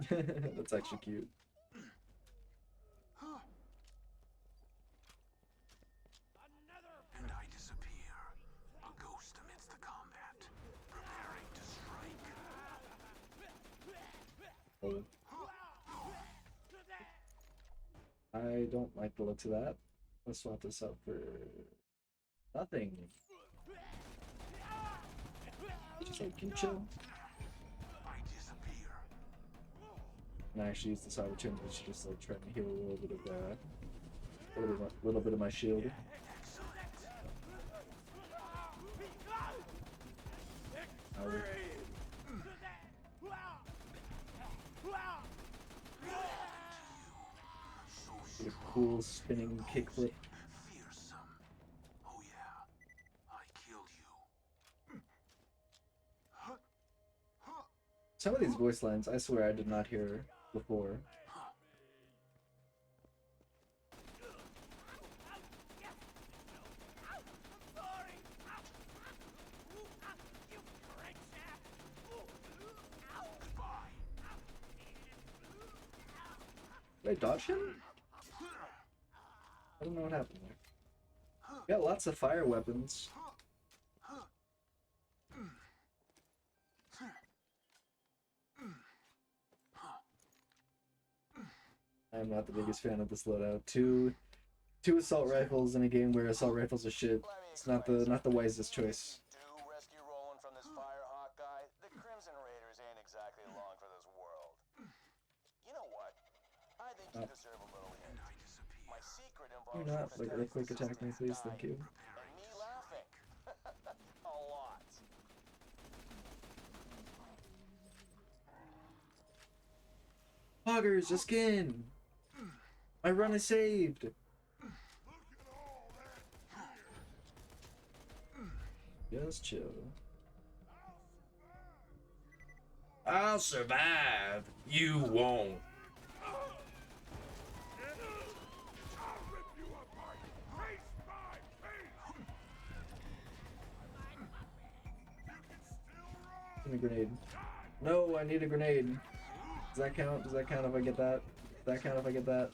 That's actually cute. And I disappear, a ghost amidst the combat, preparing to strike. Oh. I don't like the looks of that. Let's swap this out for nothing. Just like, can you chill? I disappear. And I actually use this opportunity to just like try to heal a little bit of little bit of my shield. Get a cool spinning kickflip. Fearsome. Oh yeah, I killed you. Some of these voice lines, I swear I did not hear before. Did I dodge him? I don't know what happened there. Got lots of fire weapons. I'm not the biggest fan of this loadout. Two assault rifles in a game where assault rifles are shit. It's not the wisest choice. Do rescue Roland from this Firehawk guy. The Crimson Raiders ain't exactly long for this world. You know what? I think you deserve a little hint. My secret involves You're not like earthquake attack me, please, thank you. and me laughing. A lot. Poggers, a skin! My run is saved! Just chill. I'll survive. You won't. Give me a grenade. No, I need a grenade. Does that count? Does that count if I get that? Does that count if I get that?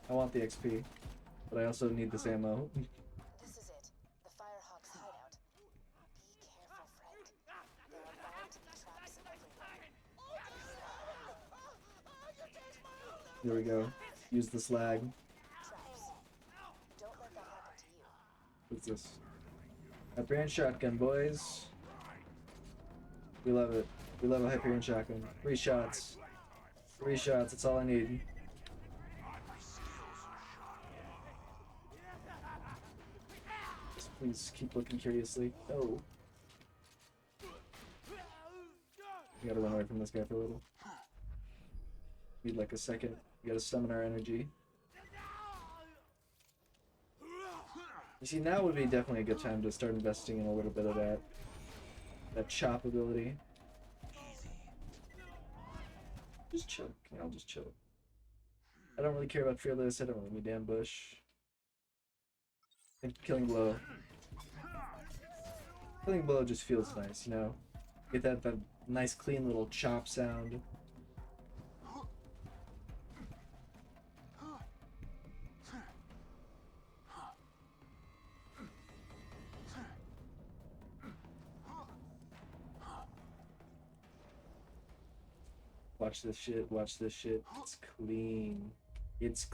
I want the XP, but I also need this ammo. This is it. The Firehawk's hideout. Be careful, friend. There are bound to be traps everywhere. Here we go. Use the slag. Traps. Don't let that happen to you. What's this? Hyperion shotgun, boys. We love it. We love a Hyperion shotgun. 3 shots. 3 shots, that's all I need. Just please keep looking curiously. Oh. We gotta run away from this guy for a little. Need like a second. We gotta summon our energy. You see, now would be definitely a good time to start investing in a little bit of that chop ability. Just chill. I'll just chill. I don't really care about Fearless. I don't really need Ambush. I think Killing Blow. Killing Blow just feels nice, you know? Get that nice clean little chop sound. Watch this shit, watch this shit. It's clean.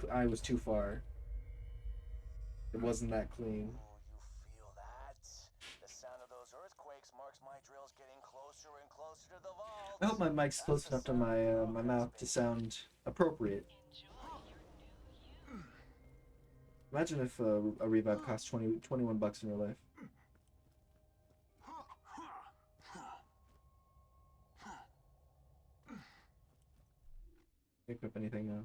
I was too far. It wasn't that clean. You feel that? The sound of those earthquakes marks my drills getting closer and closer to the vault. I hope my mic's close enough to my mouth to sound appropriate. Imagine if a revive cost 21 bucks in real life. Pick up anything now.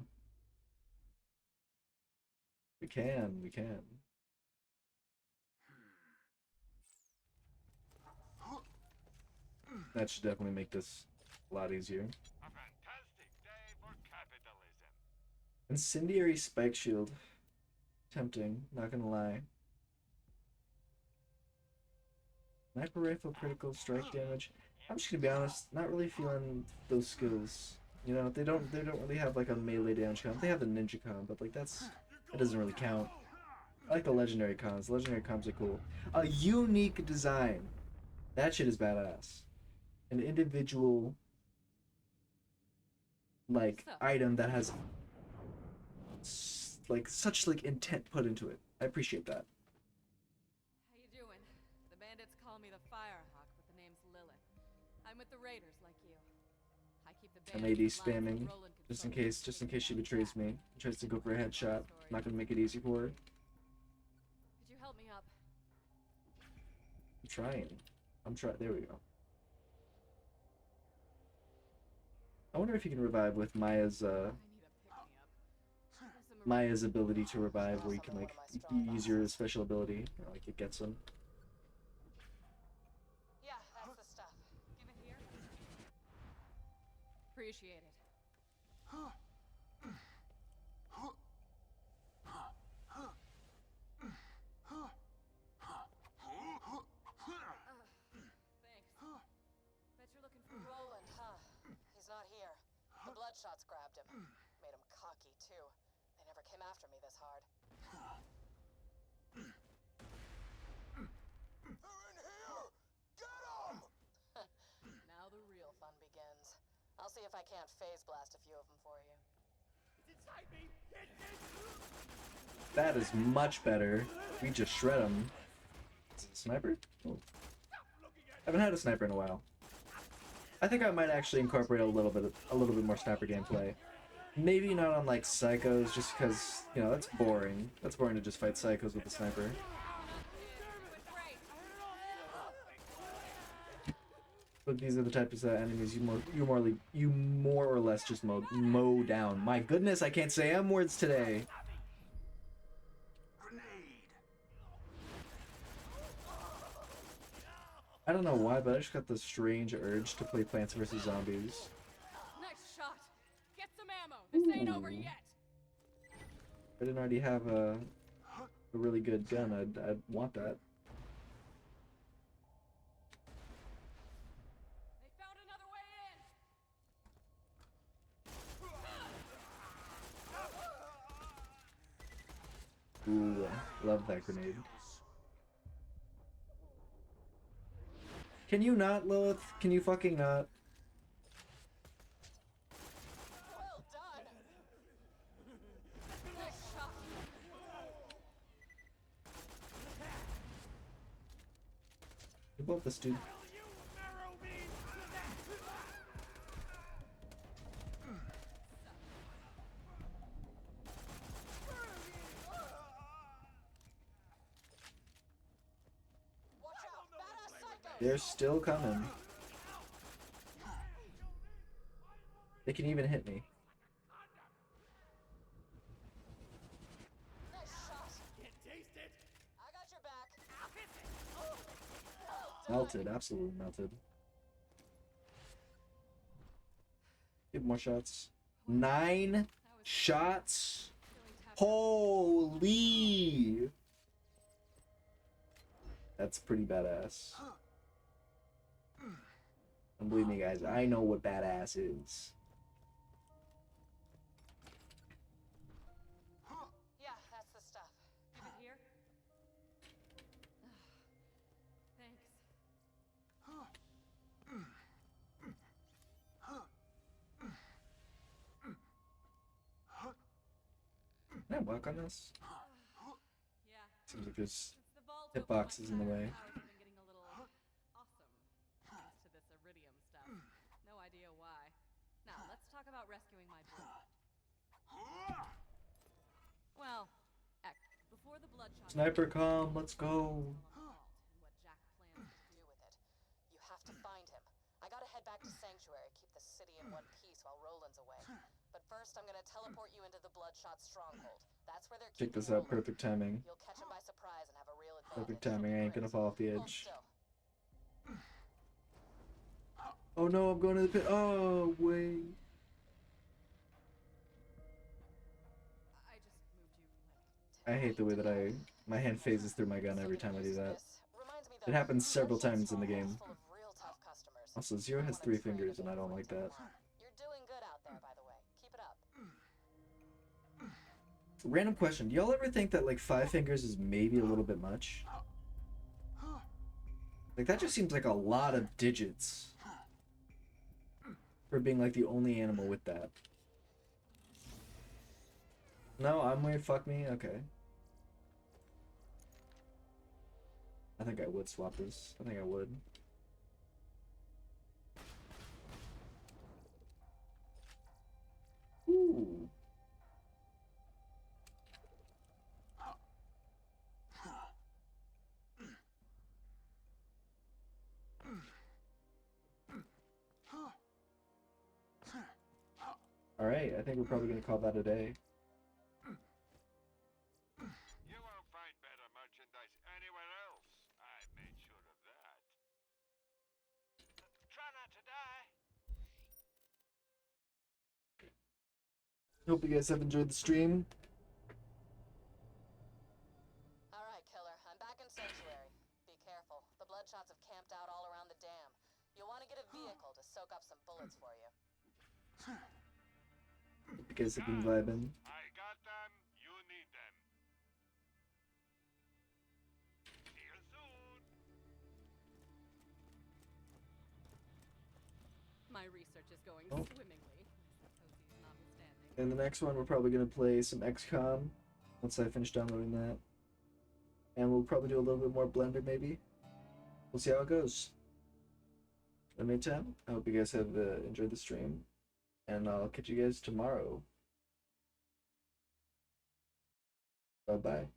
We can. That should definitely make this a lot easier. A fantastic day for capitalism. Incendiary Spike Shield. Tempting, not gonna lie. Sniper Rifle critical strike damage. I'm just gonna be honest, not really feeling those skills. You know, they don't really have like a melee damage count. They have the ninja con, but like that doesn't really count. I like the legendary cons. The legendary cons are cool. A unique design. That shit is badass. An individual like item that has like such like intent put into it. I appreciate that. How you doing? The bandits call me the Firehawk, but the name's Lilith. I'm with the Raiders like you. I keep the I'm AD spamming just in case she betrays me. Tries to go for a headshot. I'm not gonna make it easy for her. Could you help me up? I'm trying. There we go. I wonder if you can revive with Maya's ability to revive, where you can like use your special ability, or like it gets them. Yeah, that's the stuff. Give it here. Appreciate it. Thanks. Bet you're looking for Roland, huh? He's not here. The Bloodshots grabbed him. Made him cocky, too. They never came after me this hard. They're in here! Get them! Now the real fun begins. I'll see if I can't phase blast a few of them for you. It's inside me! That is much better. We just shred him. Sniper? Oh. Haven't had a sniper in a while. I think I might actually incorporate a little bit more sniper gameplay. Maybe not on like psychos, just because you know that's boring. That's boring to just fight psychos with a sniper. But these are the types of enemies you more or less just mow down. My goodness, I can't say M words today. I don't know why, but I just got this strange urge to play Plants vs. Zombies. Nice shot. Get some ammo. This ain't over yet. If I didn't already have a really good gun, I'd want that. They found another way in. Ooh, love that grenade. Can you not, Lilith? Can you fucking not? Well done! Nice shot. You blow up this dude. They're still coming. They can even hit me. Nice shot. I got your Melted, absolutely melted. Get more shots. 9 shots. Holy! That's pretty badass. And believe me, guys, I know what badass is. Yeah, that's the stuff. Keep it here. Thanks. Can I walk on this? Yeah. Seems like there's Since the vault hitboxes in the way. powers have been getting a little awesome thanks to this iridium stuff. No idea why. Now, let's talk about rescuing my boy. Well, heck, before the bloodshot Sniper comm, let's go. what Jack plans to do with it. You have to find him. I gotta head back to Sanctuary, keep the city in one piece while Roland's away. But first, I'm gonna teleport you into the Bloodshot stronghold. That's where they're Check keeping this out, Roland. perfect timing. You'll catch him by surprise and have a real advantage. Perfect timing, I ain't gonna fall off the Hold edge. still. Oh no, I'm going to the pit. Oh, wait. I just moved you like I hate the way that my hand phases through my gun every time I do that. Reminds me It that happens several times in the game. full of real tough customers. Also, Zero has 3 fingers, and I don't like that. You're doing good out there, by the way. Keep it up. Random question: do y'all ever think that like 5 fingers is maybe a little bit much? Like that just seems like a lot of digits for being like the only animal with that. No, I'm weird. Fuck me. Okay. I think I would swap this. I think I would. Ooh. All right, I think we're probably gonna call that a day. You won't find better merchandise anywhere else. I made sure of that. Try not to die. Hope you guys have enjoyed the stream. All right, Killer. I'm back in Sanctuary. Be careful. The Bloodshots have camped out all around the dam. You'll want to get a vehicle to soak up some bullets for you. Hope you guys have been vibing. I got them. You need them. See you soon. my research is going Oh. swimmingly. Cozy's notwithstanding. And the next one, we're probably gonna play some XCOM once I finish downloading that, and we'll probably do a little bit more Blender maybe. We'll see how it goes. In the meantime, I hope you guys have enjoyed the stream, and I'll catch you guys tomorrow. Bye bye.